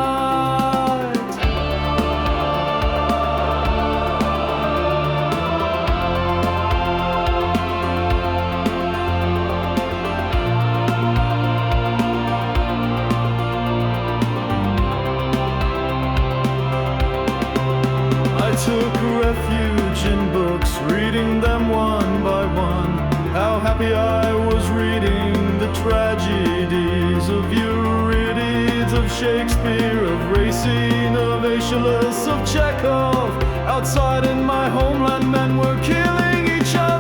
I took refuge in books, reading them one by one. How happy I was reading the tragedies of Euripides, of Shakespeare, of Racine, of Aeschylus, of Chekhov. Outside in my homeland, men were killing each other.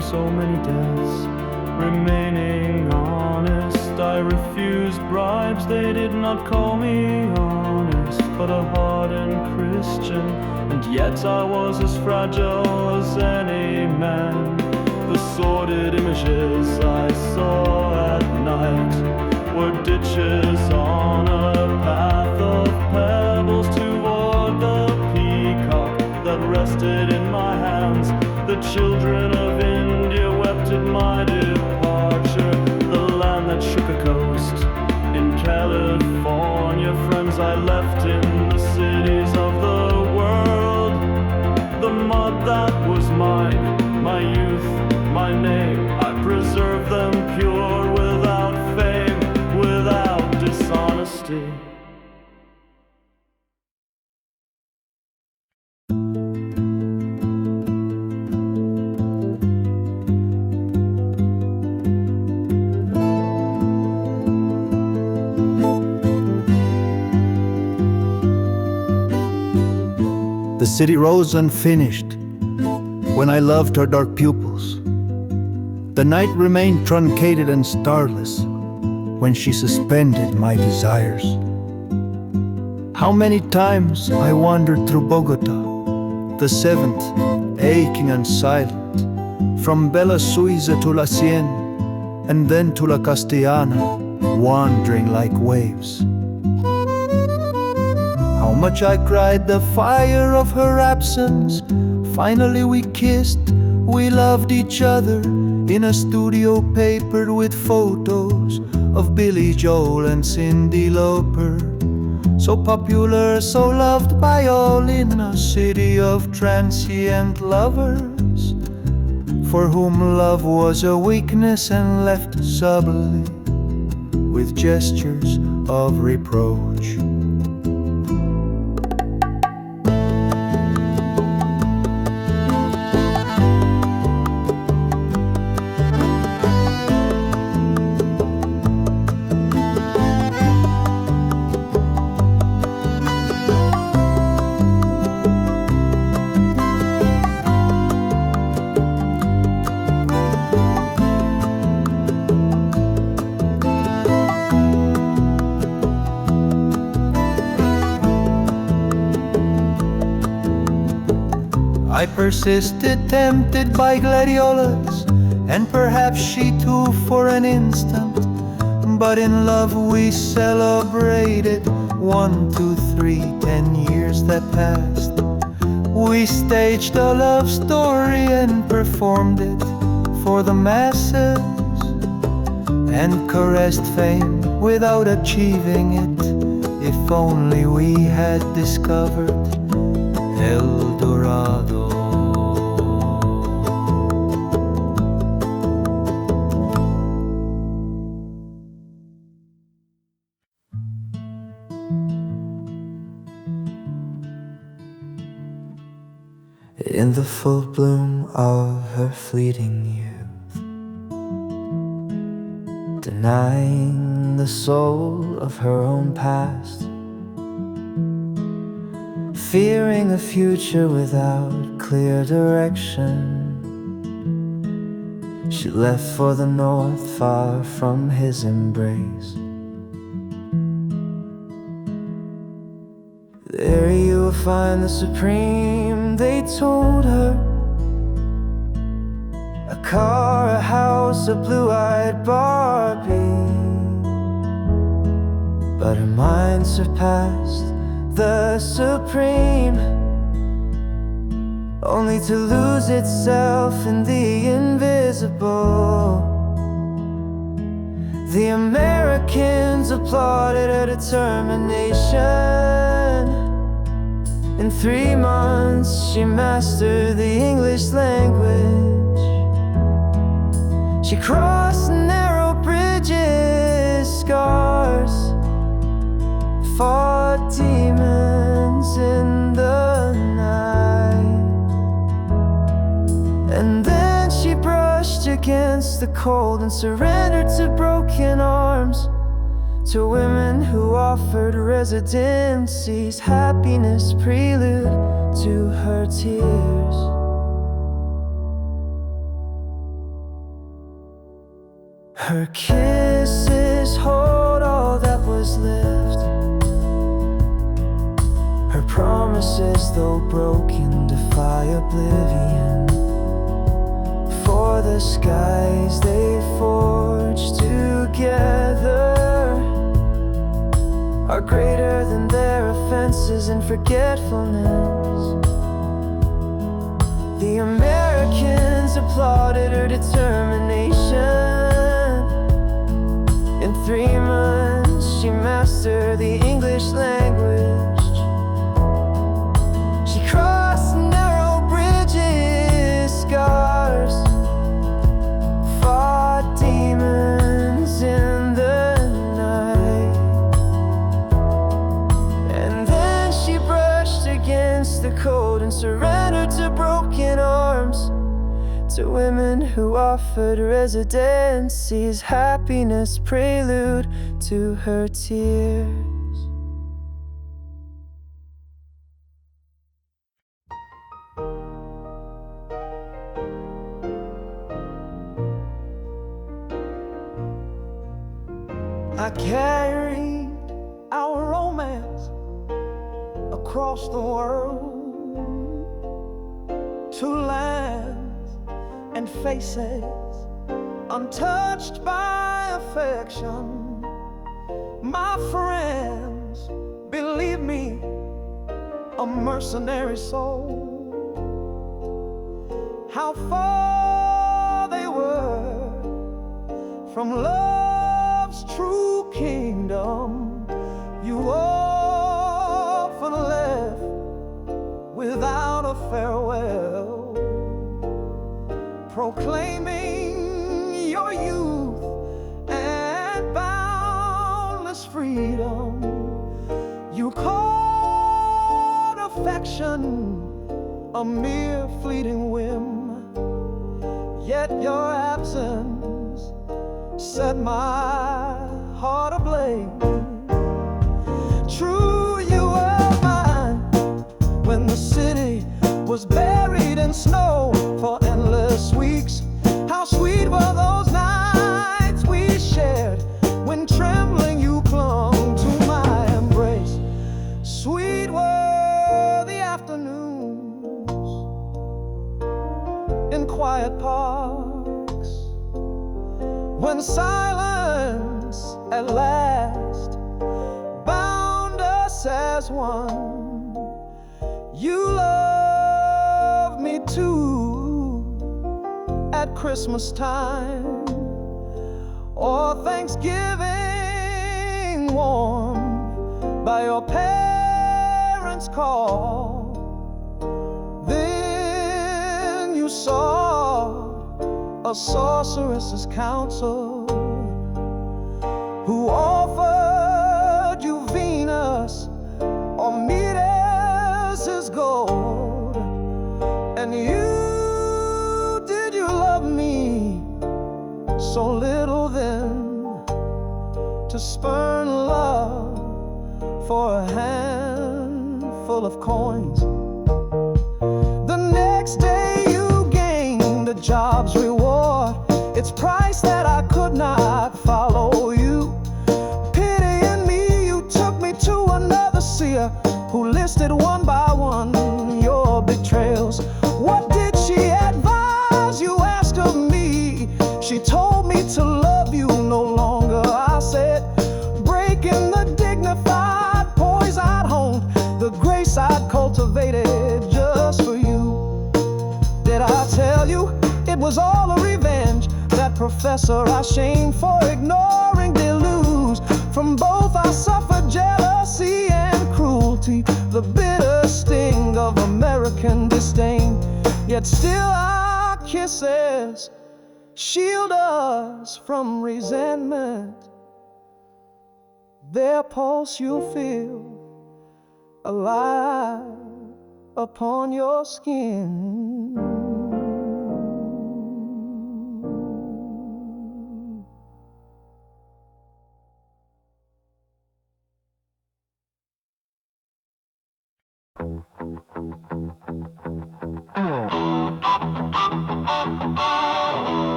So many deaths, remaining honest. I refused bribes, they did not call me honest, but a hardened Christian, and yet I was as fragile as any man. The sordid images I saw at night were ditches on a path of pebbles toward the peacock that rested in my hands. The children of India wept at my departure. The land that shook a coast in California. Friends I left in the cities of the world. The mud that was mine, my youth, my name, I preserved them pure, without fame, without dishonesty. The city rose unfinished when I loved her dark pupils. The night remained truncated and starless when she suspended my desires. How many times I wandered through Bogota, the seventh, aching and silent, from Bella Suiza to La Cien, and then to La Castellana, wandering like waves. How much I cried the fire of her absence, Finally we kissed, we loved each other in a studio papered with photos of Billy Joel and Cyndi Lauper. So popular, so loved by all in a city of transient lovers, for whom love was a weakness and left subtly with gestures of reproach. I persisted, tempted by gladiolas, and perhaps she too for an instant. But in love we celebrated 1, 2, 3, 10 years that passed. We staged a love story and performed it for the masses, and caressed fame without achieving it. If only we had discovered El Dorado. In the full bloom of her fleeting youth, denying the soul of her own past, fearing a future without clear direction, she left for the north, far from his embrace. There you will find the supreme, they told her. A car, a house, a blue-eyed Barbie. But her mind surpassed the supreme, only to lose itself in the invisible. The Americans applauded her determination. In 3 months she mastered the English language. She crossed narrow bridges, scars, fought demons in the night. And then she brushed against the cold and surrendered to broken arms, to women who offered residencies, happiness prelude to her tears. Her kisses hold all that was left. Her promises, though broken, defy oblivion. For the skies they forged together are greater than their offenses and forgetfulness. The Americans applauded her determination. In 3 months she mastered the English language. She crossed narrow bridges, scars, fought demons in the night. And then she brushed against the cold and surrendered to broken arms, to women who offered residencies, happiness prelude to her tears. I carried our romance across the world, to lands and faces untouched by affection. My friends, believe me, a mercenary soul how far they were from love's true kingdom. You often left without a farewell, proclaiming your youth and boundless freedom. You called affection a mere fleeting whim, yet your absence set my heart ablaze. True, you were mine when the city was buried in snow for endless weeks. How sweet were those nights we shared when trembling you clung to my embrace. Sweet were the afternoons in quiet parks when silence at last bound us as one. You loved me too at Christmas time or Thanksgiving, warm by your parents' call. Then you saw a sorceress's counsel who offered you Venus or Midas' gold. And you love me so little then to spurn love for a handful of coins. The next day you gained a job's reward, its price that I could not follow you. Pitying me, you took me to another seer who listed one by one your betrayals. What did she advise? You asked of me. She told me to love you no longer. I said, breaking the dignified poise I'd honed, the grace I'd cultivated just for you. Did I tell you it was all a revenge? That professor I shamed for ignoring deludes. From both I suffered jealousy and cruelty, the bitter sting of American disdain. Yet still our kisses shield us from resentment. Their pulse you'll feel alive upon your skin.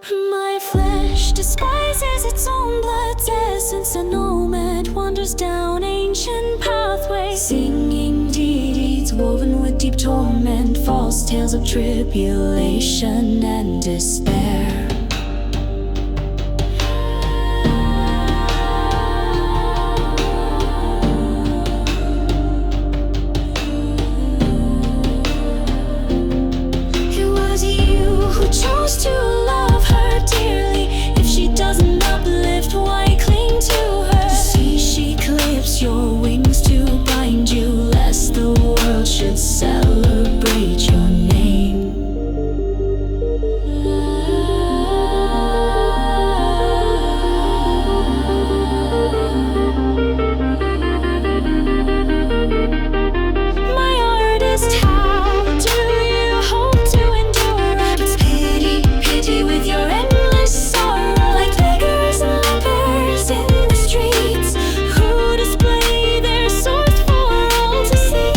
My flesh despises its own blood's essence. A nomad wanders down ancient pathways, singing deeds woven with deep torment, false tales of tribulation and despair. It was you who chose to love her dearly. If she doesn't uplift, why cling to her? See, she clips your wings to bind you, lest the world should celebrate your name. My artist, how do you hope to endure? It's pity, pity with your endless sorrow. Like beggars and lepers in the streets, who display their swords for all to see.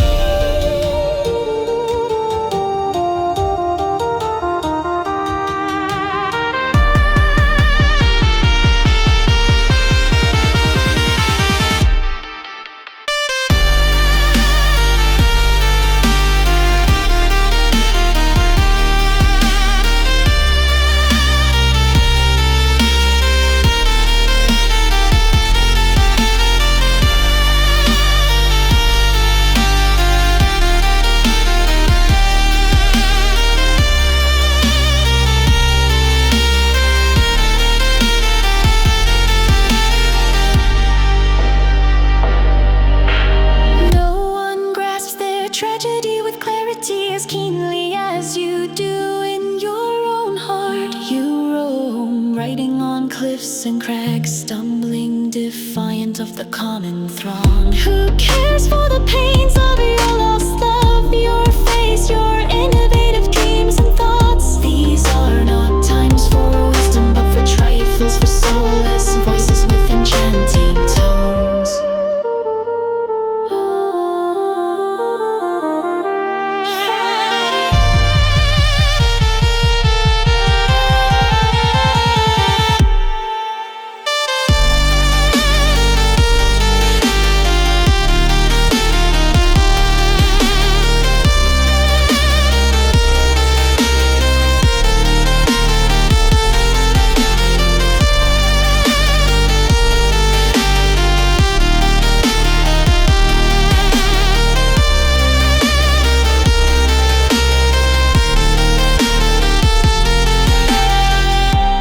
No one grasps their tragedy with clarity as keenly as you do in your own heart. You roam, riding on cliffs and crags, stumbling defiant of the common throng. Who cares for the pains of your lost love, your face, your innovative dreams and thoughts? These are not times for wisdom, but for trifles, for soulless voices with enchanting tones.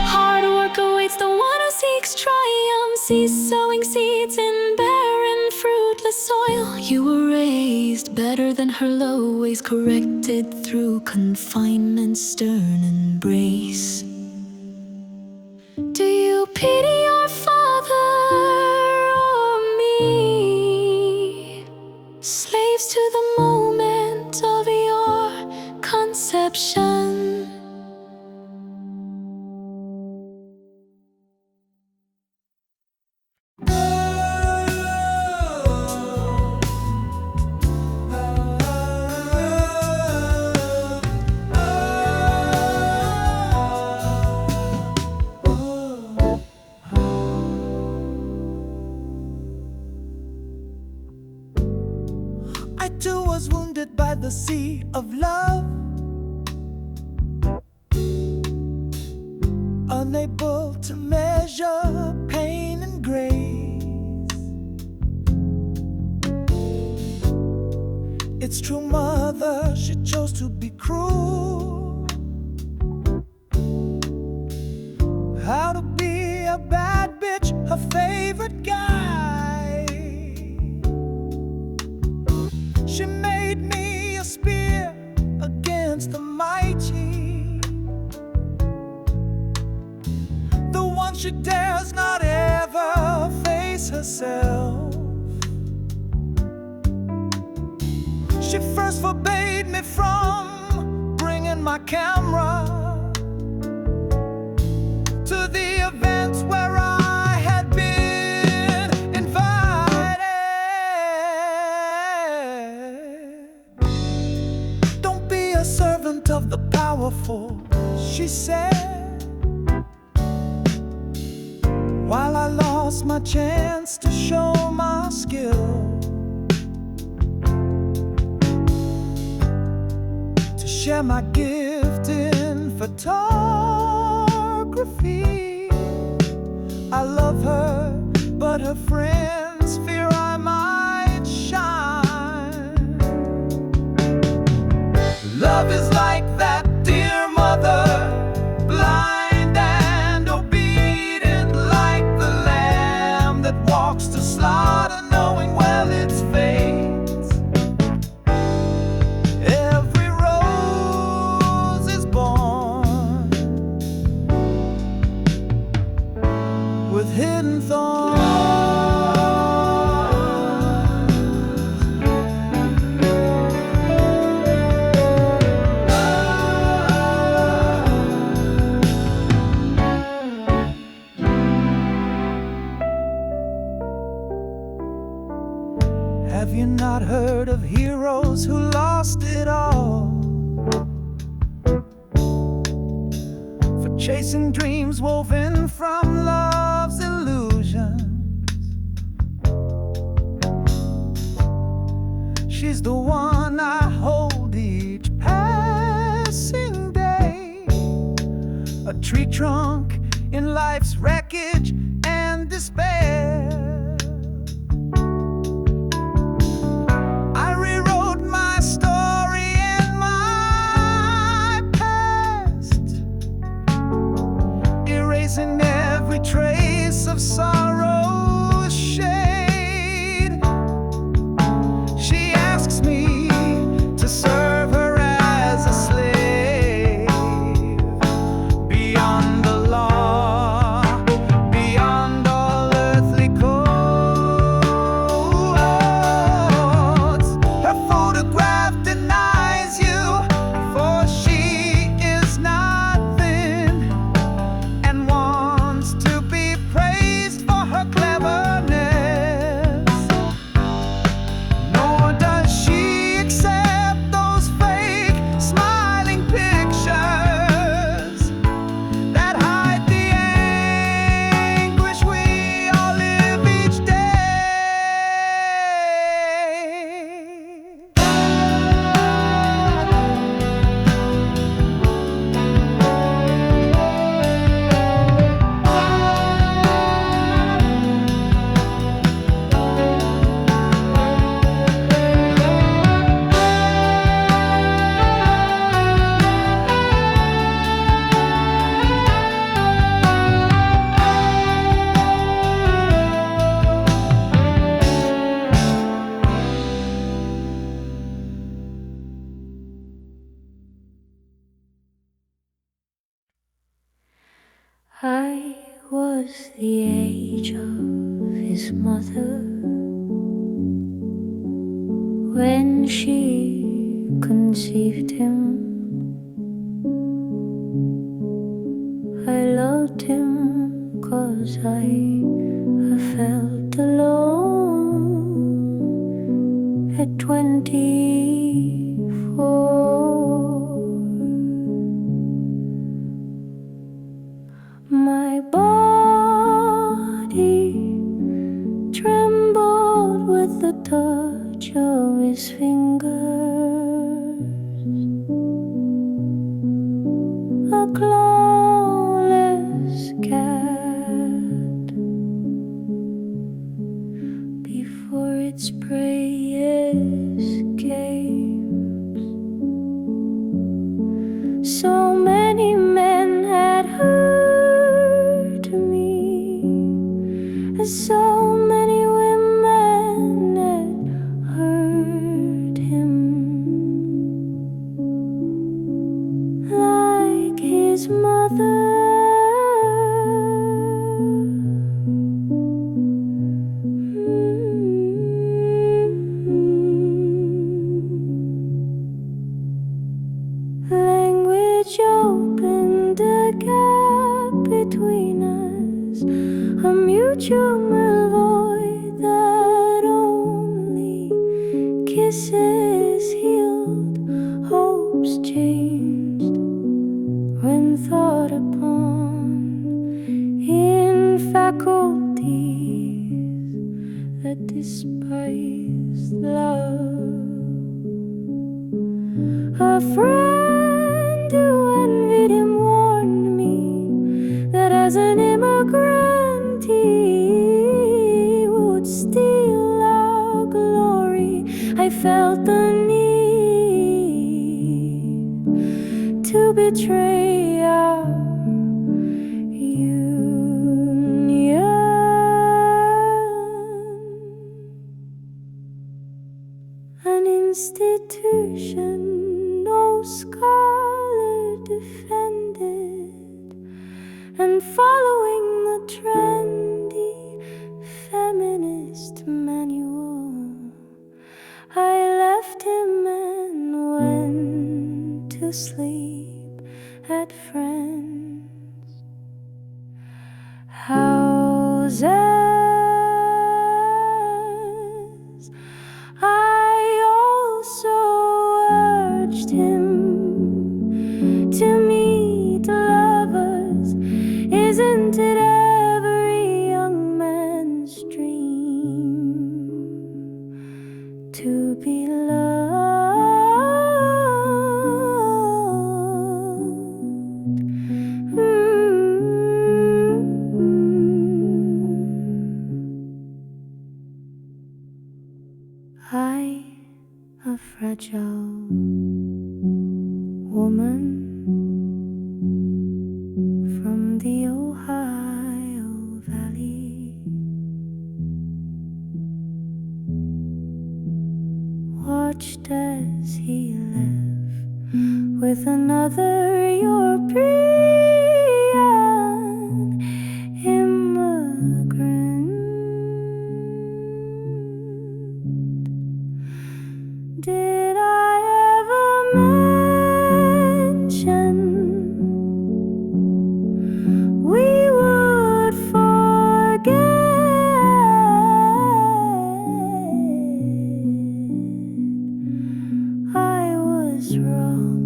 Hard work awaits the one who seeks triumph. Cease sowing seeds in barren, fruitless soil. You were raised better than her low ways, corrected through confinement's stern embrace. Do you pity your father or me? Slaves to the moment of your conception. I too was wounded by the sea of love, unable to measure pain and grace. It's true, mother, she chose to be cruel. How to be a bad bitch, her favorite guy. She made me a spear against the mighty, the one she dares not ever face herself. She first forbade me from bringing my camera to the events where I had been invited. Don't be a servant of the powerful, she said. while I lost my chance to show my skill, to share my gift in photography. I love her, but her friends fear I might shine. Love is like that dear mother, blind and obedient, like the lamb that walks to slaughter, knowing well its fate. Every rose is born with hidden thorns. Have you not heard of heroes who lost it all for chasing dreams woven from love's illusions? She's the one I hold each passing day, a tree trunk in life's wreckage and despair. I rewrote my story and my past, erasing every trace of sorrow's shade. She asks me to serve her as a slave, beyond the law, beyond all earthly codes. Her photograph denies you, for she is nothing, and wants to be praised for her cleverness. Nor does she accept those fake smiling pictures that hide the anguish we all live each day. I was the age of his mother when she conceived him. I loved him 'cause I felt alone at 24. My body trembled with the touch of his fingers. A clawless cat before its prey escapes. So many men had hurt me, and so many women had hurt him, like his mother. Language opened a gap between us, a mutual void that only kisses healed. Hopes changed when thought upon in faculty. despised love. A friend who envied him warned me that as an immigrant he would steal our glory. I felt the need to betray our union. An institution no scholar defended, and following the trendy feminist manual, I left him and went to sleep at friends' houses. I also urged him to meet lovers. Isn't it every young man's dream to be loved? I, a fragile woman from the Ohio Valley, watched as he left with another European immigrant. Did I ever mention we would forget? I was wrong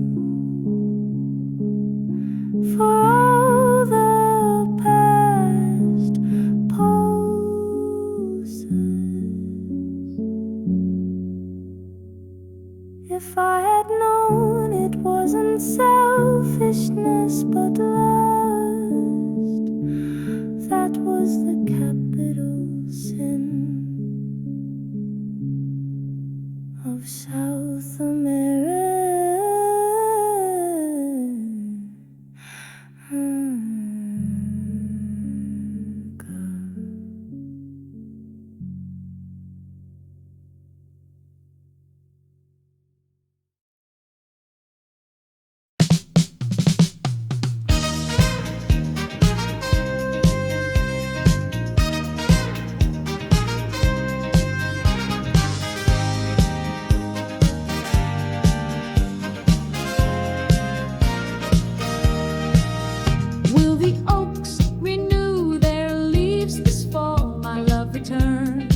for all the past poses. If I had known it wasn't selfishness but lust, that was the capital sin of South America. Will the oaks renew their leaves this fall? My love, return.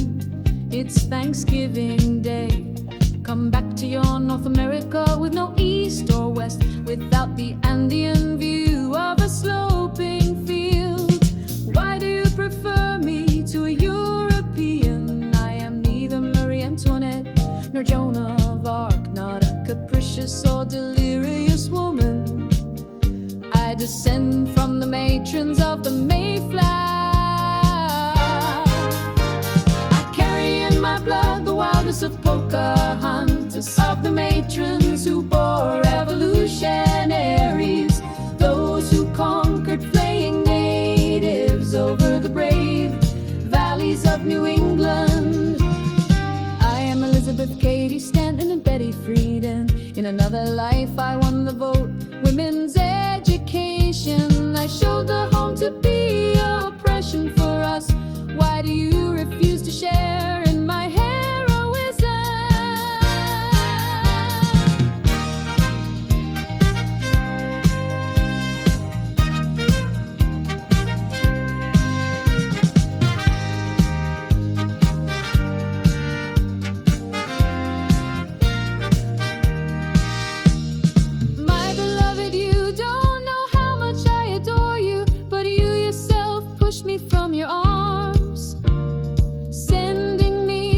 It's Thanksgiving Day. Come back to your North America with no east or west, without the Andean view of a sloping field. Why do you prefer me to a European? I am neither Marie Antoinette nor Joan of Arc, not a capricious or delirious woman. I descend from the matrons of the Mayflower. I carry in my blood the wildness of Pocahontas, of the matrons who bore revolutionaries, those who conquered fleeing natives over the brave valleys of New England. I am Elizabeth Cady Stanton and Betty Friedan. In another life I won the vote, women's education. I showed the home to be oppression for us. Why do you refuse to share in my heroism? My beloved, you don't know how much I adore you, but you yourself pushed me from your arms, sending me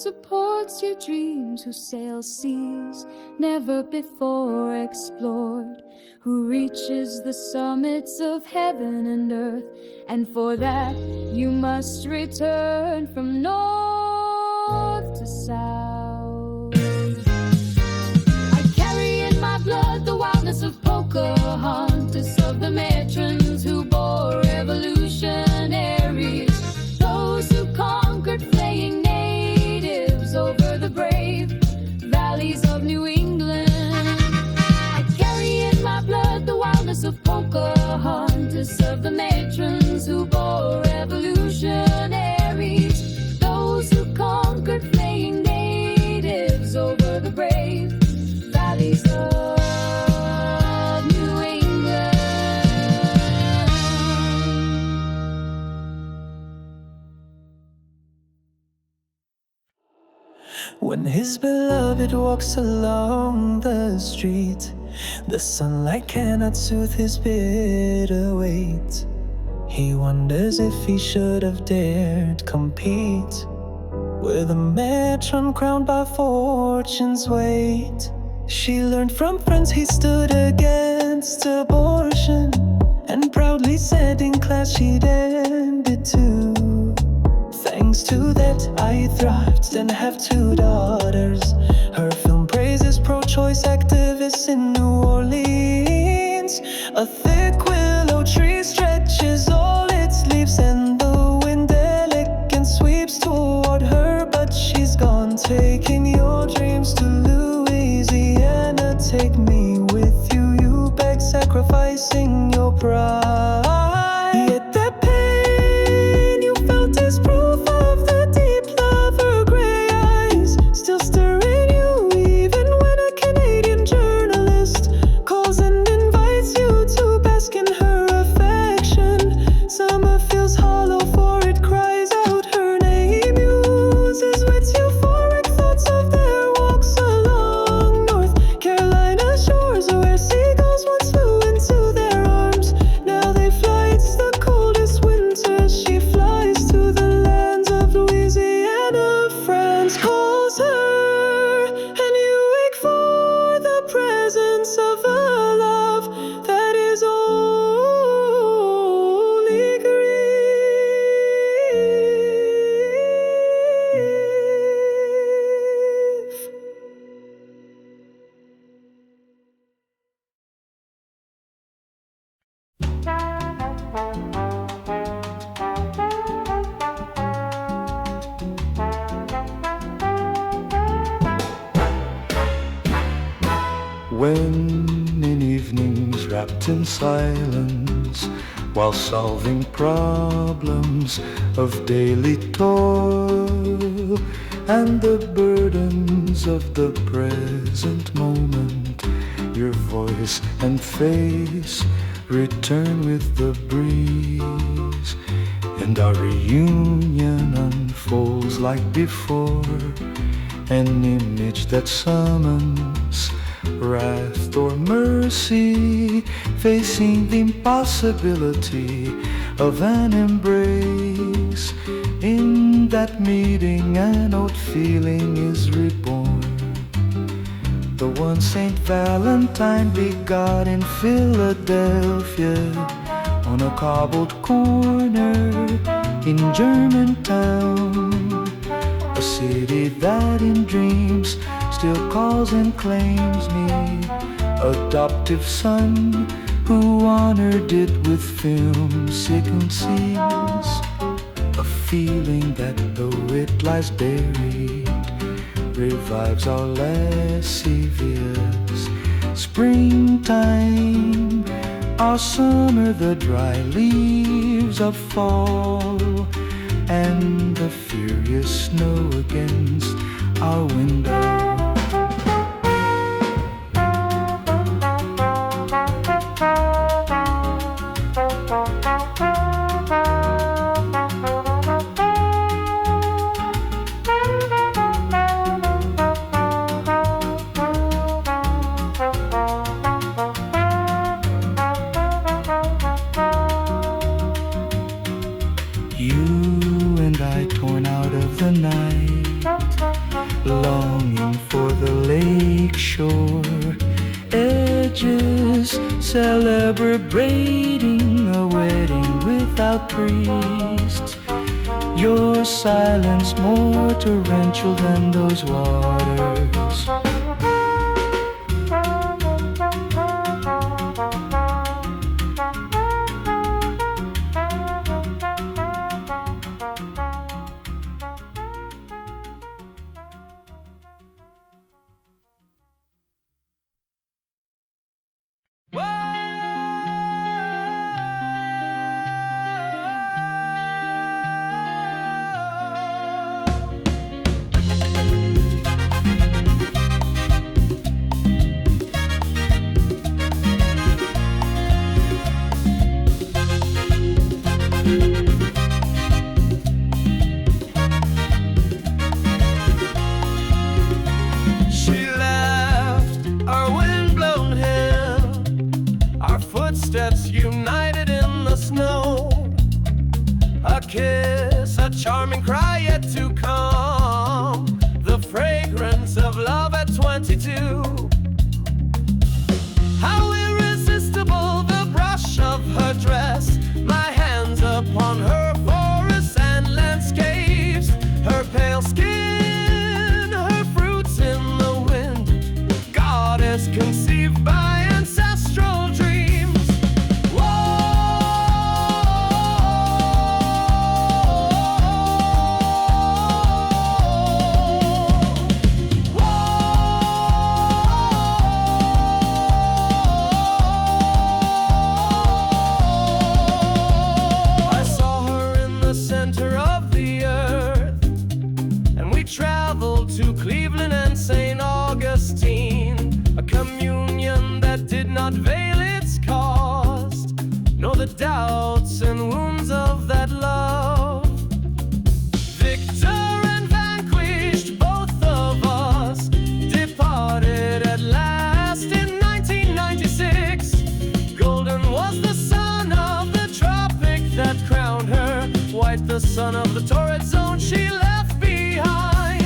supports your dreams, who sails seas never before explored, who reaches the summits of heaven and earth, and for that you must return from north to south. I carry in my blood the wildness of Pocahontas, of the matrons who bore revolutionaries, those who conquered fleeing natives over the brave valleys of New England. I carry in my blood the wildness of Pocahontas, of the matrons who bore revolutionaries, those who conquered fleeing natives over the brave valleys of New England. When his beloved walks along the street, the sunlight cannot soothe his bitter weight. He wonders if he should have dared compete with a matron crowned by fortune's weight. She learned from friends he stood against abortion, and proudly said in class she'd end it too. Thanks to that, I thrived and have 2 daughters. Her film praises pro-choice activists in New Orleans. A thick willow tree stretches all its leaves, and the wind elegant sweeps toward her, but she's gone, taking your dreams to Louisiana. Take me with you, you beg, sacrificing your pride. Yet that pain you felt is proof of the deep love her gray eyes still stir in you, even when a Canadian journalist calls and invites you to bask in her affection. Summer feels hollow, for it cries out her name, uses with euphoric thoughts of their walks along North Carolina shores, where seagulls once flew into their arms. Now they fly, it's the coldest winter. She flies to the lands of Louisiana. France calls her, and you wake for the presence of a love that is only grief. When in evenings wrapped in silence, while solving problems of daily toil and the burdens of the present moment, your voice and face return with the breeze, and our reunion unfolds like before, an image that summons wrath or mercy, facing the impossibility of an embrace. In that meeting, an old feeling is reborn, the one Saint Valentine begot in Philadelphia, on a cobbled corner in Germantown, a city that in dreams still calls and claims me, adoptive son who honored it with film sequences. A feeling that though it lies buried, revives our lascivious springtime, our summer, the dry leaves of fall, and the furious snow against our window. You and I torn out of the night, shore edges, celebrating a wedding without priests. Your silence more torrential than those waters. Footsteps united in the snow. A kiss, a charming cry yet to come. The fragrance of love at 22. How irresistible the brush of her dress. My hands upon her forests and landscapes. Her pale skin, her fruits in the wind. Goddess conceived by ancestral dreams. To Cleveland and St. Augustine, a communion that did not veil its cost, nor the doubts and wounds of that love. Victor and vanquished, both of us departed at last in 1996. Golden was the sun of the tropic that crowned her, white the sun of the torrid zone she left behind.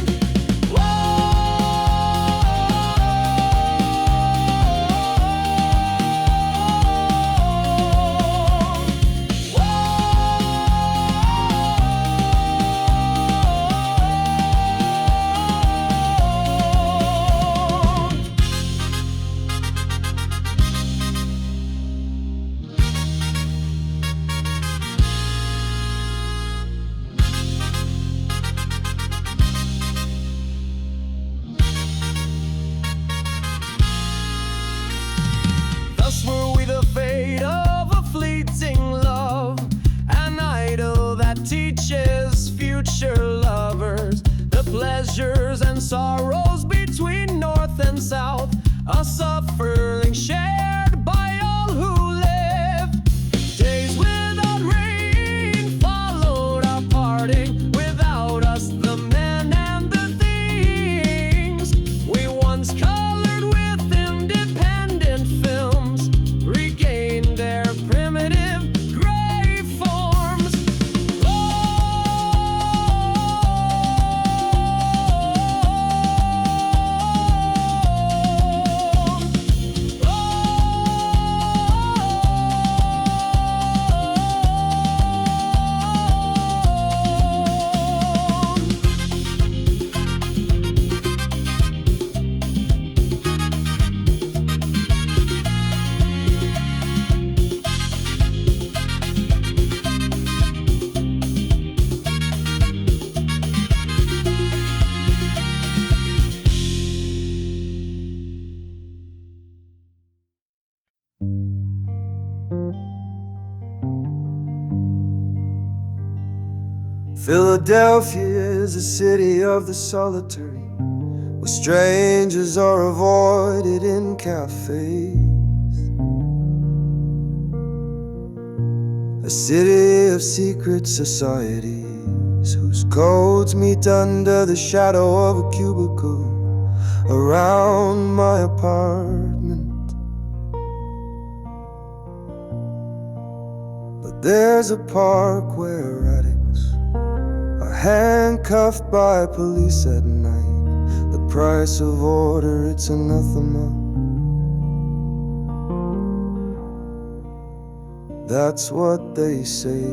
Thus were we the fate of a fleeting love, an idol that teaches future lovers the pleasures and sorrows between north and south, a suffering shared by all who live. Days without rain followed our parting, without us the men and the things we once colored with independent films regained their primitive gray forms. Philadelphia is a city of the solitary, where strangers are avoided in cafes. A city of secret societies, whose codes meet under the shadow of a cubicle around my apartment. But there's a park where addicts are handcuffed by police at night. The price of order, it's anathema. That's what they say.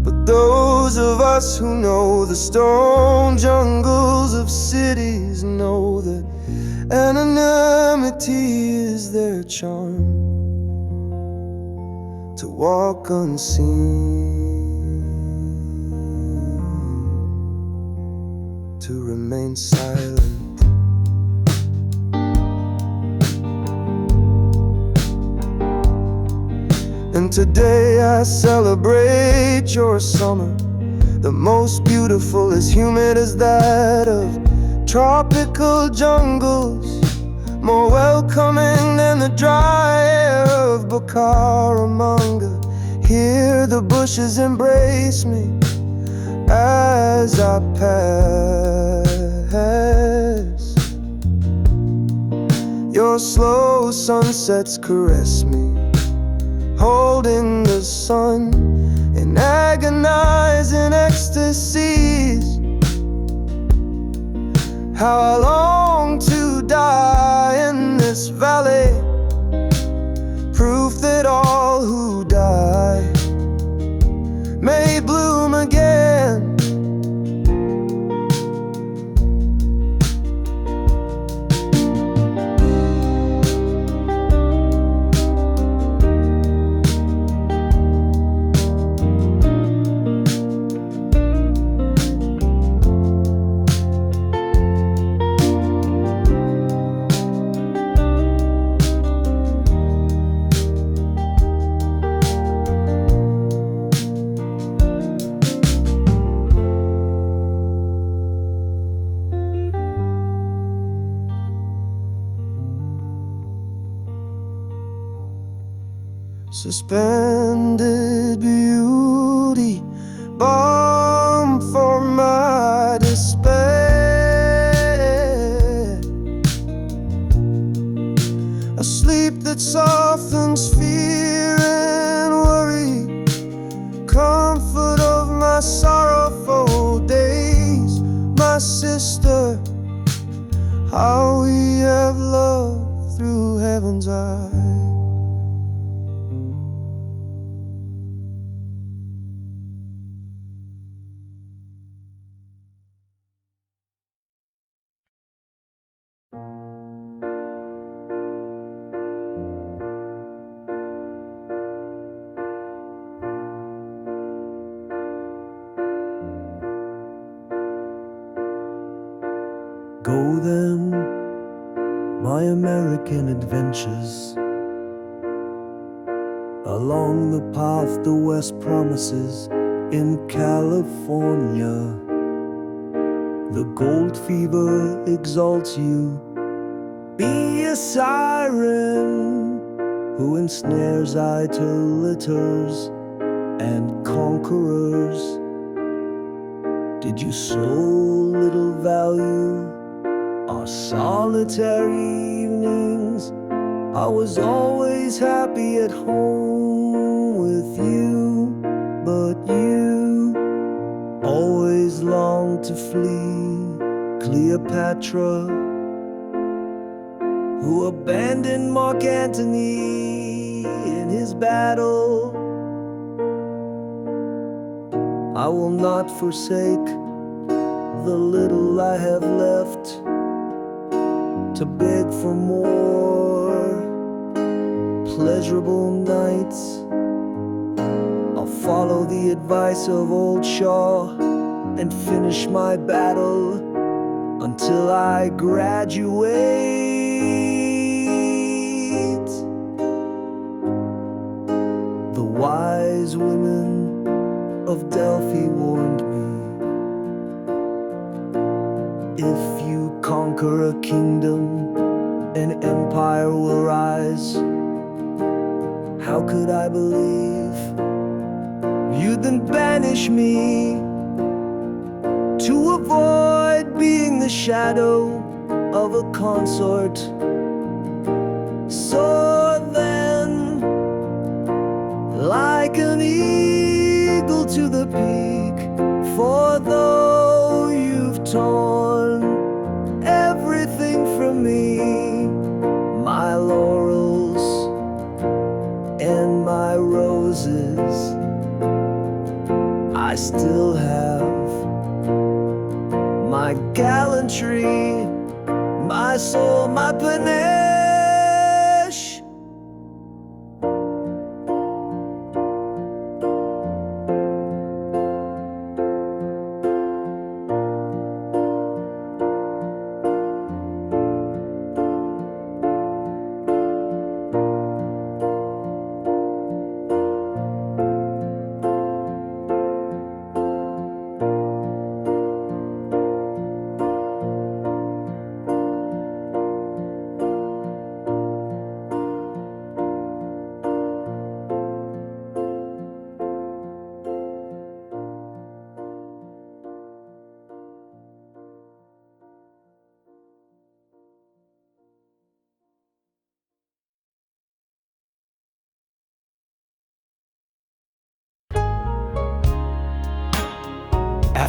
But those of us who know the stone jungles of cities know that anonymity is their charm. To walk unseen, to remain silent. And today I celebrate your summer, the most beautiful, as humid as that of tropical jungles, more welcoming than the dry air of Bucaramanga. Hear the bushes embrace me as I pass. Your slow sunsets caress me, holding the sun in agonizing ecstasies. How I long to die in this valley, proof that all who die may bloom again. Suspended beauty, balm for my despair, a sleep that softens fear and worry, comfort of my sorrowful days. My sister, how we have loved through heaven's eye. Go then, my American adventures, along the path the West promises. In California, the gold fever exalts you. Be a siren who ensnares idolaters and conquerors. Did you so little value our solitary evenings? I was always happy at home with you, but you always longed to flee. Cleopatra, who abandoned Mark Antony in his battle. I will not forsake the little I have left to beg for more pleasurable nights. I'll follow the advice of old Shaw and finish my battle until I graduate. The wise women of Delphi warned me, if you conquer a kingdom, an empire will rise. How could I believe you'd then banish me to avoid being the shadow of a consort? Soar then like an eagle to the peak, for though you've torn every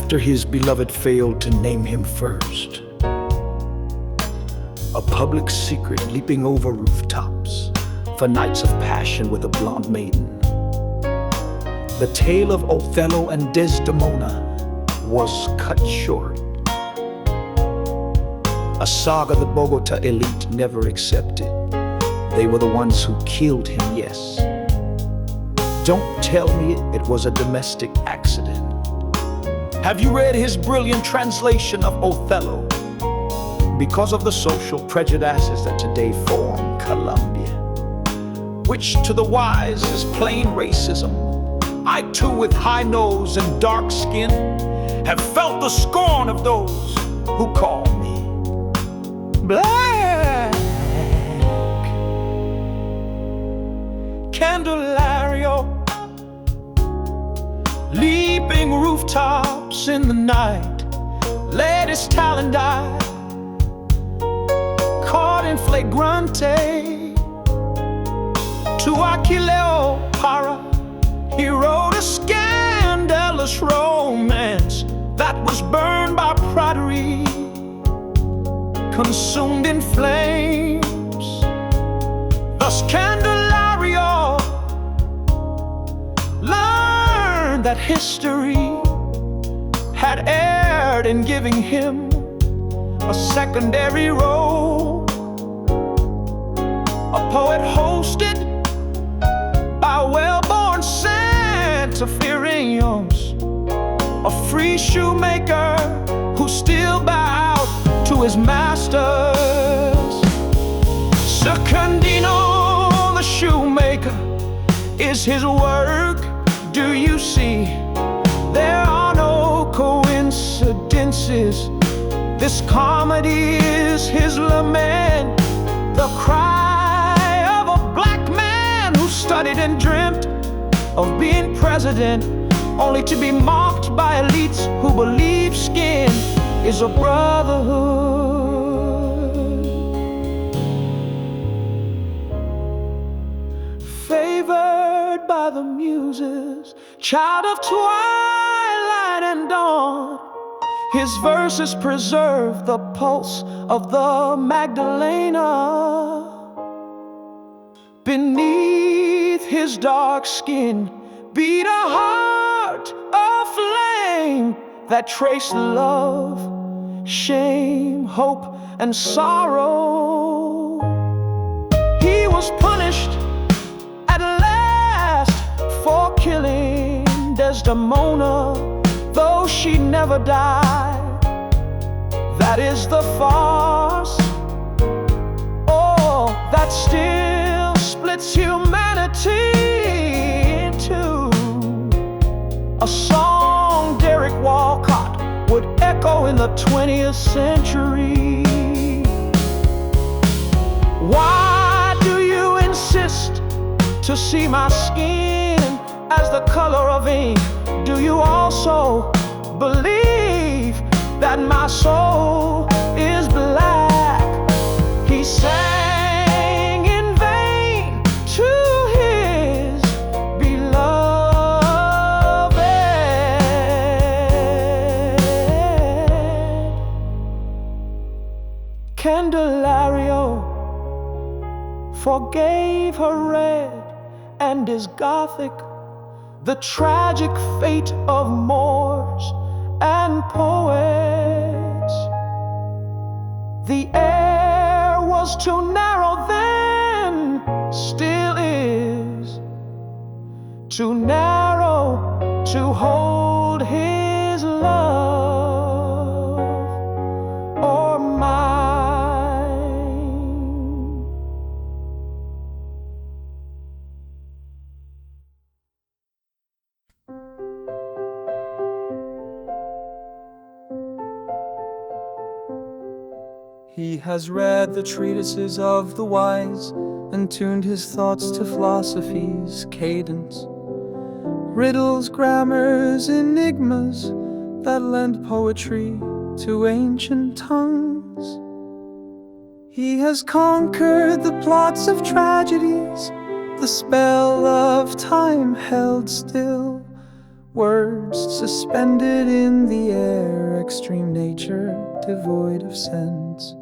after his beloved failed to name him first. A public secret leaping over rooftops for nights of passion with a blonde maiden. The tale of Othello and Desdemona was cut short. A saga the Bogota elite never accepted. They were the ones who killed him, yes. Don't tell me it was a domestic accident. Have you read his brilliant translation of Othello? Because of the social prejudices that today form Colombia, which to the wise is plain racism, I too, with high nose and dark skin, have felt the scorn of those who call me black. Candelario, leaping rooftops in the night, let his talent die. Caught in flagrante, to Aquileo Para, he wrote a scandalous romance that was burned by piratery, consumed in flames. Thus Candelario learned that history had erred in giving him a secondary role. A poet hosted by well-born Santafereños, a free shoemaker who still bowed to his masters. Secundino the shoemaker is his work. Do you see? There are no coincidences. This comedy is his lament, the cry of a black man who studied and dreamt of being president, only to be mocked by elites who believe skin is a brotherhood. Favored by the muses, child of twilight and dawn, his verses preserve the pulse of the Magdalena. Beneath his dark skin beat a heart of flame that traced love, shame, hope, and sorrow. He was punished at last for killing Desdemona, though she never died. That is the farce, oh, that still splits humanity in two. A song Derek Walcott would echo in the 20th century. Why do you insist to see my skin as the color of ink? Do you also believe that my soul is black? He sang in vain to his beloved. Candelario forgave her red and his Gothic, the tragic fate of Moors and poets. The air was too narrow then, still is too narrow to hold his love or mine. He has read the treatises of the wise and tuned his thoughts to philosophy's cadence. Riddles, grammars, enigmas that lend poetry to ancient tongues. He has conquered the plots of tragedies, the spell of time held still Words suspended in the air, extreme nature devoid of sense.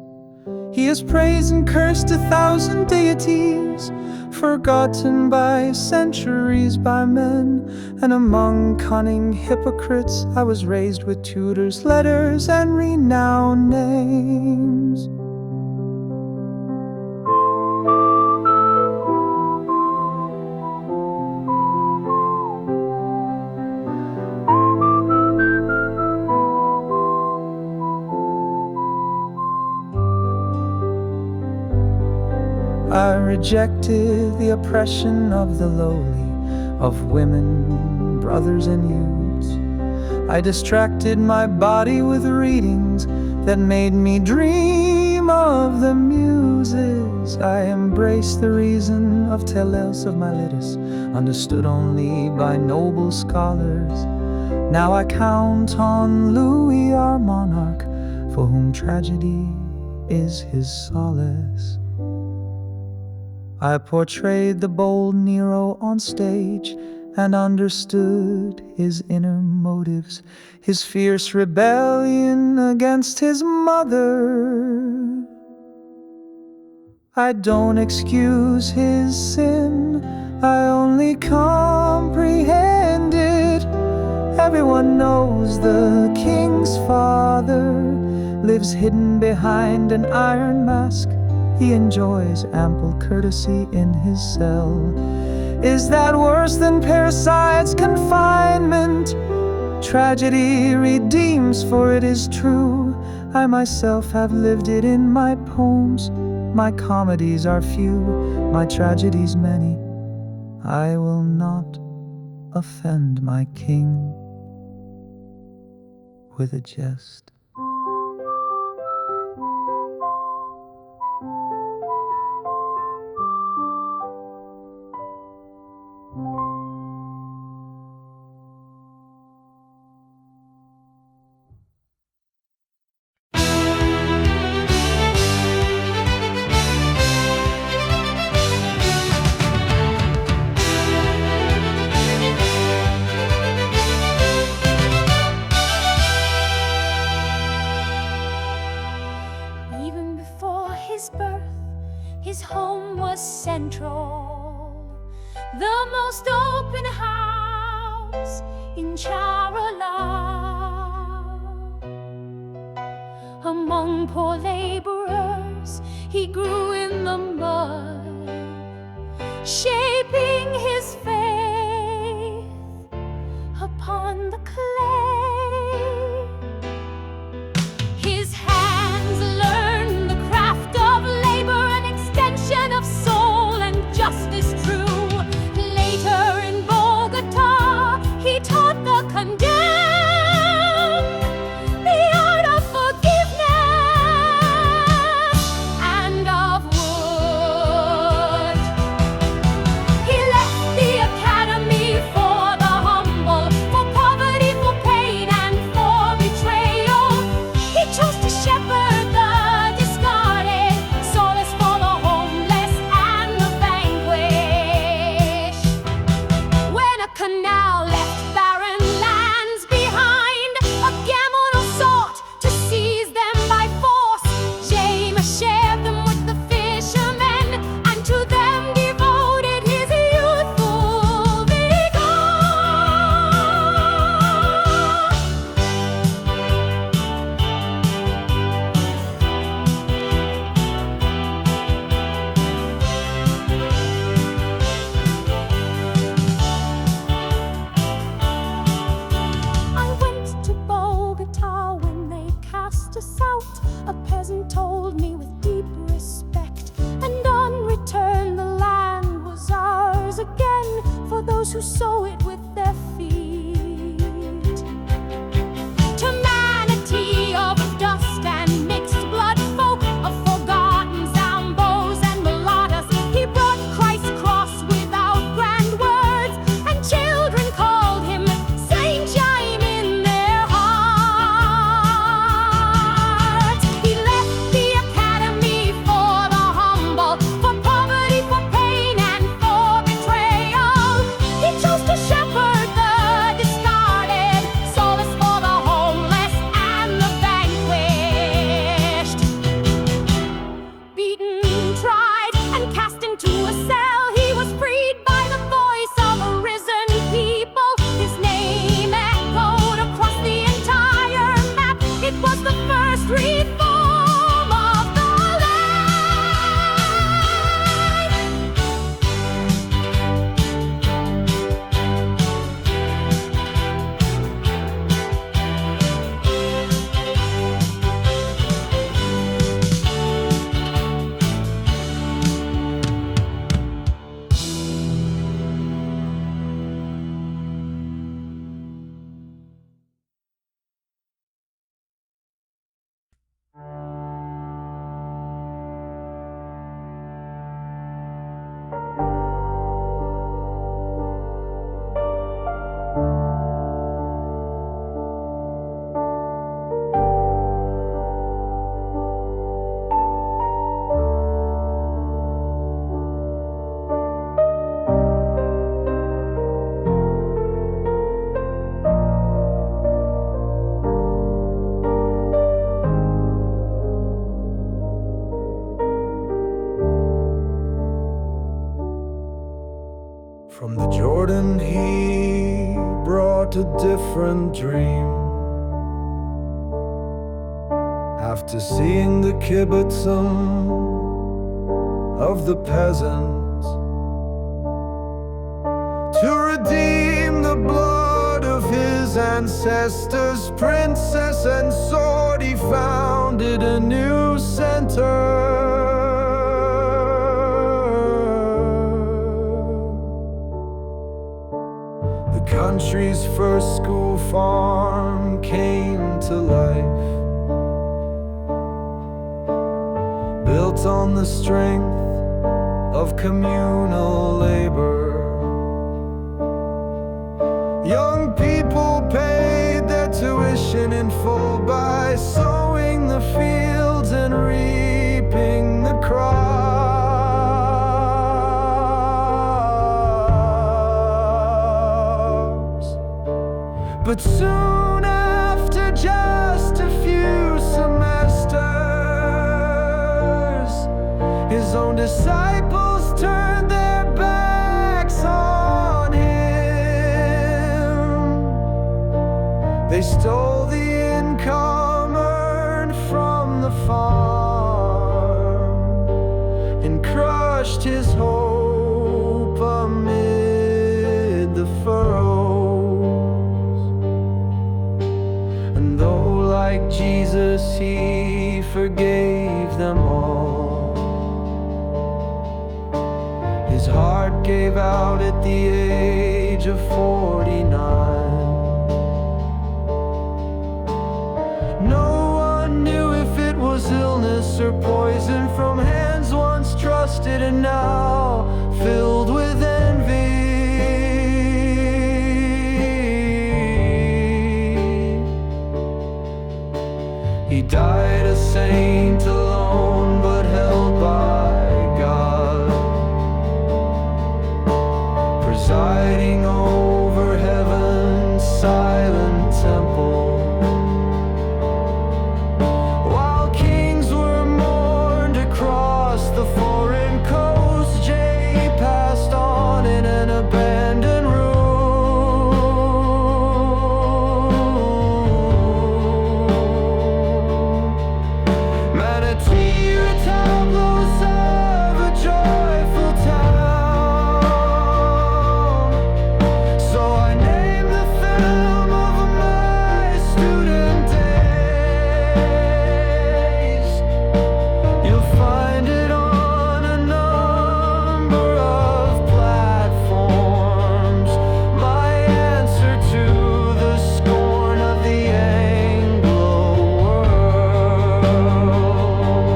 He has praised and cursed 1,000 deities, forgotten by centuries by men. And among cunning hypocrites I was raised with tutors, letters, and renowned names. I rejected the oppression of the lowly, of women, brothers, and youths. I distracted my body with readings that made me dream of the muses. I embraced the reason of Telos of Miletus, understood only by noble scholars. Now I count on Louis, our monarch, for whom tragedy is his solace. I portrayed the bold Nero on stage and understood his inner motives, his fierce rebellion against his mother. I don't excuse his sin, I only comprehend it. Everyone knows the king's father lives hidden behind an iron mask. He enjoys ample courtesy in his cell. Is that worse than parasites' confinement? Tragedy redeems, for it is true. I myself have lived it in my poems. My comedies are few, my tragedies many. I will not offend my king with a jest. His home was central, the most open house in Charala. Among poor laborers, he grew in the mud, shaping his faith upon the clay. His hands learned the craft of labor, an extension of soul and justice true. Later in Bogota, he taught the condemned the art of forgiveness and of wood. He left the academy for the humble, for poverty, for pain, and for betrayal. He chose to shepherd the discarded, solace for the homeless and the vanquished. When a canal left barren lands behind, a gamono sought to seize them by force. James shared them with the fishermen, and to them devoted his youthful vigor. I went to Bogota when they cast us out. A peasant told me with deep respect, and on return the land was ours again, for those who sow it with their feet. Humanity of dust and mixed blood folk, of forgotten Zambos and mulattoes, he brought Christ's cross without grand words, and children called him Saint Jaime in their hearts. He left the academy for the humble, for poverty, for pain, and for betrayal. He chose to share From the Jordan he brought a different dream. After seeing the kibbutzim of the peasants, to redeem the blood of his ancestors, princess and sword, he founded a new center. The country's first school farm came to life, built on the strength of communal labor. Young people paid their tuition in full by sowing the fields and reaping the crops. But soon after just a few semesters, his own disciples turned their backs on him. They stole the income earned from the farm and crushed his hope amid the furrows. And though like Jesus he forgave them all, his heart gave out at the age of 49. No one knew if it was illness or poison from hands once trusted and now filled with envy. He died a saint alone but held by God, presiding over heaven's silent temple. While kings were mourned across the foreign coast, Jay passed on in an abandoned room. Manatee retablos of a joyful town, so I named the film of my student days. You'll find it on a number of platforms, my answer to the scorn of the Anglo world.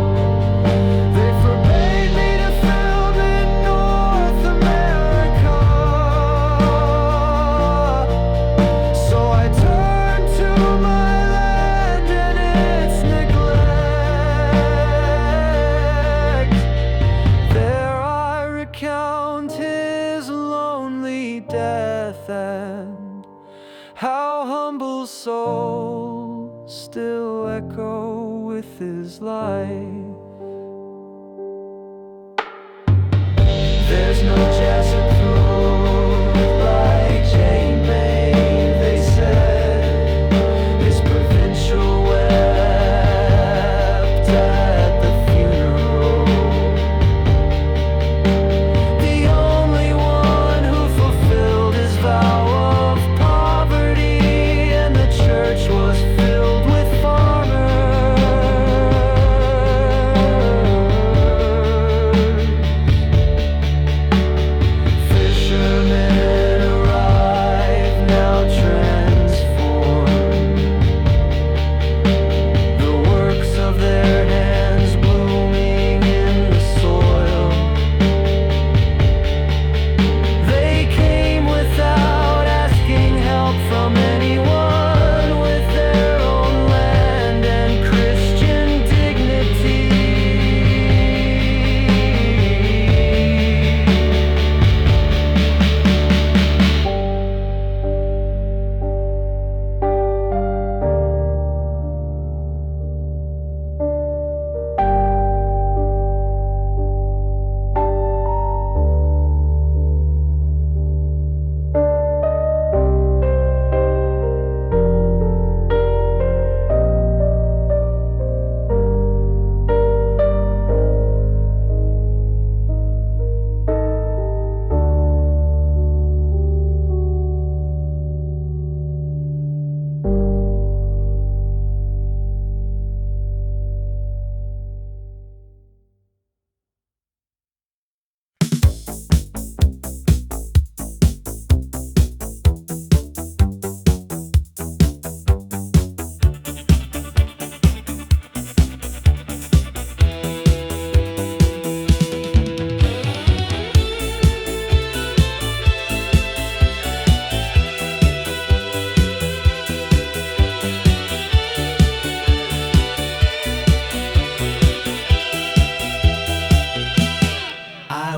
They forbade me to film in North America, so I turned to my land and its neglect. There I recount his lonely death and how humble souls still echo with his life. There's no Jessup like Jane May, they said. His provincial wept at the funeral. The only one who fulfilled his vow of poverty, and the church was filled with farmers.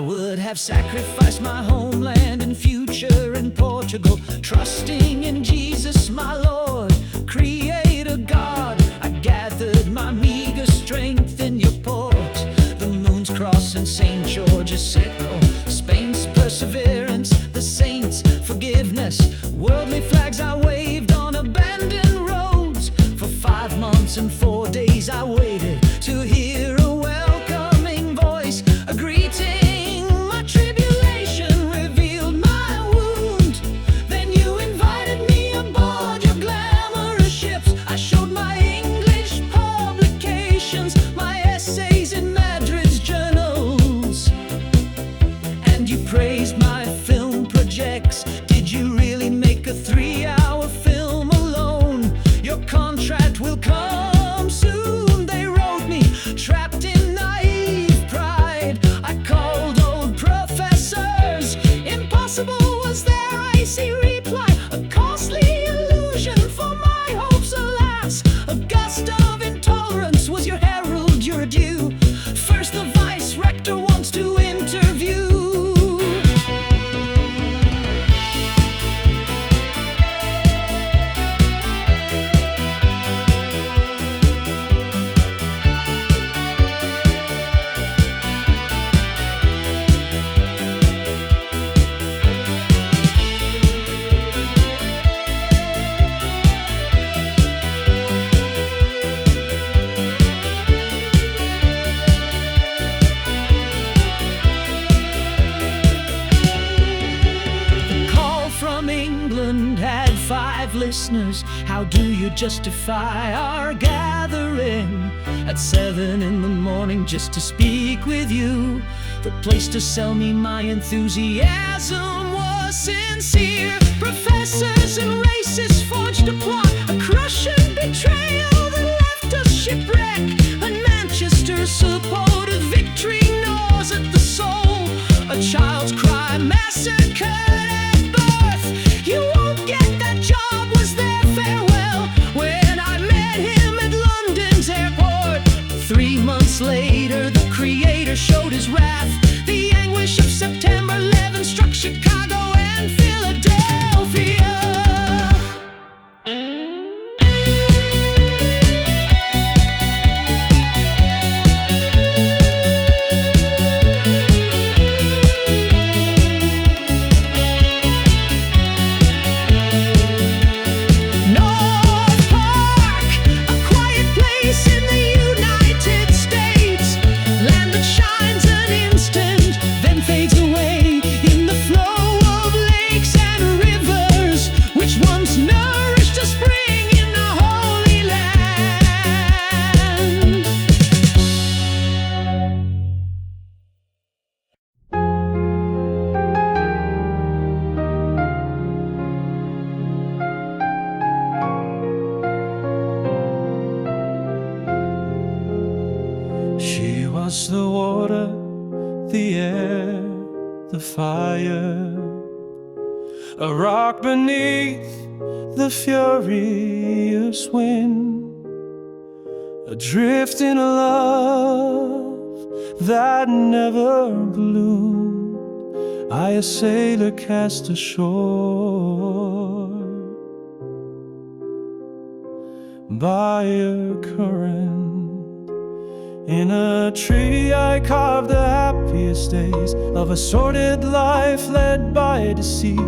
would have sacrificed my homeland and future in Portugal, trusting in Jesus, my Lord, Creator God. I gathered my meager strength in your port, the moon's cross and St. George's sickle, Spain's perseverance, the saints' forgiveness. Worldly flags I waved on abandoned roads. For 5 months and 4 days I waited to hear a welcoming voice, a greeting. My tribulation revealed my wound. Then you invited me aboard your glamorous ships. I showed my English publications, my essays in Madrid's journals, and you praised my film projects. Did you really make a 3-hour film alone? Your contract will come soon, they wrote me, trapped in naive pride. I called old professors. Impossible was their icy reply, a costly illusion for my hopes, alas. A gust of intolerance was your herald, your due. First the vice rector wants to interview. From England had 5 listeners. How do you justify our gathering at 7 in the morning just to speak with you? The place to sell me my enthusiasm was sincere. Professors and racists forged a plot, a crushing betrayal that left us shipwrecked. And Manchester supported victory gnaws at the soul. A child's cry massacred. You won't get that job was their farewell when I met him at London's airport. 3 months later, the Creator showed his wrath. The anguish of September 11 struck Chicago and Philadelphia. The water, the air, the fire, a rock beneath the furious wind, adrift in a love that never bloomed. I, a sailor cast ashore by a current. In a tree I carved the happiest days of a sordid life led by deceit.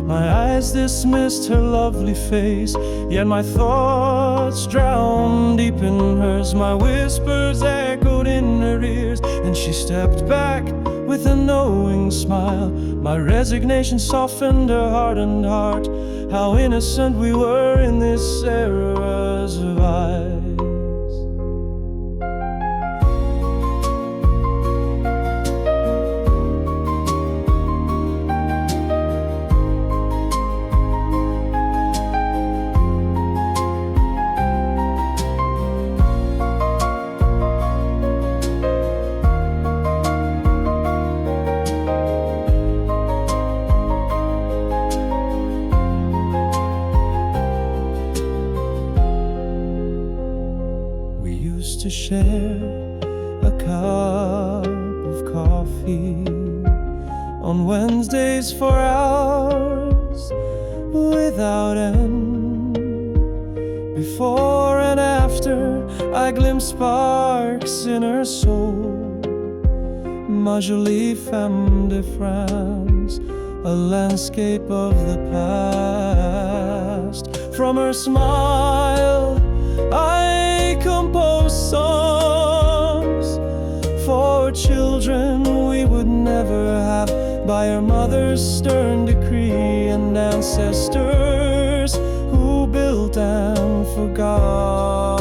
My eyes dismissed her lovely face, yet my thoughts drowned deep in hers. My whispers echoed in her ears, and she stepped back with a knowing smile. My resignation softened her hardened heart. How innocent we were in this era's eyes. To share a cup of coffee, on Wednesdays for hours without end. Before and after, I glimpse sparks in her soul. Ma jolie femme de France, a landscape of the past. From her smile, I compose songs for children we would never have, by her mother's stern decree, and ancestors who built and forgot.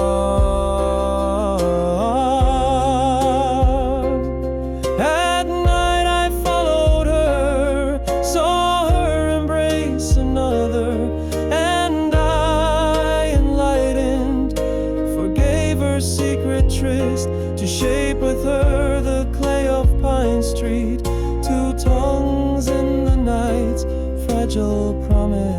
At night I followed her, saw her embrace another, and I, enlightened, forgave her secret tryst, to shape with her the clay of Pine Street, two tongues in the night's fragile promise.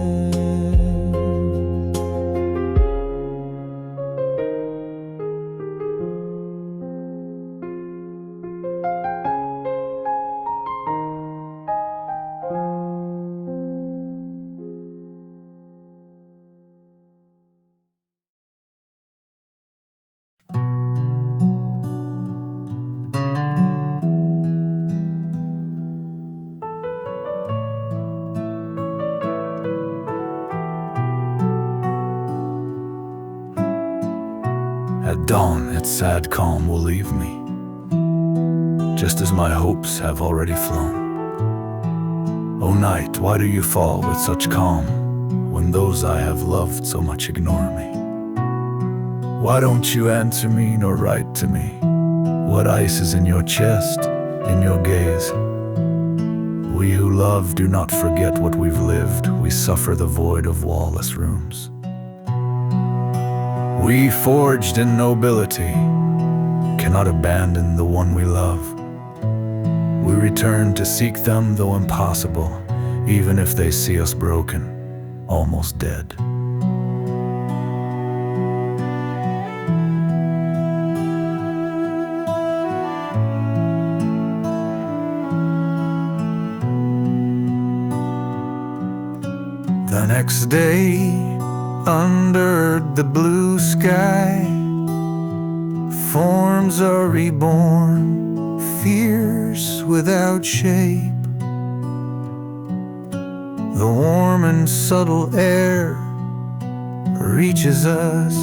At dawn, its sad calm will leave me, just as my hopes have already flown. O night, why do you fall with such calm, when those I have loved so much ignore me? Why don't you answer me nor write to me? What ice is in your chest, in your gaze? We who love do not forget what we've lived. We suffer the void of wall-less rooms. We, forged in nobility, cannot abandon the one we love. We return to seek them, though impossible, even if they see us broken, almost dead. The next day, under the blue sky, forms are reborn, fierce without shape. The warm and subtle air reaches us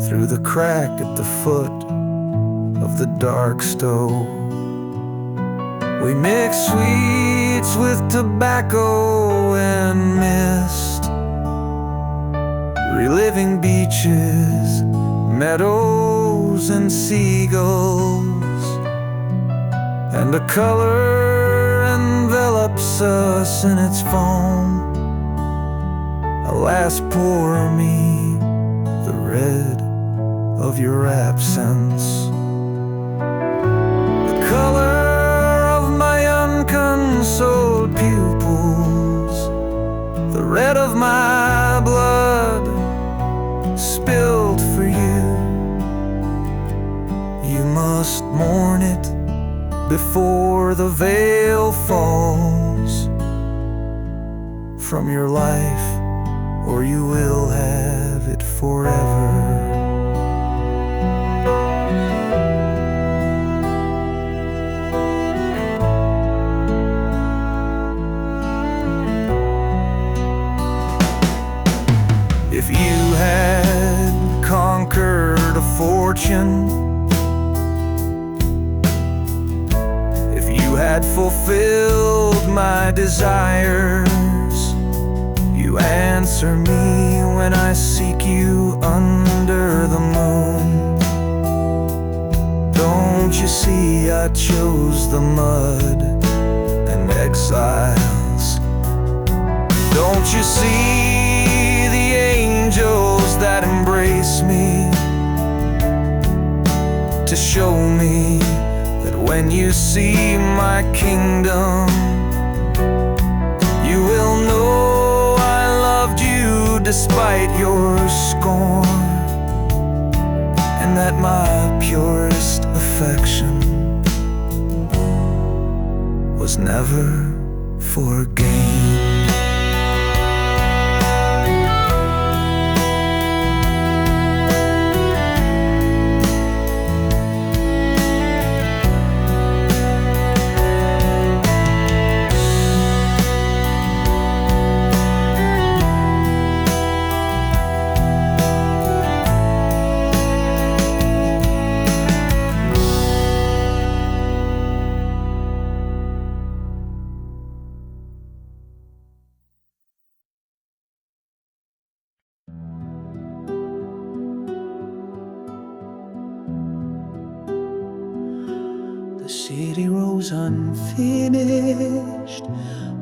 through the crack at the foot of the dark stove. We mix sweets with tobacco and mist, reliving beaches, meadows and seagulls, and a color envelops us in its foam. Alas, poor me, the red of your absence, the color unconsoled pupils, the red of my blood spilled for you. You must mourn it before the veil falls from your life, or you will have it forever. If you had conquered a fortune, if you had fulfilled my desires, you answer me when I seek you under the moon. Don't you see I chose the mud and exiles? Don't you see angels that embrace me, to show me that when you see my kingdom, you will know I loved you despite your scorn, and that my purest affection never forgained. The city rose unfinished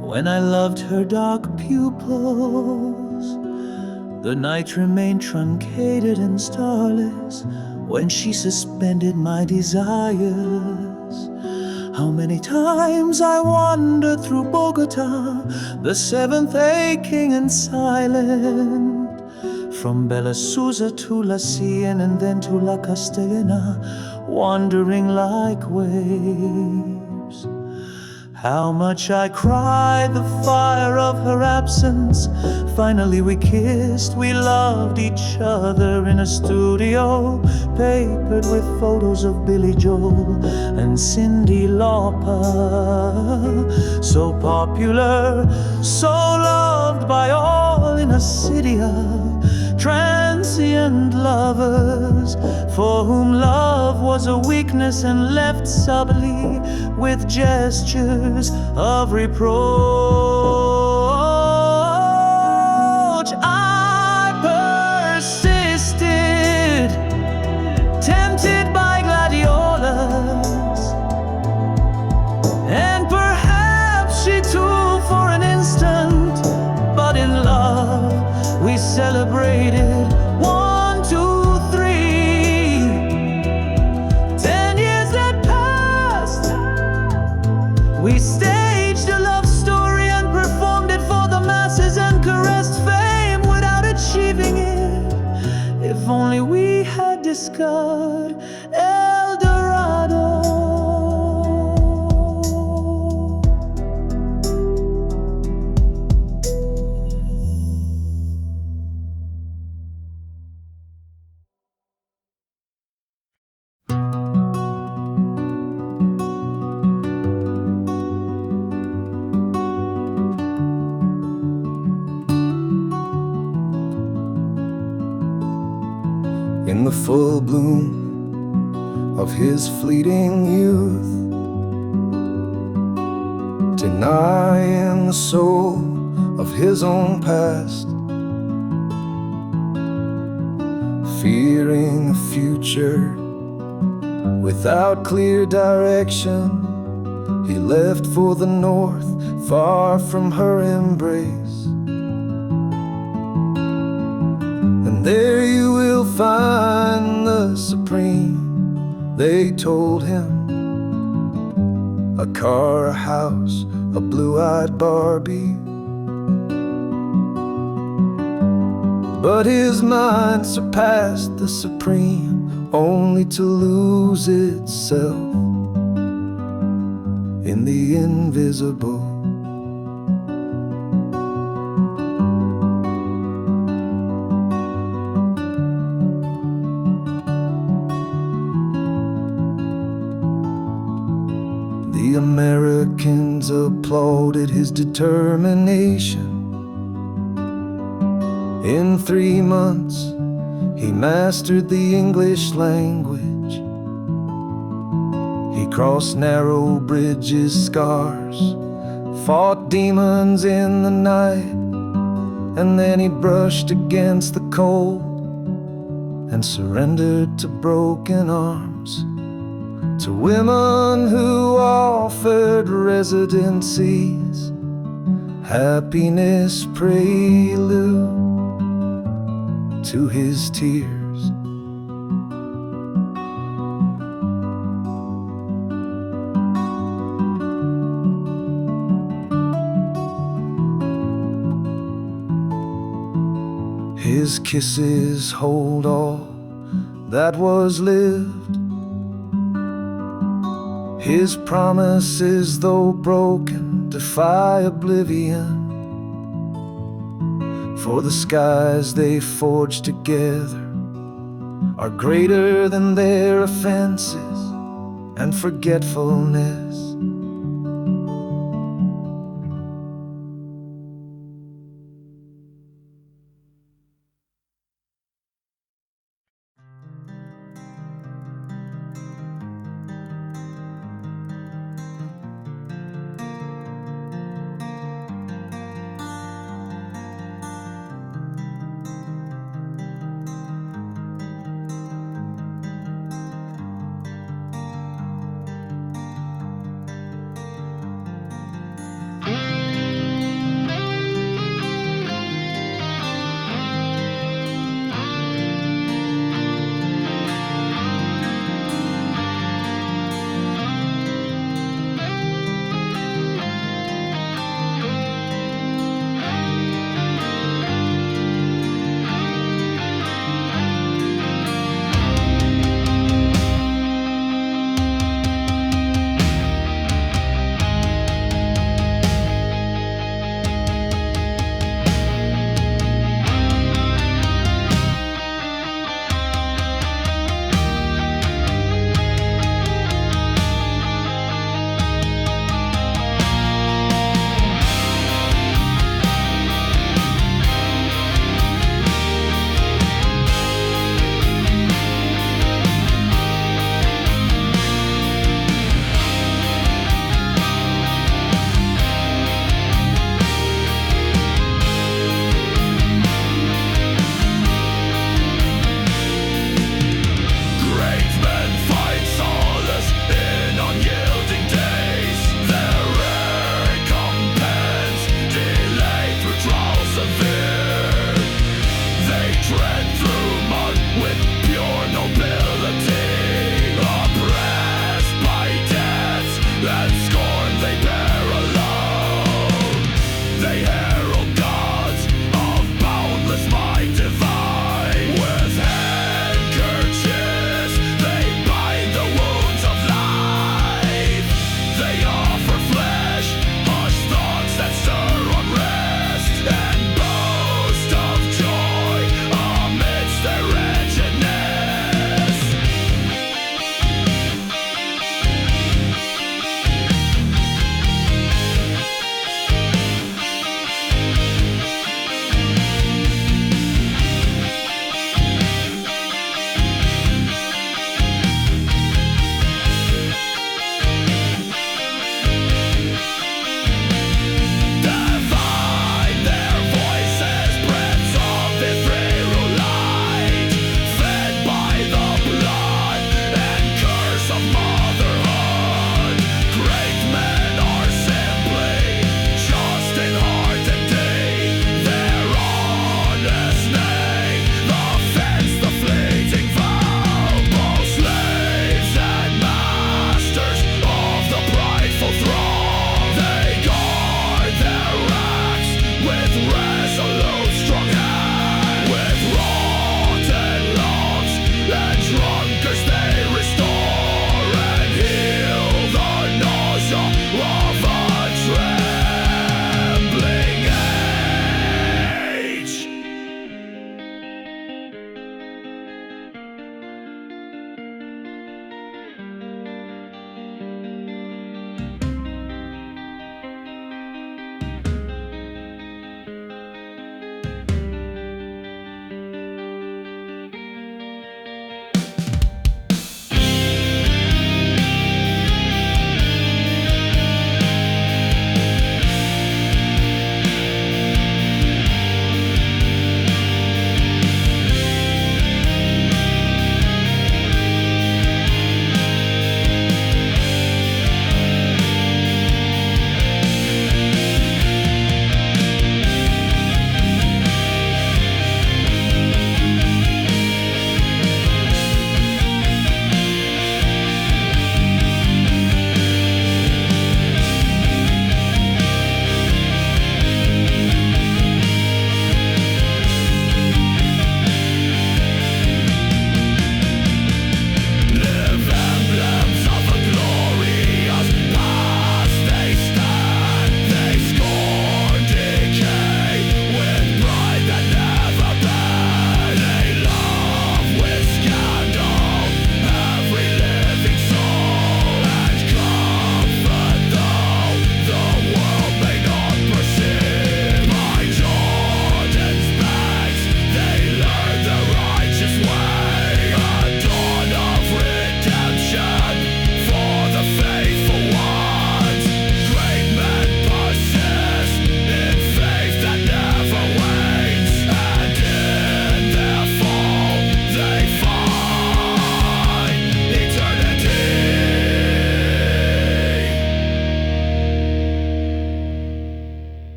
when I loved her dark pupils. The night remained truncated and starless when she suspended my desires. How many times I wandered through Bogota, the seventh aching and silent, from Bella Souza to La Cien and then to La Castellana, wandering like waves. How much I cried the fire of her absence. Finally we kissed, we loved each other in a studio papered with photos of Billy Joel and Cyndi Lauper. So popular, so loved by all in a city of transient lovers, for whom love was a weakness and left subtly with gestures of reproach. I persisted, tempted by gladiolas, and perhaps she too for an instant, but in love we celebrated 1, 2, 3. 10 years had passed. We staged a love story and performed it for the masses and caressed fame without achieving it. If only we had discovered El Dorado. In the full bloom of his fleeting youth, denying the soul of his own past, fearing a future without clear direction, he left for the north, far from her embrace. And there you will find the supreme, they told him. A car, a house, a blue-eyed Barbie. But his mind surpassed the supreme, only to lose itself in the invisible. The Americans applauded his determination. In 3 months, he mastered the English language. He crossed narrow bridges, scars, fought demons in the night, and then he brushed against the cold and surrendered to broken arms, to women who offered residencies, happiness prelude to his tears. His kisses hold all that was lived. His promises, though broken, defy oblivion. For the skies they forged together are greater than their offenses and forgetfulness.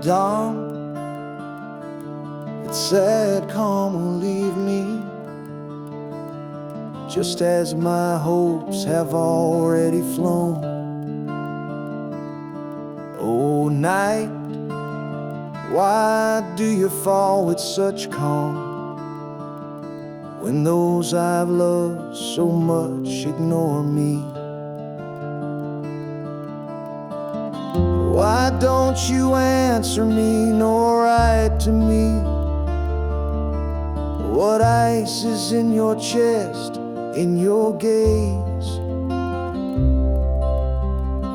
dawn, its sad calm will leave me, just as my hopes have already flown. Oh night, why do you fall with such calm, when those I've loved so much ignore me? Why don't you answer me nor write to me? What ice is in your chest, in your gaze?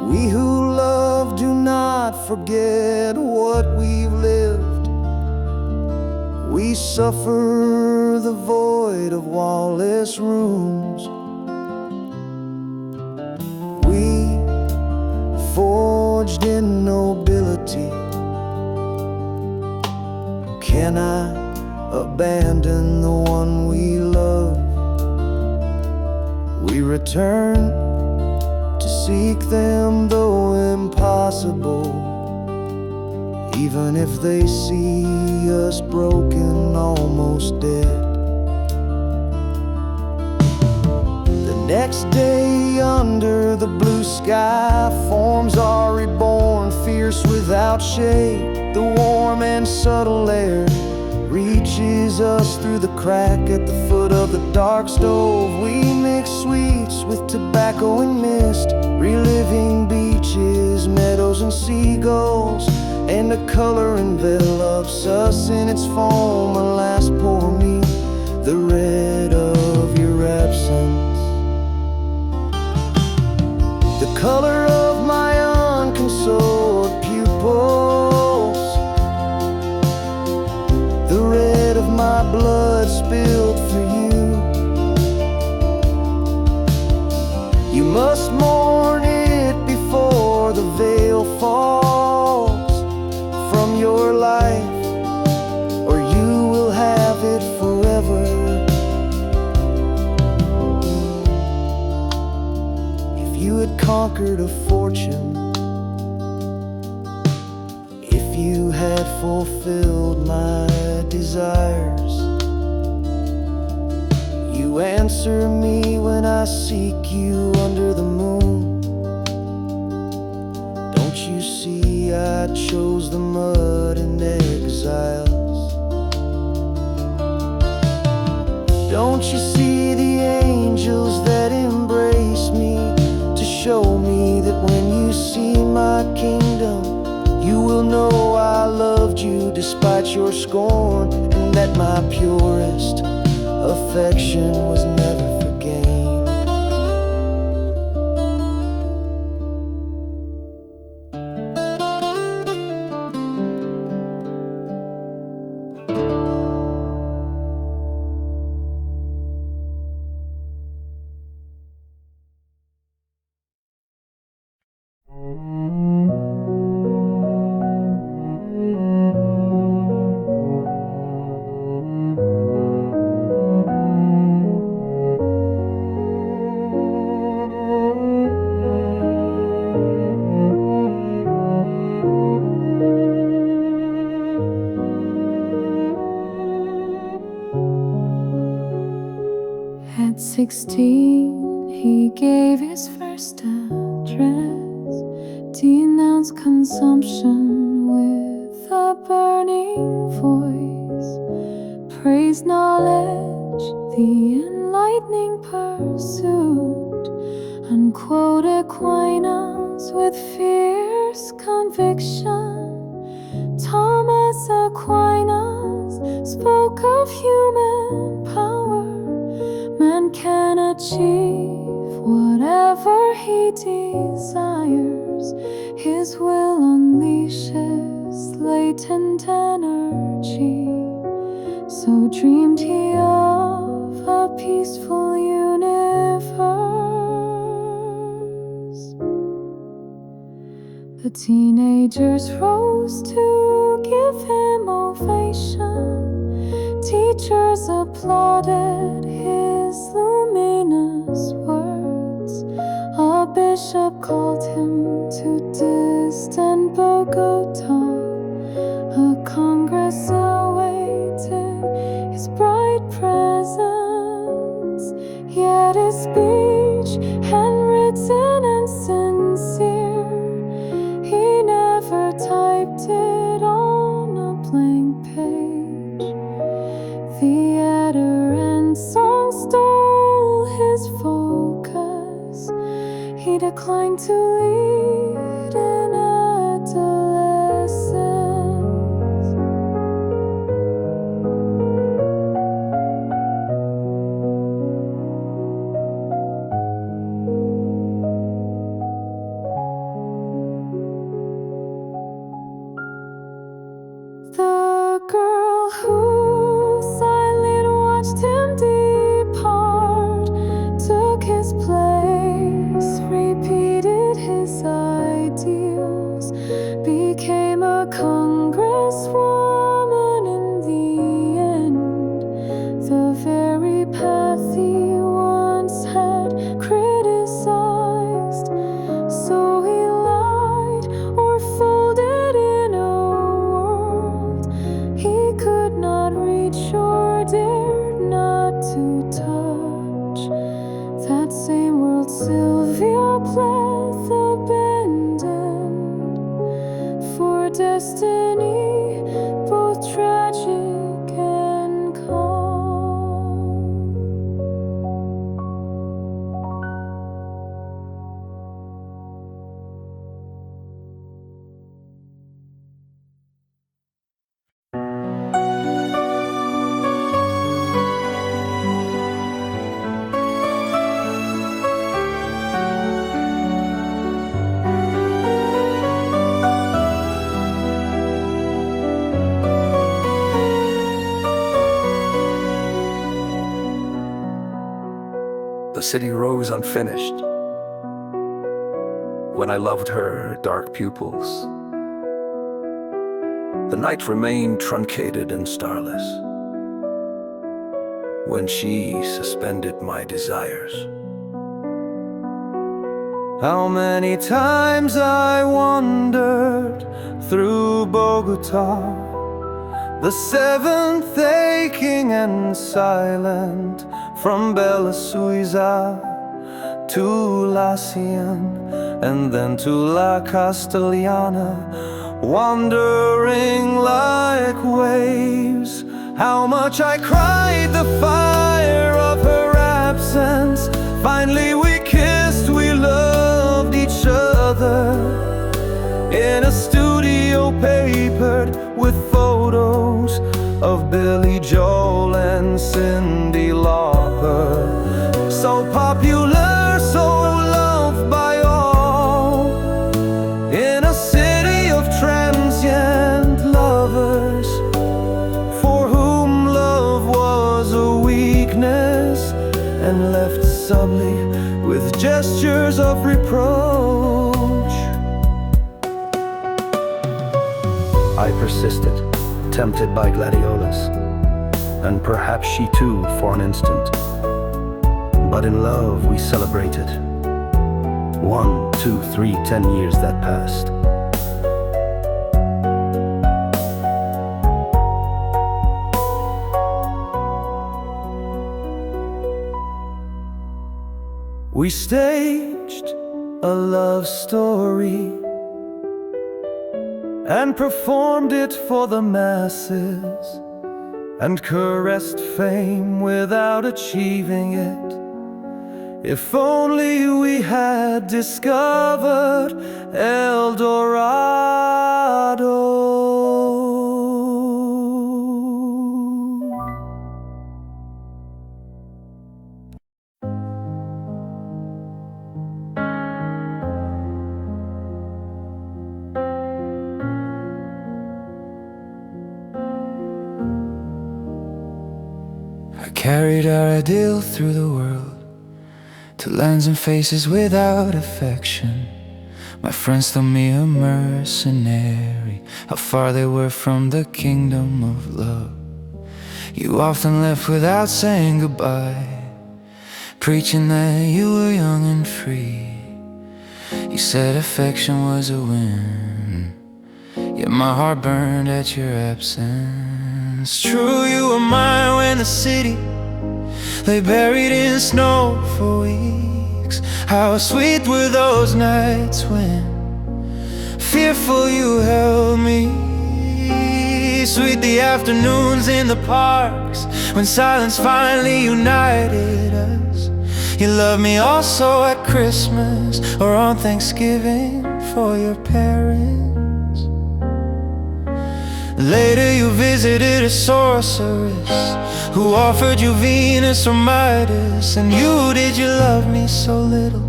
We who love do not forget what we've lived. We suffer the void of wall-less rooms. We forged in nobility cannot abandon the one we love. We return to seek them, though impossible, even if they see us broken, almost dead. The next day under the blue sky, forms are reborn, fierce without shade. The warm and subtle air reaches us through the crack at the foot of the dark stove. We mix sweets with tobacco and mist, reliving beaches, meadows and seagulls, and a color envelops us in its foam. Alas, pour me the red of your absence, the color of my unconsoled pupils, the red of my blood spilled for you. You must mourn it before the veil falls from your life, or you will have it forever. If you had conquered a fortune, if you had fulfilled my desires, you answer me when I seek you under the moon. Don't you see I chose the mud and exiles? Don't you see the angels that embrace me, to show me that when you see my kingdom, you will know I loved you despite your scorn, and that my purest affection was never for gain. At 16, he gave his first address, denounced consumption with a burning voice, praised knowledge, the enlightening pursuit, unquote Aquinas with fierce conviction. Thomas Aquinas spoke of human power. Man can achieve whatever he desires. His will unleashes latent energy. So dreamed he of a peaceful universe. The teenagers rose to give him ovation. Teachers applauded his luminous words. A bishop called him to distant Bogota A congress awaited his bright presence, yet his speech handwritten and sincere, he never typed it on a blank page. Theater and song stole his focus, he declined to lead in adolescence. The girl who silently watched him depart took his place, repeated his ideals, became a congresswoman in the end. The very path he once had criticized, so he lied or folded in a world he could not reach or dared not to touch. That same world Sylvia Plath abandoned for destiny both tragic and calm. The city rose unfinished when I loved her dark pupils. The night remained truncated and starless when she suspended my desires. How many times I wandered through Bogota, the seventh aching and silent, from Bella Suiza to La Cian and then to La Castellana, wandering like waves. How much I cried the fire of her absence. Finally we kissed, we loved each other in a studio papered with photos of Billy Joel and Cyndi Lauper. So popular, so loved by all, in a city of transient lovers, for whom love was a weakness and left subtly with gestures of reproach. I persisted, tempted by gladiolas, and perhaps she too for an instant. But in love we celebrated. 1, 2, 3, 10 years that passed. We staged a love story and performed it for the masses, and caressed fame without achieving it. If only we had discovered El Dorado. I carried our ideal through the world, to lands and faces without affection. My friends thought me a mercenary, how far they were from the kingdom of love. You often left without saying goodbye, preaching that you were young and free. You said affection was a win. yet my heart burned at your absence. True, you were mine when the city lay buried in snow for weeks. How sweet were those nights when fearful you held me. Sweet the afternoons in the parks when silence finally united us. You loved me also at Christmas or on Thanksgiving for your parents. Later you visited a sorceress who offered you Venus or Midas. And you, did you love me so little?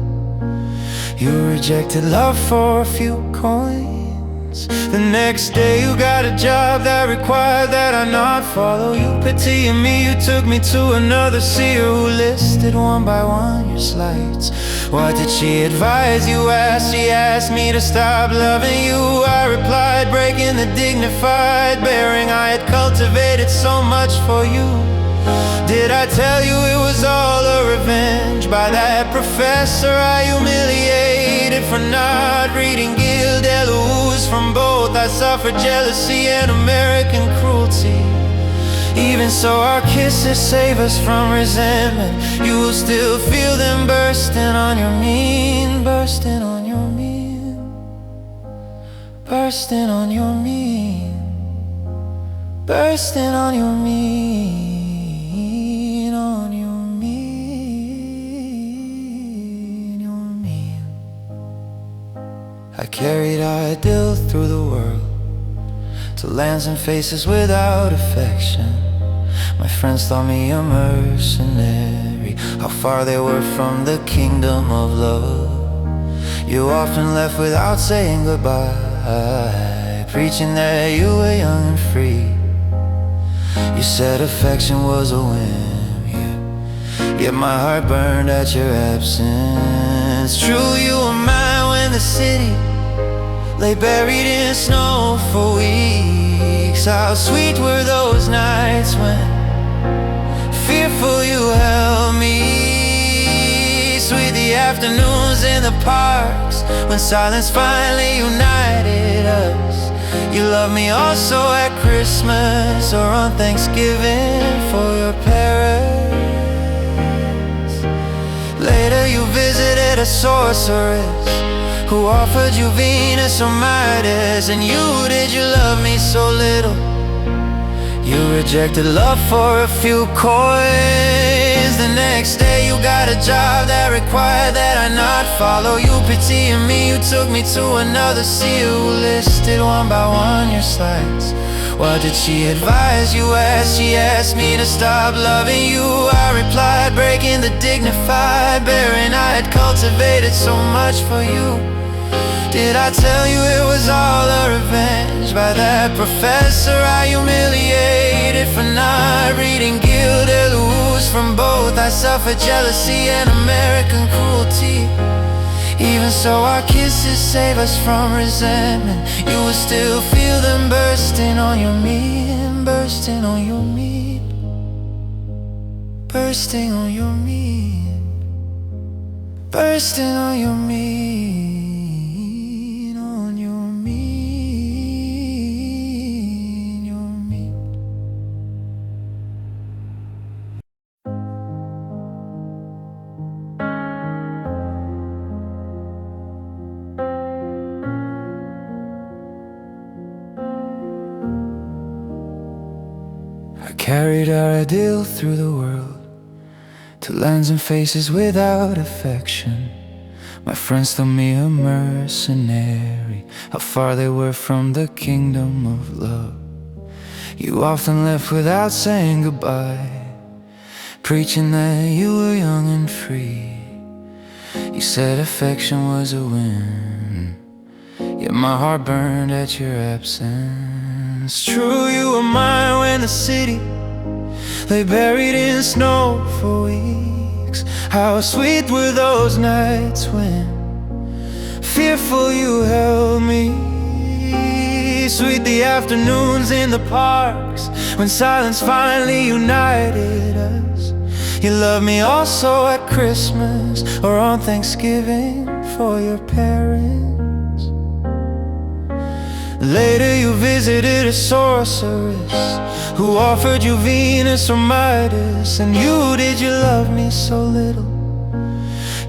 You rejected love for a few coins. The next day you got a job that required that I not follow you. Pitying me, you took me to another seer who listed one by one your slights. What did she advise you? She asked me to stop loving you. I replied, breaking the dignified bearing I had cultivated so much for you. Did I tell you it was all a revenge? By that professor I humiliated for not reading Gilles Deleuze. From both I suffered jealousy and American cruelty. Even so our kisses save us from resentment. You will still feel them bursting on your mean, bursting on your mean, bursting on your mean, bursting on your mean, on your mean, your mean. I carried our idyll through the world to lands and faces without affection. My friends thought me a mercenary, how far they were from the kingdom of love. You often left without saying goodbye, preaching that you were young and free. You said affection was a whim, yet my heart burned at your absence. True, you were mine when the city lay buried in snow for weeks. How sweet were those nights when fearful you held me. Sweet the afternoons in the parks when silence finally united us. You loved me also at Christmas or on Thanksgiving for your parents. Later you visited a sorceress who offered you Venus or Midas. And you, did you love me so little? You rejected love for a few coins. The next day you got a job that required that I not follow you. Pitying me, you took me to another seer who listed one by one your slights. What did she advise you? She asked me to stop loving you. I replied, breaking the dignified bearing I had cultivated so much for you. Did I tell you it was all a revenge? By that professor I humiliated for not reading Gilles Deleuze. From both I suffered jealousy and American cruelty. Even so our kisses save us from resentment. You will still feel them bursting on your mean, bursting on your mean, bursting on your mean, bursting on your mean. Carried our ideal through the world to lands and faces without affection. My friends thought me a mercenary, how far they were from the kingdom of love. You often left without saying goodbye, preaching that you were young and free. You said affection was a whim, yet my heart burned at your absence. True, you were mine when the city lay buried in snow for weeks. How sweet were those nights when fearful you held me. Sweet the afternoons in the parks when silence finally united us. You loved me also at Christmas or on Thanksgiving for your parents. Later you visited a sorceress who offered you Venus or Midas. And you, did you love me so little?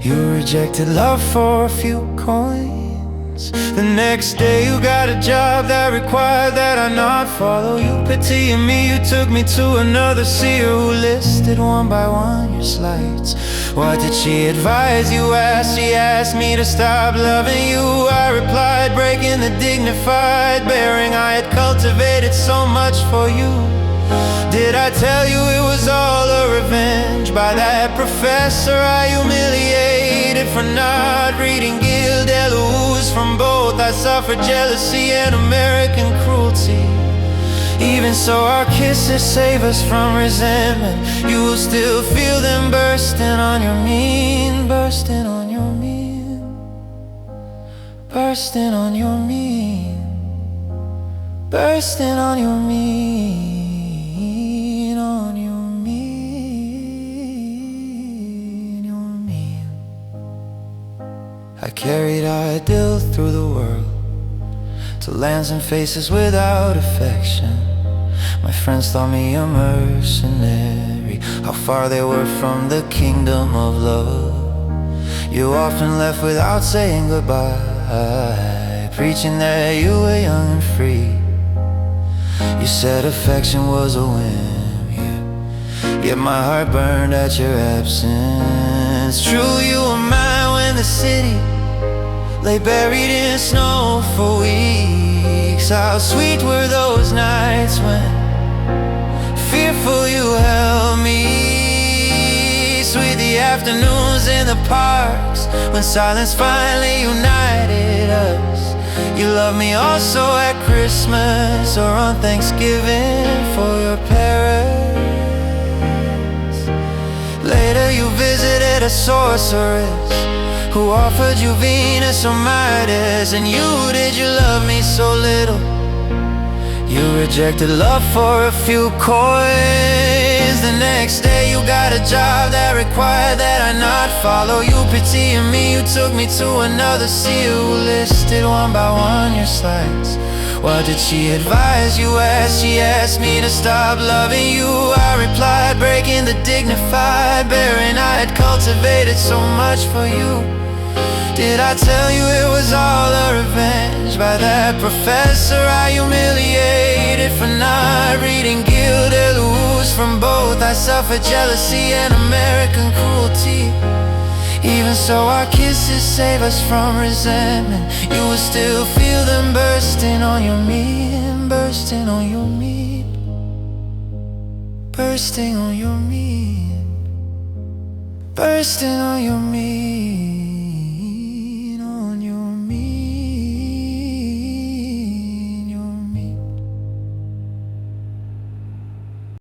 You rejected love for a few coins. The next day you got a job that required that I not follow you. Pitying me, you took me to another seer who listed one by one your slights. What did she advise you? She asked me to stop loving you. I replied, breaking the dignified bearing I had cultivated so much for you. Did I tell you it was all a revenge? By that professor I humiliated for not reading Gilles Deleuze. From both I suffered jealousy and American cruelty. Even so, our kisses save us from resentment. You will still feel them bursting on your mean, bursting on your mean, bursting on your mean, bursting on your mean, on your mean, your mean. I carried our idyll through the world, to lands and faces without affection. My friends thought me a mercenary, how far they were from the kingdom of love. You often left without saying goodbye, preaching that you were young and free. You said affection was a whim, yeah. Yet my heart burned at your absence. True, you were mine when the city lay buried in snow for weeks. How sweet were those nights when fearful you held me. Sweet the afternoons in the parks when silence finally united us. You loved me also at Christmas or on Thanksgiving for your parents. Later you visited a sorceress who offered you Venus or Midas. And you, did you love me so little? You rejected love for a few coins. The next day you got a job that required that I not follow you. Pitying me, you took me to another seer who listed one by one your slights. What did she advise you? She asked me to stop loving you. I replied, breaking the dignified bearing I had cultivated so much for you. Did I tell you it was all a revenge? By that professor I humiliated for not reading Gilles Deleuze. From both I suffered jealousy and American cruelty. Even so, our kisses save us from resentment. You will still feel them bursting on your meat, bursting on your meat, bursting on your meat, bursting on your meat.